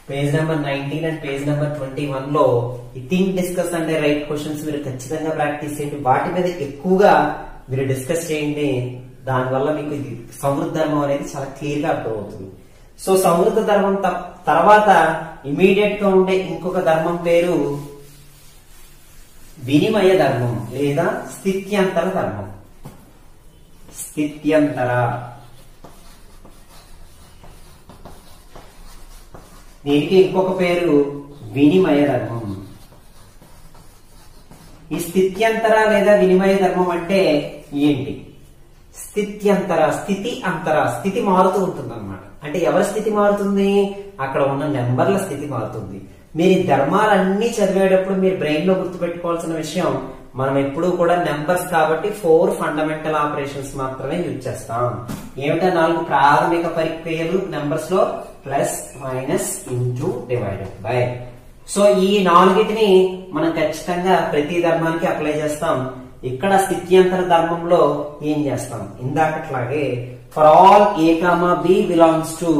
Page number 19 and page number 21 లో ఈ think, discuss and right questions మీరు ఖచ్చితంగా ప్రాక్టీస్ చేయండి. వాటి మీద ఎక్కువగా మీరు డిస్కస్ చేయండి. దానివల్ల మీకు ఇది సమృద్ధ ధర్మం అనేది చాలా క్లియర్ గా అర్థమవుతుంది. సో సమృద్ధ ధర్మం తర్వాత ఇమీడియట్ గా ఉండే ఇంకొక ధర్మం పేరు వినిమయ ధర్మం లేదా స్థిత్యంతర ధర్మం. స్థిత్యంతర, దీనికి ఇంకొక పేరు వినిమయ ధర్మం. ఈ స్థిత్యంతర లేదా వినిమయ ధర్మం అంటే ఏంటి? స్థిత్యంతర, స్థితి అంతర, స్థితి మారుతూ ఉంటుంది అనమాట. అంటే ఎవరి స్థితి మారుతుంది? అక్కడ ఉన్న నెంబర్ల స్థితి మారుతుంది. మీరు ఈ ధర్మాలన్నీ చదివేటప్పుడు మీరు బ్రెయిన్ లో గుర్తుపెట్టుకోవాల్సిన విషయం, మనం ఎప్పుడూ కూడా నెంబర్స్ కాబట్టి 4 ఫండమెంటల్ ఆపరేషన్స్ మాత్రమే యూజ్ చేస్తాం. ఏమిటా 4 ప్రాథమిక ప్రక్రియలు నెంబర్స్ లో? Plus, minus, into, divided by. So ఈ 4టిని మనం ఖచ్చితంగా ప్రతి ధర్మానికి అప్లై చేస్తాం. ఇక్కడ స్థిత్యంతర ధర్మంలో ఏం చేస్తాం? ఇందాకట్లాగే for all a comma b belongs to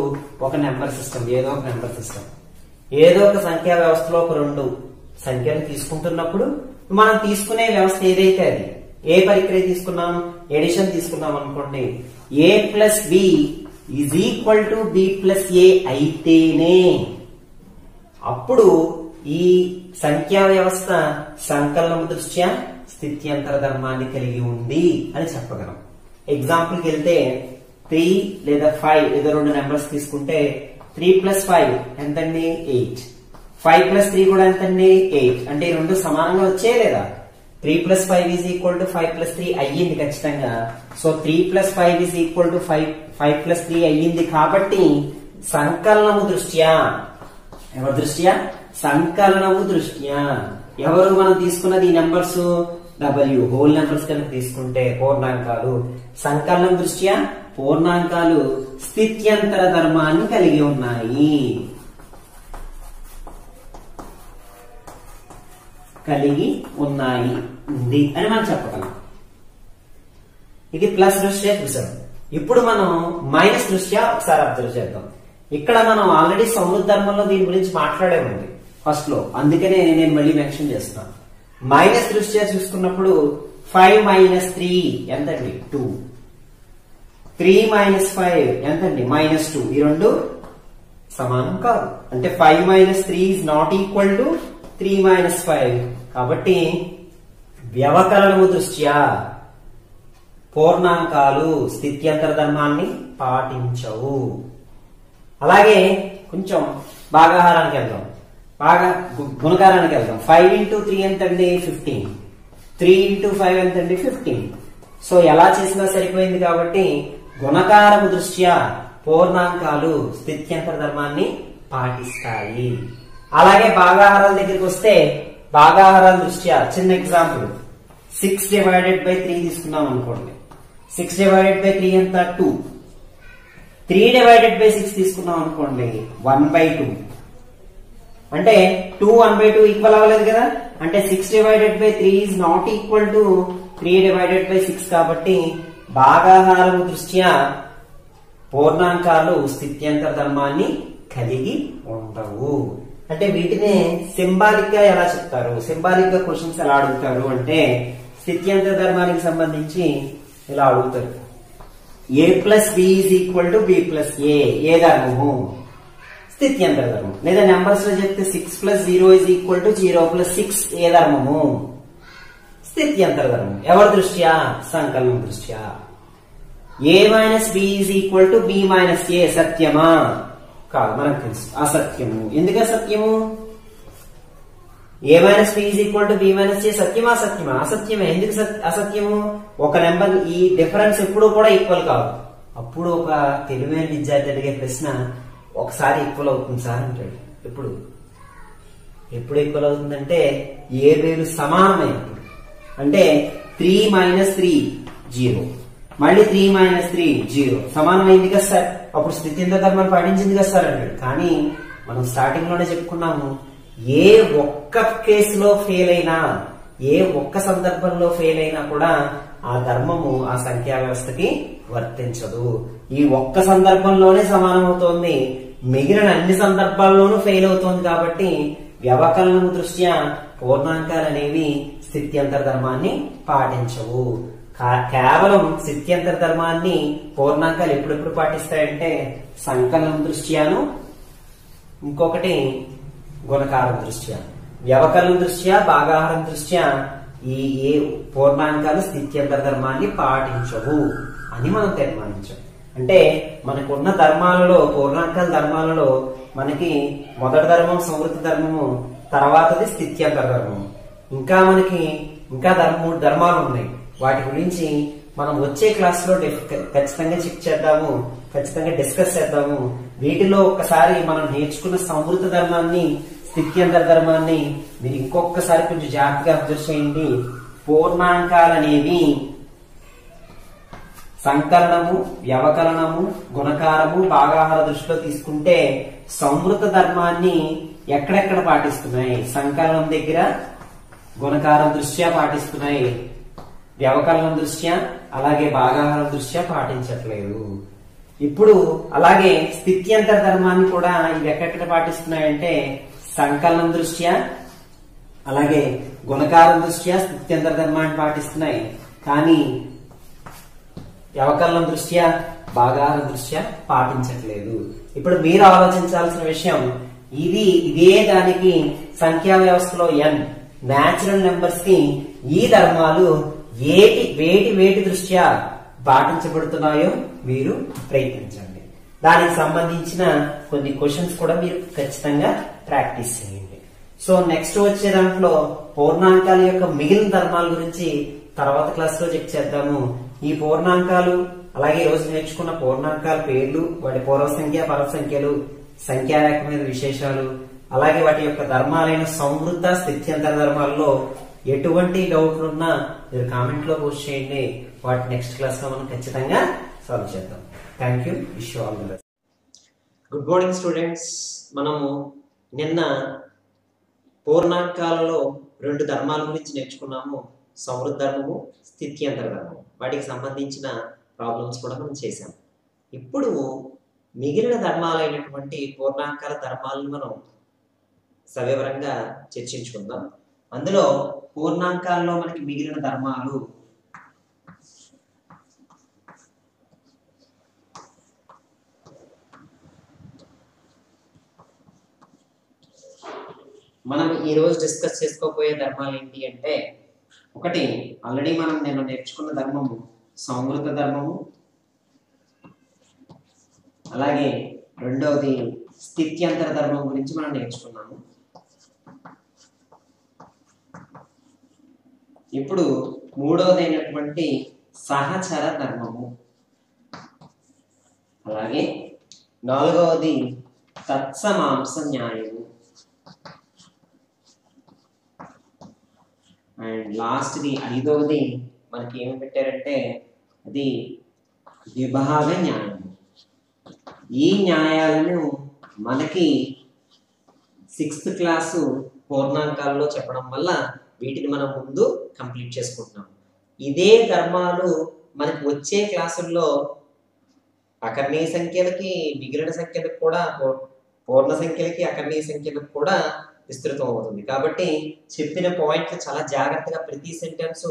ఒక నెంబర్ సిస్టమ్, ఏదో ఒక నెంబర్ సిస్టమ్, ఏదో ఒక సంఖ్యా వ్యవస్థలో ఒక 2 సంఖ్యలు తీసుకుంటున్నప్పుడు మనం తీసుకునే వ్యవస్థ ఏదైతే అది, ఏ పరిక్రియ తీసుకున్నాం? ఎడిషన్ తీసుకున్నాం అనుకోండి. A plus b is equal to b plus a అయితేనే అప్పుడు ఈ సంఖ్యా వ్యవస్థ సంకలనం దృష్ట్యా స్థిత్యంతర ధర్మాన్ని కలిగి ఉంది అని చెప్పగలం. ఎగ్జాంపుల్ కి వెళ్తే 3 లేదా 5 ఏదో 2 నెంబర్స్ తీసుకుంటే 3 ప్లస్ 5 ఎంతండి? 8. 5 ప్లస్ 3 కూడా ఎంతండి? 8. అంటే ఈ 2 సమానంగా వచ్చే లేదా? 3 plus 5 is equal to 5 plus 3 అయ్యింది ఖచ్చితంగా. So 3 plus 5 is equal to 5 plus 3 అయ్యింది. కాబట్టి సంకలనము దృష్ట్యా, ఎవరి దృష్ట్యా? సంకలనము దృష్ట్యా. ఎవరు మనం తీసుకున్నది ఈ నెంబర్స్? W హోల్ నెంబర్స్ కనుక తీసుకుంటే పూర్ణాంకాలు. సంకలనం దృష్ట్యా పూర్ణాంకాలు స్థిత్యంతర ధర్మాన్ని కలిగి ఉన్నాయి. ఉంది అని మనం చెప్పగలం. ఇది ప్లస్ దృష్ట్యా చూసాం. ఇప్పుడు మనం మైనస్ దృష్ట్యా ఒకసారి అబ్జర్వ్ చేద్దాం. ఇక్కడ మనం ఆల్రెడీ సమృద్ధ ధర్మంలో దీని గురించి మాట్లాడేమండి ఫస్ట్ లో, అందుకనే నేను మళ్ళీ మెన్షన్ చేస్తున్నాను. మైనస్ దృష్ట్యా చూసుకున్నప్పుడు 5 మైనస్ 3 ఎంతండి? 2. 3 మైనస్ 5 ఎంతండి? -2. ఈ 2 సమానం కాదు. అంటే 5 minus 3 is not equal to 3 minus 5. కాబట్టి వ్యవకలనము దృష్ట్యా పూర్ణాంకాలు స్థిత్యంతర ధర్మాన్ని పాటించవు. అలాగే కొంచెం భాగాహారానికి వెళ్దాం, గుణకారానికి వెళ్దాం. 5 into 3 ఎంతండి? 15. 3 into 5 ఎంతండి? 15. సో ఎలా చేసినా సరిపోయింది. కాబట్టి గుణకారము దృష్ట్యా పూర్ణాంకాలు స్థిత్యంతర ధర్మాన్ని పాటిస్తాయి. అలాగే భాగాహారాల దగ్గరికి వస్తే భాగాహారాల దృష్ట్యా చిన్న ఎగ్జాంపుల్ 6 divided by 3 తీసుకున్నాం అనుకోండి. 6 divided by 3 ఎంత? 2. 3 divided by 6 తీసుకున్నాం అనుకోండి 1/2. అంటే 2 1/2 ఈక్వల్ అవ్వలేదు కదా. అంటే 6 divided by 3 is not equal to 3 divided by 6. కాబట్టి భాగాహారము దృష్ట్యా పూర్ణాంకాలు స్థిత్యంతర ధర్మాన్ని కలిగి ఉండవు. అంటే వీటినే సింబాలిక్ గా ఎలా చెప్తారు, సింబాలిక్ గా క్వశ్చన్స్ ఎలా అడుగుతారు అంటే స్థిత్యంతర ధర్మానికి సంబంధించి ఇలా అడుగుతారు. A plus b is equal to b plus a ధర్మము? స్థిత్యంతర ధర్మం. లేదా నెంబర్స్ లో చెప్తే 6 plus 0 is equal to 0 plus 6 ఏ ధర్మము? స్థిత్యంతర ధర్మం. ఎవరి దృష్ట్యా? సంకలనం దృష్ట్యా. A minus b is equal to b minus a సత్యమా? కాదు, మనకు తెలుసు అసత్యము. ఎందుకు అసత్యము? A minus b is equal to b minus a సత్యమా? అసత్యమా? అసత్యమే. ఎందుకు అసత్యము? ఒక నెంబర్ ఈ డిఫరెన్స్ ఎప్పుడు కూడా ఈక్వల్ కాదు. అప్పుడు ఒక తెలివైన విద్యార్థి అడిగే ప్రశ్న, ఒకసారి ఈక్వల్ అవుతుంది సార్ అంటాడు. ఎప్పుడు ఈక్వల్ అవుతుందంటే ఏ వేలు సమానమైనప్పుడు. అంటే 3 మైనస్ 3 0, మళ్ళీ 3 మైనస్ 3 0 సమానమైంది కదా సార్, అప్పుడు స్థిత్యంతర ధర్మాన్ని పాటించింది కదా సార్ అంటాడు. కానీ మనం స్టార్టింగ్ లోనే చెప్పుకున్నాము, ఏ ఒక్క కేసులో ఫెయిల్ అయినా, ఏ ఒక్క సందర్భంలో ఫెయిల్ అయినా కూడా ఆ ధర్మము ఆ సంఖ్యా వ్యవస్థకి వర్తించదు. ఈ ఒక్క సందర్భంలోనే సమానం అవుతోంది, మిగిలిన అన్ని సందర్భాల్లోనూ ఫెయిల్ అవుతోంది. కాబట్టి వ్యవకలనము దృష్ట్యా పూర్ణాంకాలు అనేవి స్థిత్యంతర ధర్మాన్ని పాటించవు. కేవలం స్థిత్యంతర ధర్మాన్ని పూర్ణాంకాలు ఎప్పుడెప్పుడు పాటిస్తాయంటే సంకలనం దృష్ట్యాను, ఇంకొకటి గుణకారం దృష్ట్యా. వ్యవకలనం దృష్ట్యా, భాగాహారం దృష్ట్యా ఏ పూర్ణాంకాలు స్థిత్యంతర ధర్మాన్ని పాటించవు అని మనం తీర్మానించాం. అంటే మనకున్న ధర్మాలలో, పూర్ణాంకాల ధర్మాలలో మనకి మొదటి ధర్మం సంవృత్తి ధర్మము, తర్వాతది స్థిత్యంతర ధర్మము. ఇంకా మనకి 3 ధర్మాలు ఉన్నాయి. వాటి గురించి మనం వచ్చే క్లాస్ లో ఖచ్చితంగా చెక్ చేద్దాము, ఖచ్చితంగా డిస్కస్ చేద్దాము. వీటిలో ఒక్కసారి మనం నేర్చుకున్న సంవృత ధర్మాన్ని, స్థిత్యంతర ధర్మాన్ని మీరు ఇంకొకసారి కొంచెం జాగ్రత్తగా అబ్జర్వ్ చేయండి. పూర్ణాంకాలు అనేవి సంకలనము, వ్యవకలనము, గుణకారము, భాగాహార దృష్టిలో తీసుకుంటే సంవృత ధర్మాన్ని ఎక్కడెక్కడ పాటిస్తున్నాయి? సంకలనం దగ్గర గుణకారం దృష్ట్యా పాటిస్తున్నాయి, వ్యవకలనం దృష్ట్యా అలాగే భాగాహారం దృష్ట్యా పాటించట్లేదు. ఇప్పుడు అలాగే స్థిత్యంతర ధర్మాన్ని కూడా ఇవి ఎక్కడెక్కడ పాటిస్తున్నాయంటే సంకలనం దృష్ట్యా అలాగే గుణకారం దృష్ట్యా స్థిత్యంతర ధర్మాన్ని పాటిస్తున్నాయి, కానీ వ్యవకలనం దృష్ట్యా భాగాహార దృష్ట్యా పాటించట్లేదు. ఇప్పుడు మీరు ఆలోచించాల్సిన విషయం ఇదే దానికి సంఖ్యా వ్యవస్థలో n న్యాచురల్ నెంబర్స్ కి ఈ ధర్మాలు వేటి దృష్ట్యా పాటించబడుతున్నాయో మీరు ప్రయత్నించండి. దానికి సంబంధించిన కొన్ని క్వశ్చన్స్ కూడా మీరు ఖచ్చితంగా ప్రాక్టీస్ చేయండి. సో నెక్స్ట్ వచ్చే దాంట్లో పూర్ణాంకాల యొక్క మిగిలిన ధర్మాల గురించి తర్వాత క్లాస్ లో చెక్ చేద్దాము. ఈ పూర్ణాంకాలు అలాగే ఈ రోజు నేర్చుకున్న పూర్ణాంకాల పేర్లు, వాటి పూర్వ సంఖ్య, పరవ సంఖ్యలు, సంఖ్యారేఖ మీద విశేషాలు, అలాగే వాటి యొక్క ధర్మాలైన సంవృత, స్థిత్యంతర ధర్మాల్లో ఎటువంటి డౌట్లు ఉన్నా మీరు కామెంట్ లో పోస్ట్ చేయండి. వాటి నెక్స్ట్ క్లాస్ లో మనం ఖచ్చితంగా సాల్వ్ చేద్దాం. Thank you. Wish you all the best. Good morning students. మనము నిన్న పూర్ణాంకాలలో 2 ధర్మాల గురించి నేర్చుకున్నాము. సంవృత ధర్మము, స్థిత్యంతర ధర్మము. వాటికి సంబంధించిన ప్రాబ్లమ్స్ కూడా మనం చేసాం. ఇప్పుడు మిగిలిన ధర్మాలైనటువంటి పూర్ణాంకాల ధర్మాలను మనం సవివరంగా చర్చించుకుందాం. అందులో పూర్ణాంకాల్లో మనకి మిగిలిన ధర్మాలు మనం ఈ రోజు డిస్కస్ చేసుకోబోయే ధర్మాలు ఏంటి అంటే, ఒకటి ఆల్రెడీ మనం నిన్న నేర్చుకున్న ధర్మము సంవృత ధర్మము, అలాగే రెండవది స్థిత్యంతర ధర్మం గురించి మనం నేర్చుకున్నాము. ఇప్పుడు మూడవది అయినటువంటి సహచర ధర్మము, అలాగే నాలుగవది తత్సమాంస న్యాయము, అండ్ లాస్ట్ది ఐదవది మనకి ఏమి పెట్టారంటే అది విభాగ న్యాయము. ఈ న్యాయాలను మనకి 6th క్లాసు పూర్ణాంకాల్లో చెప్పడం వల్ల వీటిని మనం ముందు కంప్లీట్ చేసుకుంటున్నాం. ఇదే ధర్మాలు మనకి వచ్చే క్లాసుల్లో అకర్ణీయ సంఖ్యలకి, మిగిలిన సంఖ్యలకు కూడా, పూర్ణ సంఖ్యలకి, అకర్ణీయ సంఖ్యలకు కూడా విస్తృతం అవుతుంది. కాబట్టి చెప్పిన పాయింట్లు చాలా జాగ్రత్తగా ప్రతి సెంటెన్స్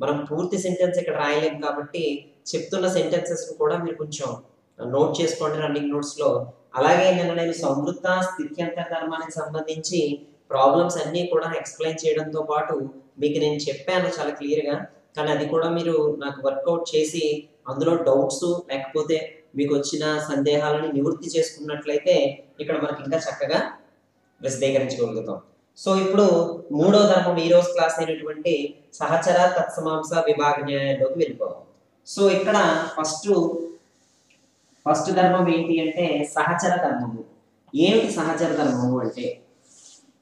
మనం పూర్తి సెంటెన్స్ ఇక్కడ రాయలేము. కాబట్టి చెప్తున్న సెంటెన్సెస్ కూడా మీరు కొంచెం నోట్ చేసుకోండి రన్నింగ్ నోట్స్ లో. అలాగే నేను సంవృత, స్థిత్యంతర ధర్మానికి సంబంధించి ప్రాబ్లమ్స్ అన్ని కూడా ఎక్స్ప్లెయిన్ చేయడంతో పాటు మీకు నేను చెప్పాను చాలా క్లియర్ గా, కానీ అది కూడా మీరు నాకు వర్కౌట్ చేసి అందులో డౌట్స్ లేకపోతే మీకు వచ్చిన సందేహాలను నివృత్తి చేసుకున్నట్లయితే ఇక్కడ మనకి ఇంకా చక్కగా విశదీకరించగలుగుతాం. సో ఇప్పుడు మూడో ధర్మం ఈ రోజు క్లాస్ అయినటువంటి సహచర, తత్సమాంస, విభాగ న్యాయాల్లోకి వెళ్ళిపోదాం. సో ఇక్కడ ఫస్ట్ ధర్మం ఏంటి అంటే సహచర ధర్మము. ఏమిటి సహచర ధర్మము అంటే,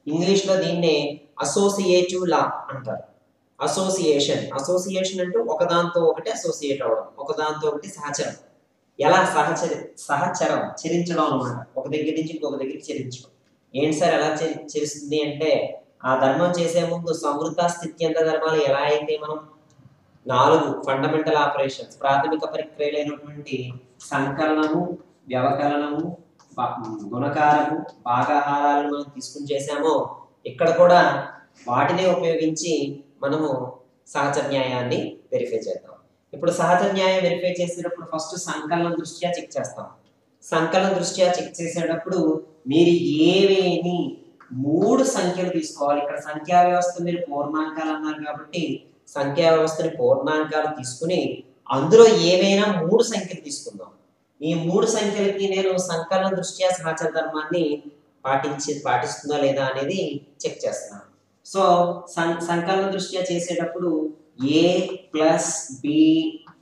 ఇంగ్లీష్ లో దీన్నే అసోసియేటివ్ లా అంటారు. అసోసియేషన్ అంటే ఒకదాంతో ఒకటి అసోసియేట్ అవడం, ఒకదాంతో ఒకటి సహచరం. ఎలా సహచరం చరించడం అన్నమాట, ఒక దగ్గర నుంచి ఇంకొక దగ్గరికి చరించడం. ఏంటి సార్ ఎలా చేస్తుంది అంటే, ఆ ధర్మం చేసే ముందు సంవృత, స్థిత్యంతర ధర్మాలు ఎలా అయితే మనం 4 ఫండమెంటల్ ఆపరేషన్స్, ప్రాథమిక ప్రక్రియలైనటువంటి సంకలనము, వ్యవకలనము, గుణకారము, భాగాహారాలను మనం తీసుకుని చేసామో, ఇక్కడ కూడా వాటినే ఉపయోగించి మనము సహచర న్యాయాన్ని వెరిఫై చేద్దాం. ఇప్పుడు సహచర న్యాయం వెరిఫై చేసేటప్పుడు ఫస్ట్ సంకలనం దృష్ట్యా చెక్ చేస్తాం. సంకలన దృష్ట్యా చెక్ చేసేటప్పుడు మీరు ఏవేని 3 సంఖ్యలు తీసుకోవాలి. ఇక్కడ సంఖ్యా వ్యవస్థ మీరు పూర్ణాంకాలు అన్నారు కాబట్టి సంఖ్యా వ్యవస్థని పూర్ణాంకాలు తీసుకుని అందులో ఏవైనా 3 సంఖ్యలు తీసుకుందాం. ఈ 3 సంఖ్యలకి నేను సంకలన దృష్ట్యా సహచర ధర్మాన్ని పాటిస్తుందా లేదా అనేది చెక్ చేస్తున్నాను. సో సంకలన దృష్ట్యా చేసేటప్పుడు a + b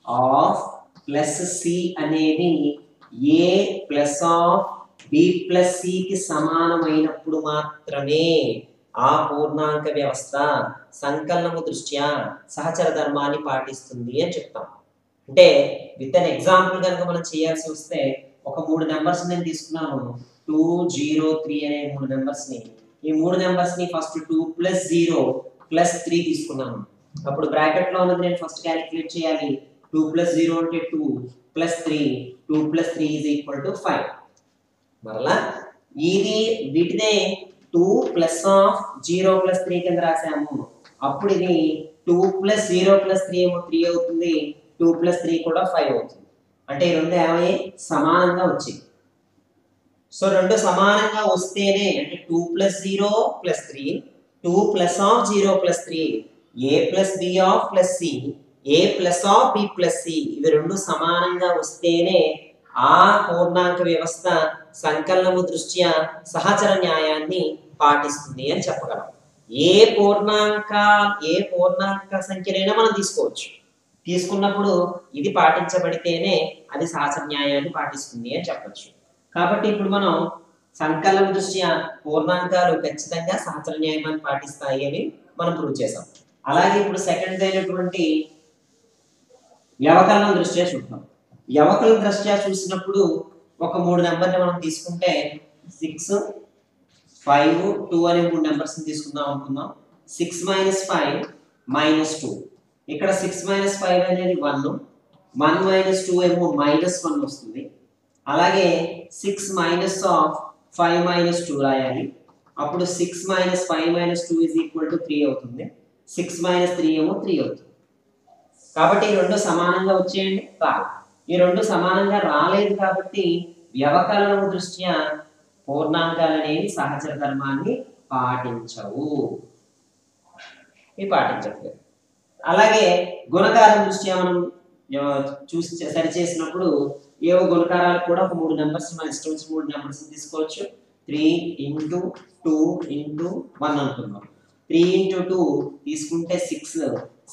of plus C అనేది A plus of B plus సికి సమానమైనప్పుడు మాత్రమే ఆ పూర్ణాంక వ్యవస్థ సంకలనము దృష్ట్యా సహచర ధర్మాన్ని పాటిస్తుంది అని చెప్తాం. అంటే విత్ అన్ ఎగ్జాంపుల్ కనుక మనం చేయాల్సి వస్తే ఒక 3 నెంబర్స్ నేను తీసుకున్నాను 2 0 3 అనే 3 నెంబర్స్ ని. ఈ 3 నెంబర్స్ ని ఫస్ట్ 2 + 0 + 3 తీసుకున్నాను. అప్పుడు బ్రాకెట్ లో ఉన్నది నేను ఫస్ట్ క్యాలిక్యులేట్ చేయాలి. 2 + 0 అంటే 2 + 3 2 + 3 = 5. మరలా ఇది వీటినే 2 + 0 + 3 కింద రాసాము. అప్పుడు ఇది 2 + 0 + 3 ఏమో 3 అవుతుంది. 2 + 3 కూడా 5 అవుతుంది. అంటే ఈ రెండు ఏమై సమానంగా వచ్చాయి. సో రెండు సమానంగా వస్తేనే అంటే 2 + 0 + 3 2 + 0 + 3 a + b + c a + b + c ఇవి రెండు సమానంగా వస్తేనే ఆ పూర్ణాంక వ్యవస్థ సంకలనము దృష్ట్యా సహచర న్యాయాన్ని పాటిస్తుంది అని చెప్పగలం. ఏ పూర్ణాంక సంఖ్యనైనా మనం తీసుకోవచ్చు. తీసుకున్నప్పుడు ఇది పాటించబడితేనే అది సహచర న్యాయాన్ని పాటిస్తుంది అని చెప్పొచ్చు. కాబట్టి ఇప్పుడు మనం సంకలన దృష్ట్యా పూర్ణాంకాలు ఖచ్చితంగా సహచర న్యాయాన్ని పాటిస్తాయి అని మనం ప్రూవ్ చేసాం. అలాగే ఇప్పుడు సెకండ్ అయినటువంటి వ్యవకలనం దృష్ట్యా చూద్దాం. వ్యవకలన దృష్ట్యా చూసినప్పుడు ఒక 3 నెంబర్ని మనం తీసుకుంటే 6 5 2 అనే 3 నెంబర్స్ ని తీసుకుందాం అనుకుందాం. 6 - 5 - 2. ఇక్కడ 6 - 5 అనేది 1 1 - 2 ఏమో -1 వస్తుంది. అలాగే 6 - 5 - 2 రాయాలి. అప్పుడు 6 - 5 - 2 = 3 అవుతుంది. 6 - 3 ఏమో 3 అవుతుంది. కాబట్టి ఈ రెండు సమానంగా వచ్చేయండి. ఈ రెండు సమానంగా రాలేదు కాబట్టి వ్యవకలనము దృష్ట్యా పూర్ణాంకాలు అనేవి సహచర ధర్మాన్ని పాటించవు. పాటించట్లేదు. అలాగే గుణకారం దృష్ట్యా మనం చూసి సరిచేసినప్పుడు ఏవో గుణకారాలు కూడా ఒక 3 నెంబర్స్ మన ఇష్టం వచ్చిన 3 నెంబర్స్ తీసుకోవచ్చు. 3 × 2 × 1 అనుకుందాం. 3 × 2 తీసుకుంటే 6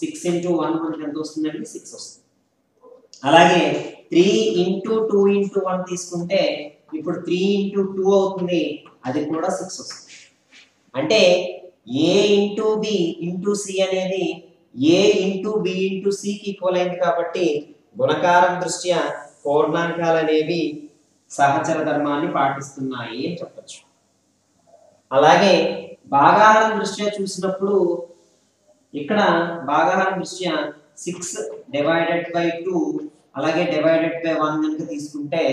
6 × 1 మనకి ఎంత వస్తుందండి? 6 వస్తుంది. అలాగే 3 × 2 × 1 తీసుకుంటే ఇప్పుడు 3 × 2 అవుతుంది. అది కూడా 6 వస్తుంది. అంటే a × b × c అనేది a × b × c కి ఈక్వల్ అయింది కాబట్టి గుణకారం దృష్ట్యా పూర్ణాంకాలు అనేవి సహచర ధర్మాన్ని పాటిస్తున్నాయి అని చెప్పచ్చు. అలాగే భాగాహారం దృష్ట్యా చూసినప్పుడు ఇక్కడ భాగాహారం దృష్ట్యా 6 / 2 అలాగే / 1 కనుక తీసుకుంటే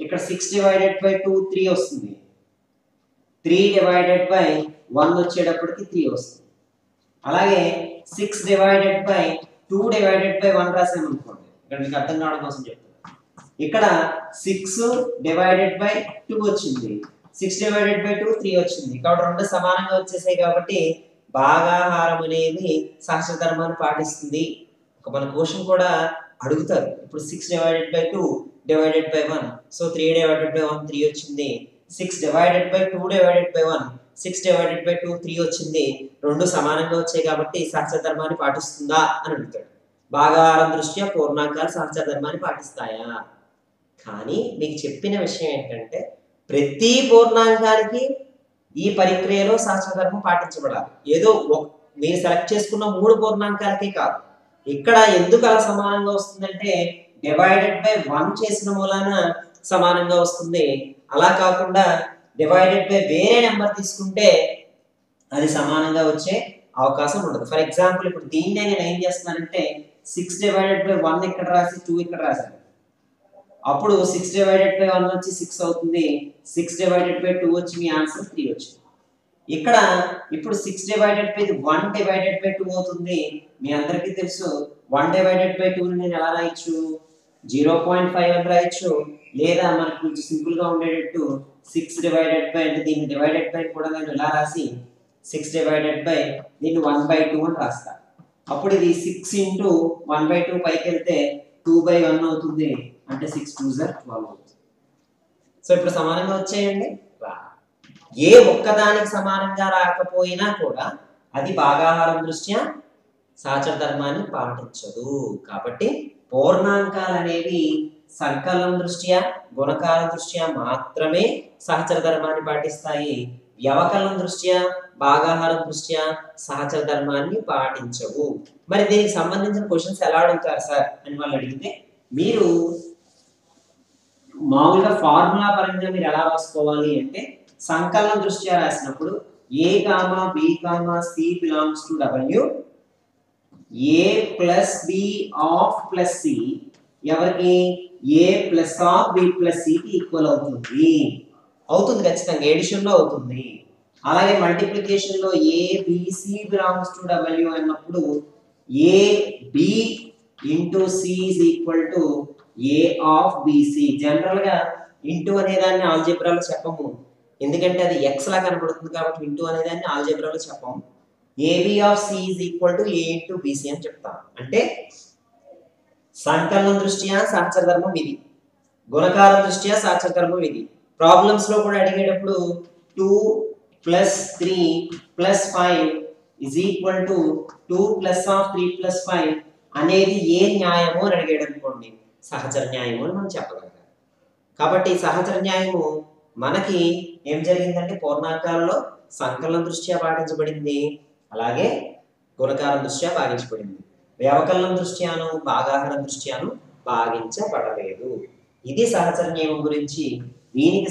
ఇక్కడ 6 / 2 3 వస్తుంది. 3 / 1 వచ్చేటప్పటికి 3 వస్తుంది. అలాగే 6 / 2 / 1 రాసామనుకోండి. ఇక్కడ మీకు అర్థం కావడం కోసం చెప్తాను. ఇక్కడ 6 / 2 వచ్చింది. 6 / 2 3 వచ్చింది. కాబట్టి రెండు సమానంగా వచ్చేసాయి కాబట్టి భాగాహారం అనేది సహచర ధర్మాన్ని పాటిస్తుంది. మన క్వశ్చన్ కూడా అడుగుతారు. ఇప్పుడు 6 / 2 / 1 సో 3 / 1 3 వచ్చింది. 6 / 2 / 1 6 / 2 3 వచ్చింది. రెండు సమానంగా వచ్చాయి కాబట్టి సహచర ధర్మాన్ని పాటిస్తుందా అని అడుగుతాడు. భాగాహారం దృష్ట్యా పూర్ణాంకాలు సహచర ధర్మాన్ని పాటిస్తాయా? కానీ మీకు చెప్పిన విషయం ఏంటంటే ప్రతి పూర్ణాంకానికి ఈ పరిక్రియలో సహచర ధర్మం పాటించబడాలి. ఏదో మీరు సెలెక్ట్ చేసుకున్న 3 పూర్ణాంకాలకే కాదు. ఇక్కడ ఎందుకు అలా సమానంగా వస్తుందంటే /1 చేసిన మూలాన సమానంగా వస్తుంది. అలా కాకుండా వేరే నెంబర్ తీసుకుంటే అది సమానంగా వచ్చే అవకాశం ఉండదు. ఫర్ ఎగ్జాంపుల్ ఇప్పుడు దీన్నే నేను ఏం చేస్తున్నానంటే 6 / 1 ఇక్కడ రాసి 2 ఇక్కడ రాశాను. అప్పుడు 6 / 1 వచ్చి 6 అవుతుంది. 6 / 2 వచ్చి మీ ఆన్సర్ 3 వచ్చింది. ఇక్కడ ఇప్పుడు 6 / 1 / 2 అవుతుంది. మీ అందరికీ తెలుసు 1 / 2 ని నేను ఎలా రాయొచ్చు? 0.5 అని రాయొచ్చు. లేదా మనకు కొంచెం సింపుల్ గా ఉండేటట్టు 6 / అంటే దీన్ని డివైడెడ్ బై కూడా నేను ఇలా రాసి 6 / దీన్ని 1/2 అని రాస్తా. అప్పుడు ఇది 6 × 1/2 పైకి వెళ్తే 2/1 అవుతుంది. అంటే 6 2 12 అవుతుంది. సో ఇప్పుడు సమానంగా వచ్చేయండి. ఏ ఒక్కదానికి సమానంగా రాకపోయినా కూడా అది భాగాహారం దృష్ట్యా సహచర ధర్మాన్ని పాటించదు. కాబట్టి పూర్ణాంకాలు అనేవి సంకలనం దృష్ట్యా గుణకాల దృష్ట్యా మాత్రమే సహచర ధర్మాన్ని పాటిస్తాయి. వ్యవకలనం దృష్ట్యా భాగాహారం దృష్ట్యా సహచర ధర్మాన్ని పాటించవు. మరి దీనికి సంబంధించిన క్వశ్చన్స్ ఎలా అడుగుతారు సార్ అని వాళ్ళు అడిగితే, మీరు మామూలుగా ఫార్ములా పరంగా మీరు ఎలా రాసుకోవాలి అంటే, సంకలనం దృష్ట్యా రాసినప్పుడు a comma b comma c belongs to W, a plus b of plus c ఎవరికి a plus of B plus సికి ఈక్వల్ అవుతుంది. ఖచ్చితంగా ఎడిషన్ లో అవుతుంది. అలాగే మల్టిప్లికేషన్ లో a BC belongs to W అన్నప్పుడు a b into c is equal to a of BC. General గా ఇంటూ అనేదాన్ని ఆల్జీబ్రాలో చెప్పము, ఎందుకంటే అది ఎక్స్ లా కనబడుతుంది కాబట్టి ఇంటూ అనేదాన్ని ఆల్జీబ్రాలో చెప్పము. AB of C is equal to A into BC అని చెప్తాం. అంటే సంకలనం దృష్ట్యా సహచర ధర్మం ఇది, గుణకారం దృష్ట్యా సహచర ధర్మం ఇది. ప్రాబ్లమ్స్ లో కూడా అడిగేటప్పుడు 2 + 3 + 5 ఈజ్ ఈక్వల్ టు 2 + 3 + 5 అనేది ఏ న్యాయము అని అడిగాడు అనుకోండి, సహచర న్యాయము అని మనం చెప్పగలం. కాబట్టి సహచర న్యాయము మనకి ఏం జరిగిందంటే పూర్ణాంకాలలో సంకలనం దృష్ట్యా పాటించబడింది, అలాగే గుణకారం దృష్ట్యా భాగించబడింది. వ్యవకలనం దృష్ట్యాను భాగాహారం దృష్ట్యాను భాగించబడలేదు. ఇది సహచర నియమం గురించి. దీనికి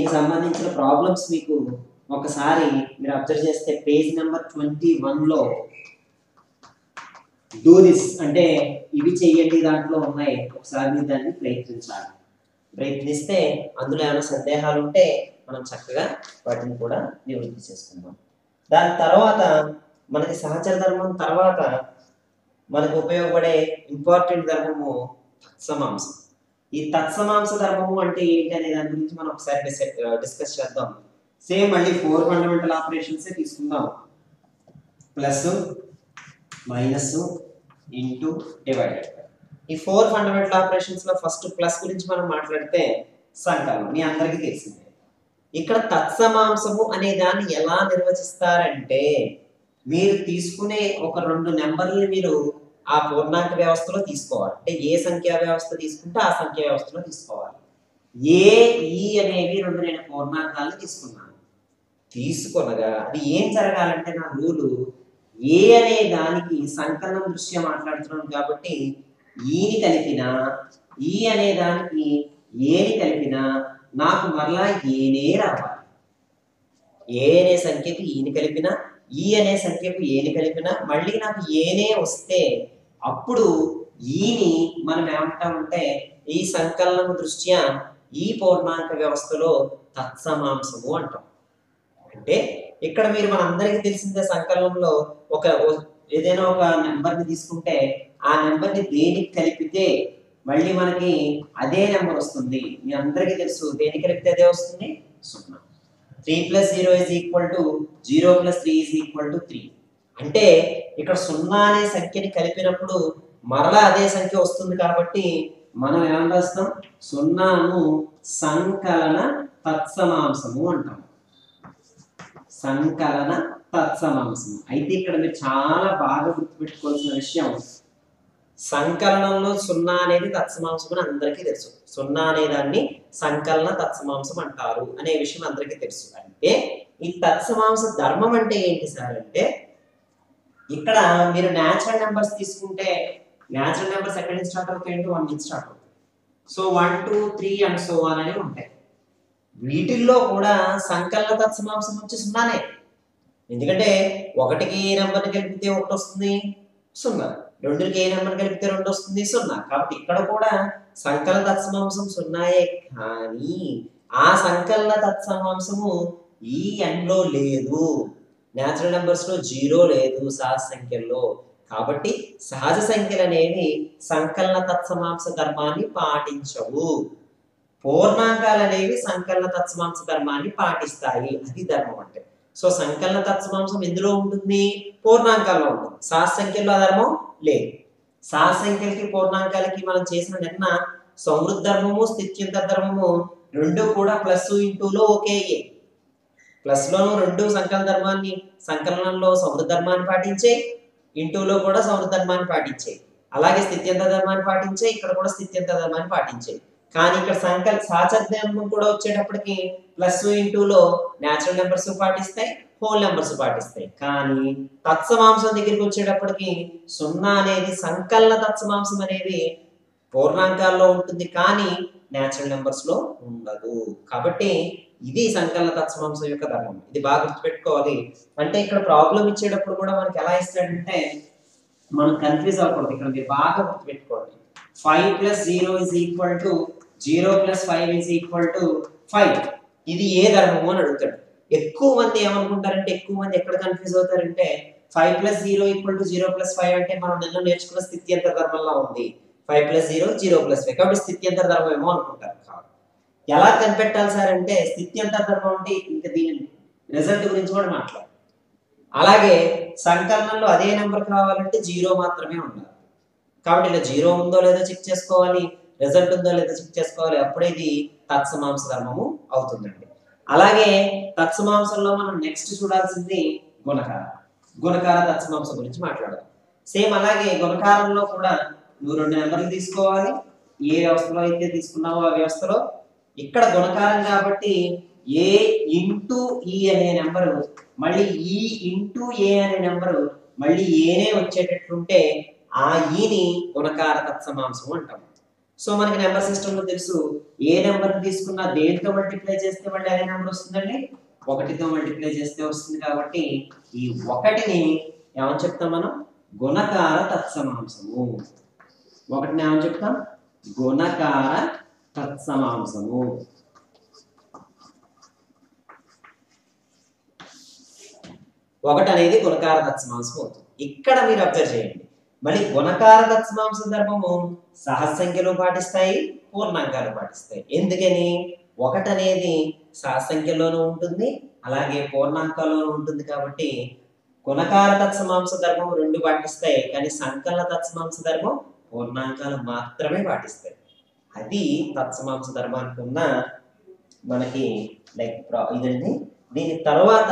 సంబంధించిన ప్రాబ్లమ్స్ మీకు ఒకసారి మీరు అబ్జర్వ్ చేస్తే పేజ్ నెంబర్ 21 లో డూ దిస్ అంటే ఇవి చెయ్యండి దాంట్లో ఉన్నాయి. ఒకసారి మీరు దాన్ని ప్రయత్నిస్తే అందులో ఏమైనా సందేహాలు ఉంటే మనం చక్కగా వాటిని కూడా నివృత్తి చేసుకుందాం. దాని తర్వాత మనకి సహచర ధర్మం తర్వాత మనకు ఉపయోగపడే ఇంపార్టెంట్ ధర్మము తత్సమాంసం. ఈ తత్సమాంస ధర్మము అంటే ఏంటి అనే దాని గురించి మనం ఒకసారి డిస్కస్ చేద్దాం. సేమ్ మళ్ళీ 4 ఫండమెంటల్ ఆపరేషన్స్ తీసుకుందాం. Plus minus into divided. ఈ 4 ఫండమెంటల్ ఆపరేషన్స్ లో ఫస్ట్ ప్లస్ గురించి మనం మాట్లాడితే సంకలనం మీ అందరికీ తెలిసిందే. ఇక్కడ తత్సమాంసము అనే దాన్ని ఎలా నిర్వచిస్తారంటే, మీరు తీసుకునే ఒక 2 నెంబర్లు మీరు ఆ పూర్ణాంక వ్యవస్థలో తీసుకోవాలి. అంటే ఏ సంఖ్యా వ్యవస్థ తీసుకుంటే ఆ సంఖ్యా వ్యవస్థలో తీసుకోవాలి. ఏ ఈ అనేవి 2 నేను పూర్ణాంకాలను తీసుకునగా అది ఏం జరగాలంటే, నా రూలు ఏ అనే దానికి సంకలనం దృష్ట్యా మాట్లాడుతున్నాను కాబట్టి ఈని కలిపినా ఈ అనే దానికి ఏని కలిపినా నాకు మరలా ఏనే రావాలి. ఏ అనే సంఖ్యకి ఈని కలిపినా ఈ అనే సంఖ్యకు ఏని కలిపినా మళ్ళీ నాకు ఏనే వస్తే అప్పుడు ఈని మనం ఏమంటామంటే ఈ సంకలనం దృష్ట్యా ఈ పూర్ణాంక వ్యవస్థలో తత్సమాంసము అంటాం. అంటే ఇక్కడ మీరు మనందరికీ తెలిసిందే, సంకలనంలో ఏదైనా ఒక నెంబర్ని తీసుకుంటే ఆ నెంబర్ని దేనికి కలిపితే మళ్ళీ మనకి అదే నెంబర్ వస్తుంది. మీ అందరికీ తెలుసు, దేనికి కలిపితే అదే వస్తుంది, 0. 3 + 0 = 0 + 3 = 3. అంటే ఇక్కడ 0 అనే సంఖ్యని కలిపినప్పుడు మరలా అదే సంఖ్య వస్తుంది కాబట్టి మనం ఏం రాస్తాం, 0ను సంకలన తత్సమాంసము అంటాం. సంకలన తత్సమాంసము. అయితే ఇక్కడ మీరు చాలా బాగా గుర్తుపెట్టుకోవాల్సిన విషయం, సంకలనంలో 0 అనేది తత్సమాంసం అని అందరికీ తెలుసు. 0 అనే దాన్ని సంకలన తత్సమాంసం అంటారు అనే విషయం అందరికీ తెలుసు. అంటే ఈ తత్సమాంస ధర్మం అంటే ఏంటి సార్ అంటే, ఇక్కడ మీరు న్యాచురల్ నెంబర్స్ తీసుకుంటే న్యాచురల్ నెంబర్స్ ఎక్కడి నుంచి స్టార్ట్ అవుతాయి అంటే 1 నుంచి స్టార్ట్ అవుతాయి. సో 1 2 3 అండ్ సో ఆన్ అనేవి ఉంటాయి. వీటిల్లో కూడా సంకలన తత్సమాంసం వచ్చి 0నే. ఎందుకంటే 1కి ఏ నెంబర్ని కలిపితే 1 వస్తుంది, 0. 2కి ఏ నెంబర్ కలిపితే 2 వస్తుంది, 0. కాబట్టి ఇక్కడ కూడా సంకలన తత్సమాంసం 0యే. కానీ ఆ సంకలన తత్సమాంసము ఈ ఎండ్లో లేదు. న్యాచురల్ నెంబర్స్ లో 0 లేదు సహజ సంఖ్యల్లో. కాబట్టి సహజ సంఖ్యలు అనేవి సంకలన తత్సమాంస ధర్మాన్ని పాటించవు. పూర్ణాంకాలు అనేవి సంకలన తత్సమాంస ధర్మాన్ని పాటిస్తాయి. అది ధర్మం అంటే. సో సంకలన తత్సమాంసం ఎందులో ఉంటుంది, పూర్ణాంకాల్లో ఉంటుంది. సహజ సంఖ్యల్లో ఆ ధర్మం లేదు. సహజ సంఖ్యలకి పూర్ణాంకాలకి మనం చేసిన నిన్న సమృద్ధ ధర్మము స్థిత్యంతర ధర్మము రెండు కూడా ప్లస్ ఇంటూలో ఒకే. ప్లస్ లోను రెండు సంకలనంలో సౌర ధర్మాన్ని పాటించాయి, ఇంటూలో కూడా సౌర ధర్మాన్ని పాటించాయి, అలాగే స్థిత్యంత ధర్మాన్ని పాటించాయి, ఇక్కడ కూడా స్థిత్యంత ధర్మాన్ని పాటించాయి. కానీ ఇక్కడ సాచర్ధర్మం కూడా వచ్చేటప్పటికి ప్లస్ ఇంటూలో న్యాచురల్ నెంబర్స్ పాటిస్తాయి, హోల్ నెంబర్స్ పాటిస్తాయి. కానీ తత్సమాంసం దగ్గరికి వచ్చేటప్పటికి 0 అనేది సంకలన తత్సమాంసం అనేది పూర్ణాంకాల్లో ఉంటుంది, కానీ న్యాచురల్ నెంబర్స్ లో ఉండదు. కాబట్టి ఇది సంకలన తత్సమాంసం యొక్క ధర్మం. ఇది బాగా గుర్తుపెట్టుకోవాలి. అంటే ఇక్కడ ప్రాబ్లం ఇచ్చేటప్పుడు కూడా మనకి ఎలా ఇస్తాడంటే మనం కన్ఫ్యూజ్ అవ్వకూడదు. ఇక్కడ మీరు బాగా గుర్తుపెట్టుకోండి. 5 + 0 = 0 + 5 = 5. ఇది ఏ ధర్మము అని అడుగుతాడు. ఎక్కువ మంది ఏమనుకుంటారంటే, ఎక్కువ మంది ఎక్కడ కన్ఫ్యూజ్ అవుతారంటే 5 + 0 = 0 + 5 అంటే మనం నిన్న నేర్చుకున్న స్థిత్యంతర ధర్మంలా ఉంది. 5 + 0 0 + 5 కాబట్టి స్థిత్యంతర ధర్మం ఏమో అనుకుంటారు. ఎలా కనిపెట్టాలి సార్ అంటే స్థిత్యంతర ధర్మం అంటే ఇంకా దీని రిజల్ట్ గురించి కూడా మాట్లాడాలి. అలాగే సంకలనంలో అదే నెంబర్ కావాలంటే 0 మాత్రమే ఉండాలి. కాబట్టి ఇలా 0 ఉందో లేదో చెక్ చేసుకోవాలి, రిజల్ట్ ఉందో లేదో చెక్ చేసుకోవాలి. అప్పుడే ఇది తత్సమాంస ధర్మము అవుతుందండి. అలాగే తత్సమాంసంలో మనం నెక్స్ట్ చూడాల్సింది గుణకార తత్సమాంసం గురించి మాట్లాడదాం. సేమ్ అలాగే గుణకారంలో కూడా నువ్వు 2 నెంబర్లు తీసుకోవాలి. ఏ వ్యవస్థలో అయితే తీసుకున్నావో ఆ వ్యవస్థలో ఇక్కడ గుణకారం కాబట్టి a ఇంటూ ఈ అనే నెంబరు మళ్ళీ ఈ ఇంటూ ఏ అనే నెంబరు మళ్ళీ ఏనే వచ్చేటట్లుంటే ఆ ఈని గుణకార తత్సమాంసం అంటాం. సో మనకి నెంబర్ సిస్టమ్ లో తెలుసు, ఏ నెంబర్ తీసుకున్నా దేంతో మల్టిప్లై చేస్తే మళ్ళీ అదే నెంబర్ వస్తుందండి, 1తో మల్టిప్లై చేస్తే వస్తుంది. కాబట్టి ఈ 1ని ఏమని చెప్తాం మనం? గుణకార తత్సమాంసము. 1ని ఏమని చెప్తాం? గుణకార తత్సమాంసము. ఒకటి అనేది గుణకార తత్సమాంసం అవుతుంది. ఇక్కడ మీరు అబ్జర్వ్ చేయండి, మళ్ళీ గుణకార తత్సమాంస ధర్మము సహసంఖ్యలు పాటిస్తాయి, పూర్ణాంకాలు పాటిస్తాయి. ఎందుకని? 1 అనేది సహసంఖ్యలోనూ ఉంటుంది, అలాగే పూర్ణాంకాల్లోనూ ఉంటుంది. కాబట్టి గుణకార తత్సమాంస ధర్మం 2 పాటిస్తాయి, కానీ సంకలన తత్సమాంస ధర్మం పూర్ణాంకాలు మాత్రమే పాటిస్తాయి. అది తత్సమాంస ధర్మానికి ఉన్న మనకి ఇదండి. దీని తర్వాత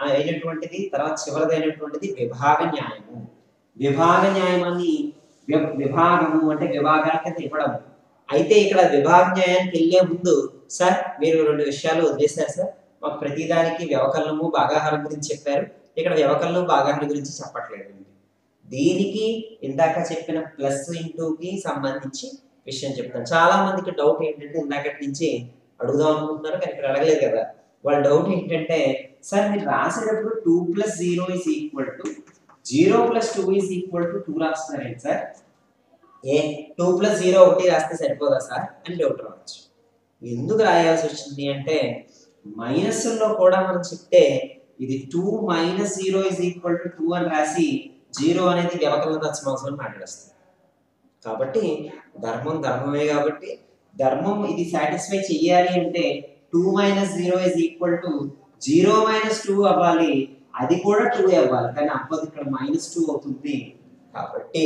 అయినటువంటిది తర్వాత చివరిదైనటువంటిది విభాగ న్యాయము. విభాగ న్యాయమని విభాగము అంటే విభాగానికి ఇవ్వడం. అయితే ఇక్కడ విభాగ న్యాయానికి వెళ్ళే ముందు సార్ మీరు 2 విషయాలు వదిలేశారు సార్. మాకు ప్రతిదానికి వ్యవకలనము భాగాహారం గురించి చెప్పారు, ఇక్కడ వ్యవకలనం భాగాహారం గురించి చెప్పట్లేదు. దీనికి ఇందాక చెప్పిన ప్లస్ ఇంటూకి సంబంధించి విషయం చెప్తాను. చాలా మందికి డౌట్ ఏంటంటే ఇందాకటి నుంచి అడుగుదాం అనుకుంటున్నారు, కానీ ఇక్కడ అడగలేదు కదా. వాళ్ళ డౌట్ ఏంటంటే సార్ మీరు రాసేటప్పుడు 2 + 0 = 0 + 2 = 2 రాస్తున్నారేంటి సార్? 2 + 0 1 రాస్తే సరిపోదా సార్ అని డౌట్ రావచ్చు. ఎందుకు రాయాల్సి వచ్చింది అంటే మైనస్లో కూడా మనం చెప్తే ఇది 2 - 0 = 2 అని రాసి 0 అనేది వ్యవకలన తత్సమాంసం మాట్లాడేస్తుంది. కాబట్టి ధర్మమే కాబట్టి ధర్మం ఇది సాటిస్ఫై చెయ్యాలి అంటే 2 - 0 = 0 - 2 అవ్వాలి, అది కూడా 2 అవ్వాలి, కానీ అవ్వదు, ఇక్కడ -2 అవుతుంది. కాబట్టి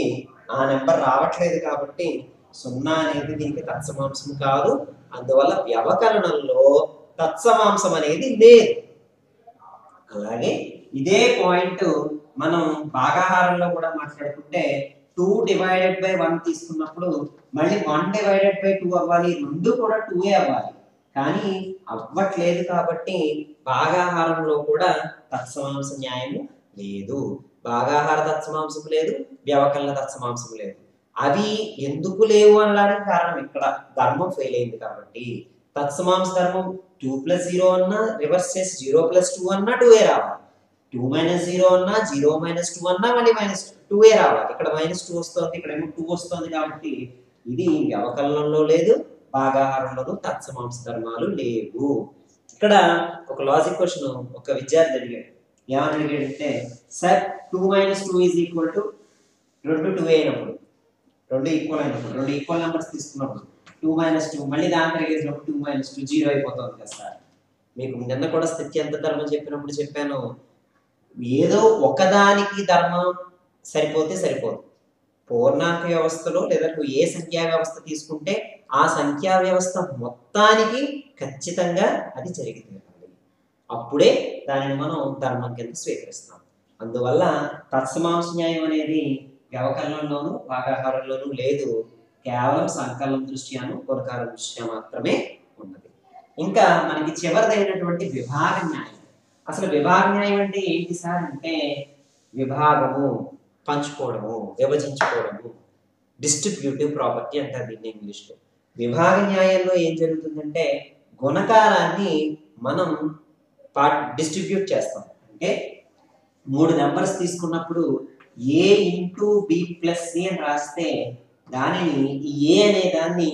ఆ నెంబర్ రావట్లేదు. కాబట్టి 0 అనేది దీనికి తత్సమాంసం కాదు, అందువల్ల వ్యవకలనంలో తత్సమాంసం అనేది లేదు. అలాగే ఇదే పాయింట్ మనం భాగాహారంలో కూడా మాట్లాడుకుంటే 2/1 తీసుకున్నప్పుడు మళ్ళీ 1/2 అవ్వాలి, రెండు కూడా 2 అవ్వాలి, కానీ అవ్వట్లేదు. కాబట్టి భాగాహారంలో కూడా తత్సమాంస న్యాయము లేదు. భాగాహార తత్సమాంసం లేదు, వ్యవకలన తత్సమాంసం లేదు. అవి ఎందుకు లేవు అనడానికి కారణం ఇక్కడ ధర్మం ఫెయిల్ అయింది. కాబట్టి తత్సమాంస ధర్మం 2 + 0 అన్నా రివర్స్ చేసి 0 + 2 అన్నా 2 రావాలి, 2 - 0 అన్నా 0 - 2 అన్నా మళ్ళీ -2 రావాలి. ఇక్కడ -2 వస్తుంది, ఇక్కడ 2 వస్తుంది. కాబట్టి ఇది వ్యవకలనంలో లేదు, భాగాహారంలోనూ తత్సమాంస ధర్మాలు లేవు. ఇక్కడ ఒక లాజిక్ క్వశ్చన్ ఒక విద్యార్థి అడిగాడు. ఏమని అడిగాడంటే సార్ 2 - 2 = 2 2 అయినప్పుడు 2 ఈక్వల్ అయినప్పుడు 2 ఈక్వల్ నెంబర్స్ తీసుకున్నప్పుడు 2 - 2 మళ్ళీ దాని తిరిగేసినప్పుడు 2 - 2 0 అయిపోతుంది కదా సార్. మీకు నిన్న కూడా స్థిత్యంత ధర్మం చెప్పినప్పుడు చెప్పాను, ఏదో ఒకదానికి ధర్మం సరిపోతే సరిపోదు. పూర్ణాంక వ్యవస్థలో లేదా నువ్వు ఏ సంఖ్యా వ్యవస్థ తీసుకుంటే ఆ సంఖ్యా వ్యవస్థ మొత్తానికి ఖచ్చితంగా అది జరిగి తీరాలి. అప్పుడే దానిని మనం ధర్మం కింద స్వీకరిస్తాం. అందువల్ల తత్సమాంస న్యాయం అనేది వ్యవకలనంలోను భాగాహారంలోనూ లేదు, కేవలం సంకలనం దృష్ట్యాను గుణకారం దృష్ట్యా మాత్రమే ఉన్నది. ఇంకా మనకి చివరిదైనటువంటి విభాగ న్యాయం. అసలు విభాగ న్యాయం అంటే ఏంటి సార్ అంటే విభాగము, పంచుకోవడము, విభజించుకోవడము, డిస్ట్రిబ్యూటివ్ ప్రాపర్టీ అంటారు దీన్ని ఇంగ్లీష్లో. విభాగ న్యాయంలో ఏం జరుగుతుందంటే గుణకారాన్ని మనం డిస్ట్రిబ్యూట్ చేస్తాం. అంటే 3 నెంబర్స్ తీసుకున్నప్పుడు a into B plus C అని రాస్తే దానిని ఈ ఏ అనే దాన్ని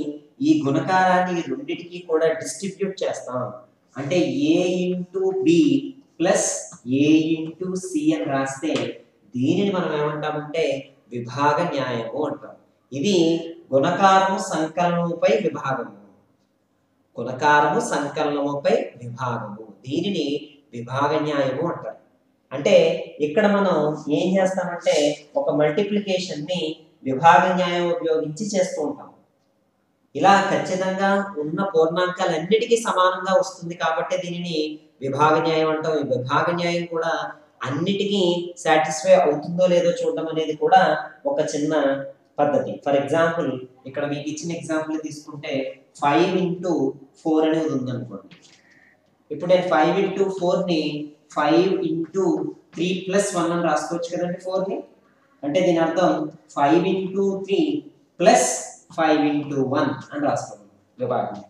ఈ గుణకారాన్ని రెండింటికి కూడా డిస్ట్రిబ్యూట్ చేస్తాం. అంటే a into B plus A into C అని రాస్తే దీనిని మనం ఏమంటామంటే విభాగ న్యాయము అంటాం. ఇది గుణకారము సంకలనముపై విభాగము, గుణకారము సంకలనముపై విభాగము, దీనిని విభాగ న్యాయము అంటారు. అంటే ఇక్కడ మనం ఏం చేస్తామంటే ఒక మల్టిప్లికేషన్ ని విభాగ న్యాయం ఉపయోగించి చేస్తూ ఉంటాం. ఇలా ఖచ్చితంగా ఉన్న పూర్ణాంకాలన్నిటికీ సమానంగా వస్తుంది కాబట్టి దీనిని విభాగ న్యాయం అంటాం. ఈ విభాగ న్యాయం కూడా అన్నిటికీ సాటిస్ఫై అవుతుందో లేదో చూడడం అనేది కూడా ఒక చిన్న పద్ధతి. ఫర్ ఎగ్జాంపుల్ ఇక్కడ మీకు ఇచ్చిన ఎగ్జాంపుల్ తీసుకుంటే 5 ఇంటూ 4 అనేది ఉందనుకోండి. ఇప్పుడు నేను 5 ఇంటూ 4ని 5 ఇంటూ 3 ప్లస్ 1 అని రాసుకోవచ్చు కదండి 4ని. అంటే దీని అర్థం 5 ఇంటూ 3 ప్లస్ 5 ఇంటూ 1 అని రాసుకోండి విభాగం.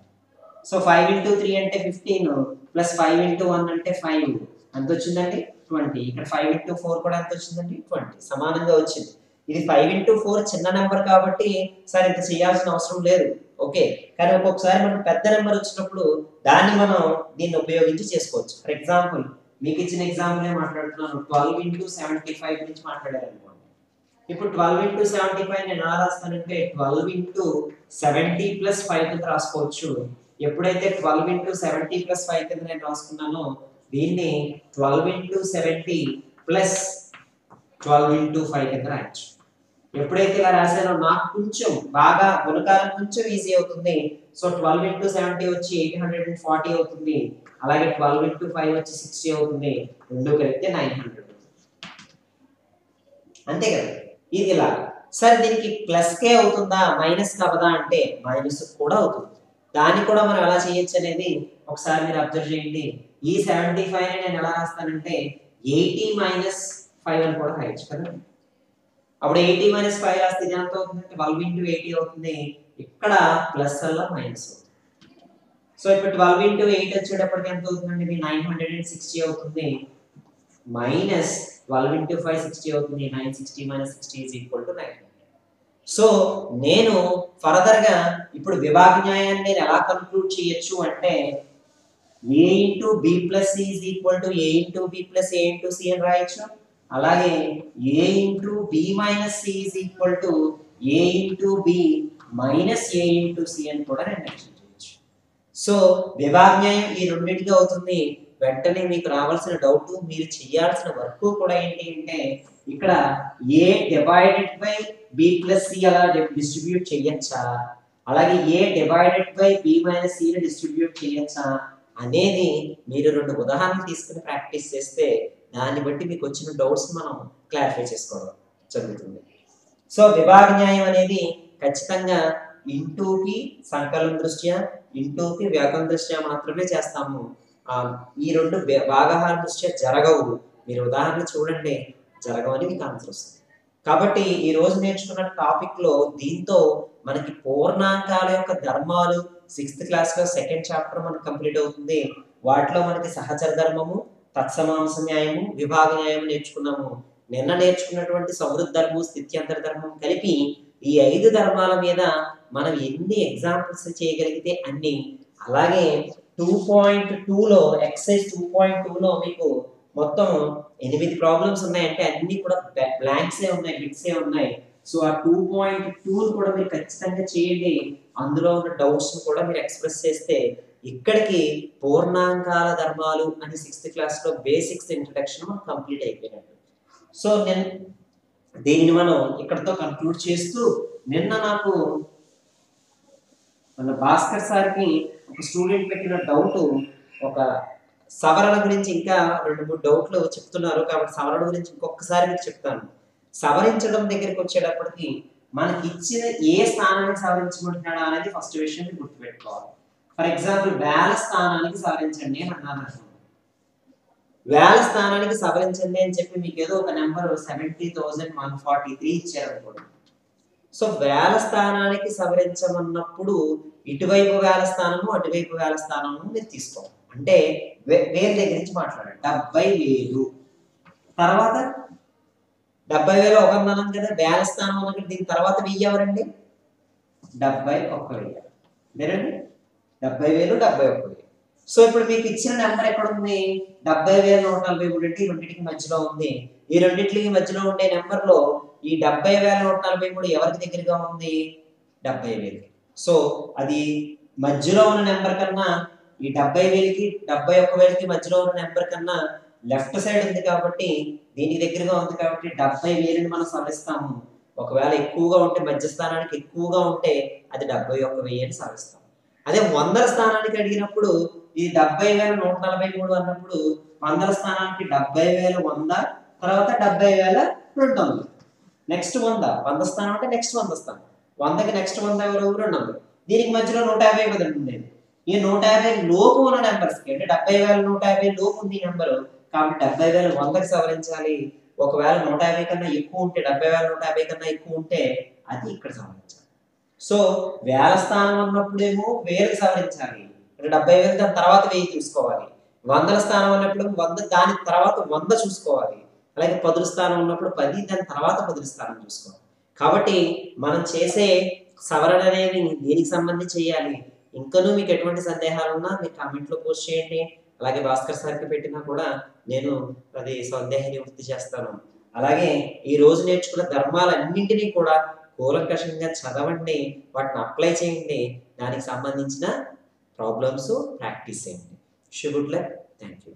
సో 5 ఇంటూ 3 అంటే 15 ప్లస్ 5 ఇంటూ 1 అంటే 5 ఎంత వచ్చిందండి 20. ఇక్కడ 5 ఇంటూ 4 కూడా ఎంత వచ్చిందండి 20, సమానంగా వచ్చింది. ఇది 5 ఇంటూ 4 చిన్న నెంబర్ కాబట్టి సరే ఇంత చేయాల్సిన అవసరం లేదు, ఓకే. కానీ ఒక్కొక్కసారి మనకు పెద్ద నెంబర్ వచ్చినప్పుడు దాన్ని మనం దీన్ని ఉపయోగించి చేసుకోవచ్చు. ఫర్ ఎగ్జాంపుల్ మీకు ఇచ్చిన ఎగ్జాంపుల్ మాట్లాడుతున్నాను, 12 ఇంటూ 75 గురించి మాట్లాడారనుకోండి. ఇప్పుడు 12 ఇంటూ 75 నేను ఎలా రాస్తానంటే 12 ఇంటూ 70 ప్లస్ 5 కింద రాసుకోవచ్చు. ఎప్పుడైతే 12 ఇంటూ 70 ప్లస్ 5 కింద నేను రాసుకున్నానో దీన్ని 12 ఇంటూ 70 ప్లస్ 12 ఇంటూ 5 కింద రాయొచ్చు. ఎప్పుడైతే ఇలా రాసానో నాకు కొంచెం బాగా గుణకారం కొంచెం ఈజీ అవుతుంది. సో 12 ఇంటూ 70 వచ్చి 840 అవుతుంది. అలాగే 12 ఇంటూ 5 వచ్చి 60 అవుతుంది. రెండు కలిపితే 900. అంతే కదా, ఇది ఇలా. సరే దీనికి ప్లస్ కే అవుతుందా మైనస్ కావదా అంటే మైనస్ కూడా అవుతుంది. దాన్ని కూడా మనం ఎలా చేయొచ్చు అనేది ఒకసారి మీరు అబ్జర్వ్ చేయండి. ఈ 75 నేను ఎలా రాస్తానంటే 80 మైనస్ 5 అని కూడా రాయొచ్చు కదా. అప్పుడు 80 మైనస్ 5 రాస్తే ఎంత అవుతుంది, 12 ఇంటూ 80 అవుతుంది. ఇక్కడ ప్లస్ అలా మైనస్ అవుతుంది. సో ఇప్పుడు 12 ఇంటూ 8 వచ్చేటప్పటికి ఎంత అవుతుందండి, ఇది 960 అవుతుంది. మైనస్ 12 ఇంటూ 5 60 అవుతుంది. 960 minus 60 is equal to 900. So నేను ఫర్దర్ గా ఇప్పుడు విభాగ న్యాయాన్ని నేను ఎలా కన్క్లూడ్ చేయొచ్చు అంటే a into B plus C is equal to a into B plus a into C అని రాయొచ్చు. అలాగే a into B minus C is equal to a into B minus a into C అని కూడా నేను mention చేయొచ్చు. So విభాగ న్యాయం ఈ రెండింటిగా అవుతుంది. వెంటనే మీకు రావాల్సిన డౌట్, మీరు చేయాల్సిన వర్క్ కూడా ఏంటి అంటే ఇక్కడ a divided by b plus C అలా డిస్ట్రిబ్యూట్ చేయొచ్చా, అలాగే a divided by b minus C ని డిస్ట్రిబ్యూట్ చేయొచ్చా అనేది మీరు 2 ఉదాహరణలు తీసుకుని ప్రాక్టీస్ చేస్తే దాన్ని బట్టి మీకు వచ్చిన డౌట్స్ మనం క్లారిఫై చేసుకోవడం జరుగుతుంది. సో విభాగ న్యాయం అనేది ఖచ్చితంగా ఇంటూకి సంకలనం దృష్ట్యా, ఇంటూకి వ్యాకరణ దృష్ట్యా మాత్రమే చేస్తాము. ఈ 2 భాగాహార దృష్ట్యా జరగవు. మీరు ఉదాహరణ చూడండి, జరగవని మీకు ఆన్సర్ వస్తుంది. కాబట్టి ఈ రోజు నేర్చుకున్న టాపిక్ లో దీంతో మనకి పూర్ణాంకాల యొక్క ధర్మాలు 6th క్లాస్ లో 2nd చాప్టర్ మనకు కంప్లీట్ అవుతుంది. వాటిలో మనకి సహచర ధర్మము, తత్సమాంస న్యాయము, విభాగ న్యాయం నేర్చుకున్నాము. నిన్న నేర్చుకున్నటువంటి సమృద్ధ ధర్మం, స్థిత్యంతర ధర్మం కలిపి ఈ 5 ధర్మాల మీద మనం ఎన్ని ఎగ్జాంపుల్స్ చేయగలిగితే అన్ని. అలాగే 2.2లో ఎక్సైజ్ 2.2లో మీకు మొత్తం 8 ప్రాబ్లమ్స్ ఉన్నాయి. అంటే అన్ని కూడా బ్లాంక్స్ ఉన్నాయి, బిట్స్ ఉన్నాయి. సో ఆ 2.2 కూడా మీరు ఖచ్చితంగా చేయండి. అందులో ఉన్న డౌట్స్ కూడా మీరు ఎక్స్ప్రెస్ చేస్తే ఇక్కడికి పూర్ణాంకాల ధర్మాలు అని 6th క్లాస్ లో బేసిక్స్ ఇంట్రడక్షన్ మనం కంప్లీట్ అయిపోయినట్టు. సో నేను దీనిని మనం ఇక్కడతో కంక్లూడ్ చేస్తూ, నిన్న నాకు మన భాస్కర్ సార్కి ఒక స్టూడెంట్ పెట్టిన డౌట్, ఒక సవరణ గురించి ఇంకా 2-3 డౌట్లు చెప్తున్నారు కాబట్టి సవరణ గురించి ఇంకొకసారి మీకు చెప్తాను. సవరించడం దగ్గరికి వచ్చేటప్పటికి మనకి ఇచ్చిన ఏ స్థానానికి సవరించమంటున్నాడా అనేది ఫస్ట్ విషయం మీరు గుర్తుపెట్టుకోవాలి. ఫర్ ఎగ్జాంపుల్ వేల స్థానానికి సవరించండి అని అన్నారు. వేల స్థానానికి సవరించండి అని చెప్పి మీకు ఏదో ఒక నెంబర్ 70,143 ఇచ్చారు అనుకోండి. సో వేల స్థానానికి సవరించమన్నప్పుడు ఇటువైపు వేల స్థానము అటువైపు వేల స్థానము మీరు తీసుకోవాలి. అంటే వేల దగ్గర నుంచి మాట్లాడండి. 70,000 తర్వాత 70,000 ఒక అన్నాం కదా, వేల స్థానం అన్నట్టు దీని తర్వాత 1000 ఎవరండి? 71,000 మీరండి 70,000 71,000. సో ఇప్పుడు మీకు ఇచ్చిన నెంబర్ ఎక్కడ ఉంది? 70,143 ఈ రెండింటికి మధ్యలో ఉంది. ఈ రెండింటికి మధ్యలో ఉండే నెంబర్ లో ఈ 70,143 ఎవరికి దగ్గరగా ఉంది? 70,000. సో అది మధ్యలో ఉన్న నెంబర్ కన్నా ఈ 70,000కి 71,000కి మధ్యలో ఉన్న నెంబర్ కన్నా లెఫ్ట్ సైడ్ ఉంది కాబట్టి దీనికి దగ్గరగా ఉంది కాబట్టి 70,000ని మనం సవరిస్తాము. ఒకవేళ ఎక్కువగా ఉంటే మధ్య స్థానానికి ఎక్కువగా ఉంటే అది 71,000 అని సవరిస్తాం. అదే వందల స్థానానికి అడిగినప్పుడు ఈ 70,143 అన్నప్పుడు వందల స్థానానికి 70,100 తర్వాత 70,200. నెక్స్ట్ 100 స్థానం అంటే నెక్స్ట్ 100 స్థానం. 100కి నెక్స్ట్ 100 ఎవరు? 200. దీనికి మధ్యలో 150 కదండి ఉండేది. ఈ 150 లోపు ఉన్న నెంబర్స్ కి అంటే 70,150 లోపు ఉంది నెంబర్ కాబట్టి 70,000 100కి సవరించాలి. ఒకవేళ 150 కన్నా ఎక్కువ ఉంటే 70,150 కన్నా ఎక్కువ ఉంటే అది ఇక్కడ సవరించాలి. సో వేల స్థానం అన్నప్పుడేమో 1000కి సవరించాలి. అంటే 70,000 దాని తర్వాత 1000 చూసుకోవాలి. వందల స్థానం అన్నప్పుడు 100 దాని తర్వాత 100 చూసుకోవాలి. అలాగే 10ల స్థానం ఉన్నప్పుడు 10 దాని తర్వాత 10ల స్థానం చూసుకోవాలి. కాబట్టి మనం చేసే సవరణ అనేది దేనికి సంబంధించి చేయాలి? ఇంకనూ మీకు ఎటువంటి సందేహాలు ఉన్నా మీరు కామెంట్లో పోస్ట్ చేయండి. అలాగే భాస్కర్ సార్కి పెట్టినా కూడా నేను అది సందేహ నివృత్తి చేస్తాను. అలాగే ఈ రోజు నేర్చుకున్న ధర్మాలన్నింటినీ కూడా కూలంకషంగా చదవండి, వాటిని అప్లై చేయండి, దానికి సంబంధించిన ప్రాబ్లమ్స్ ప్రాక్టీస్ చేయండి. Good luck. Thank you.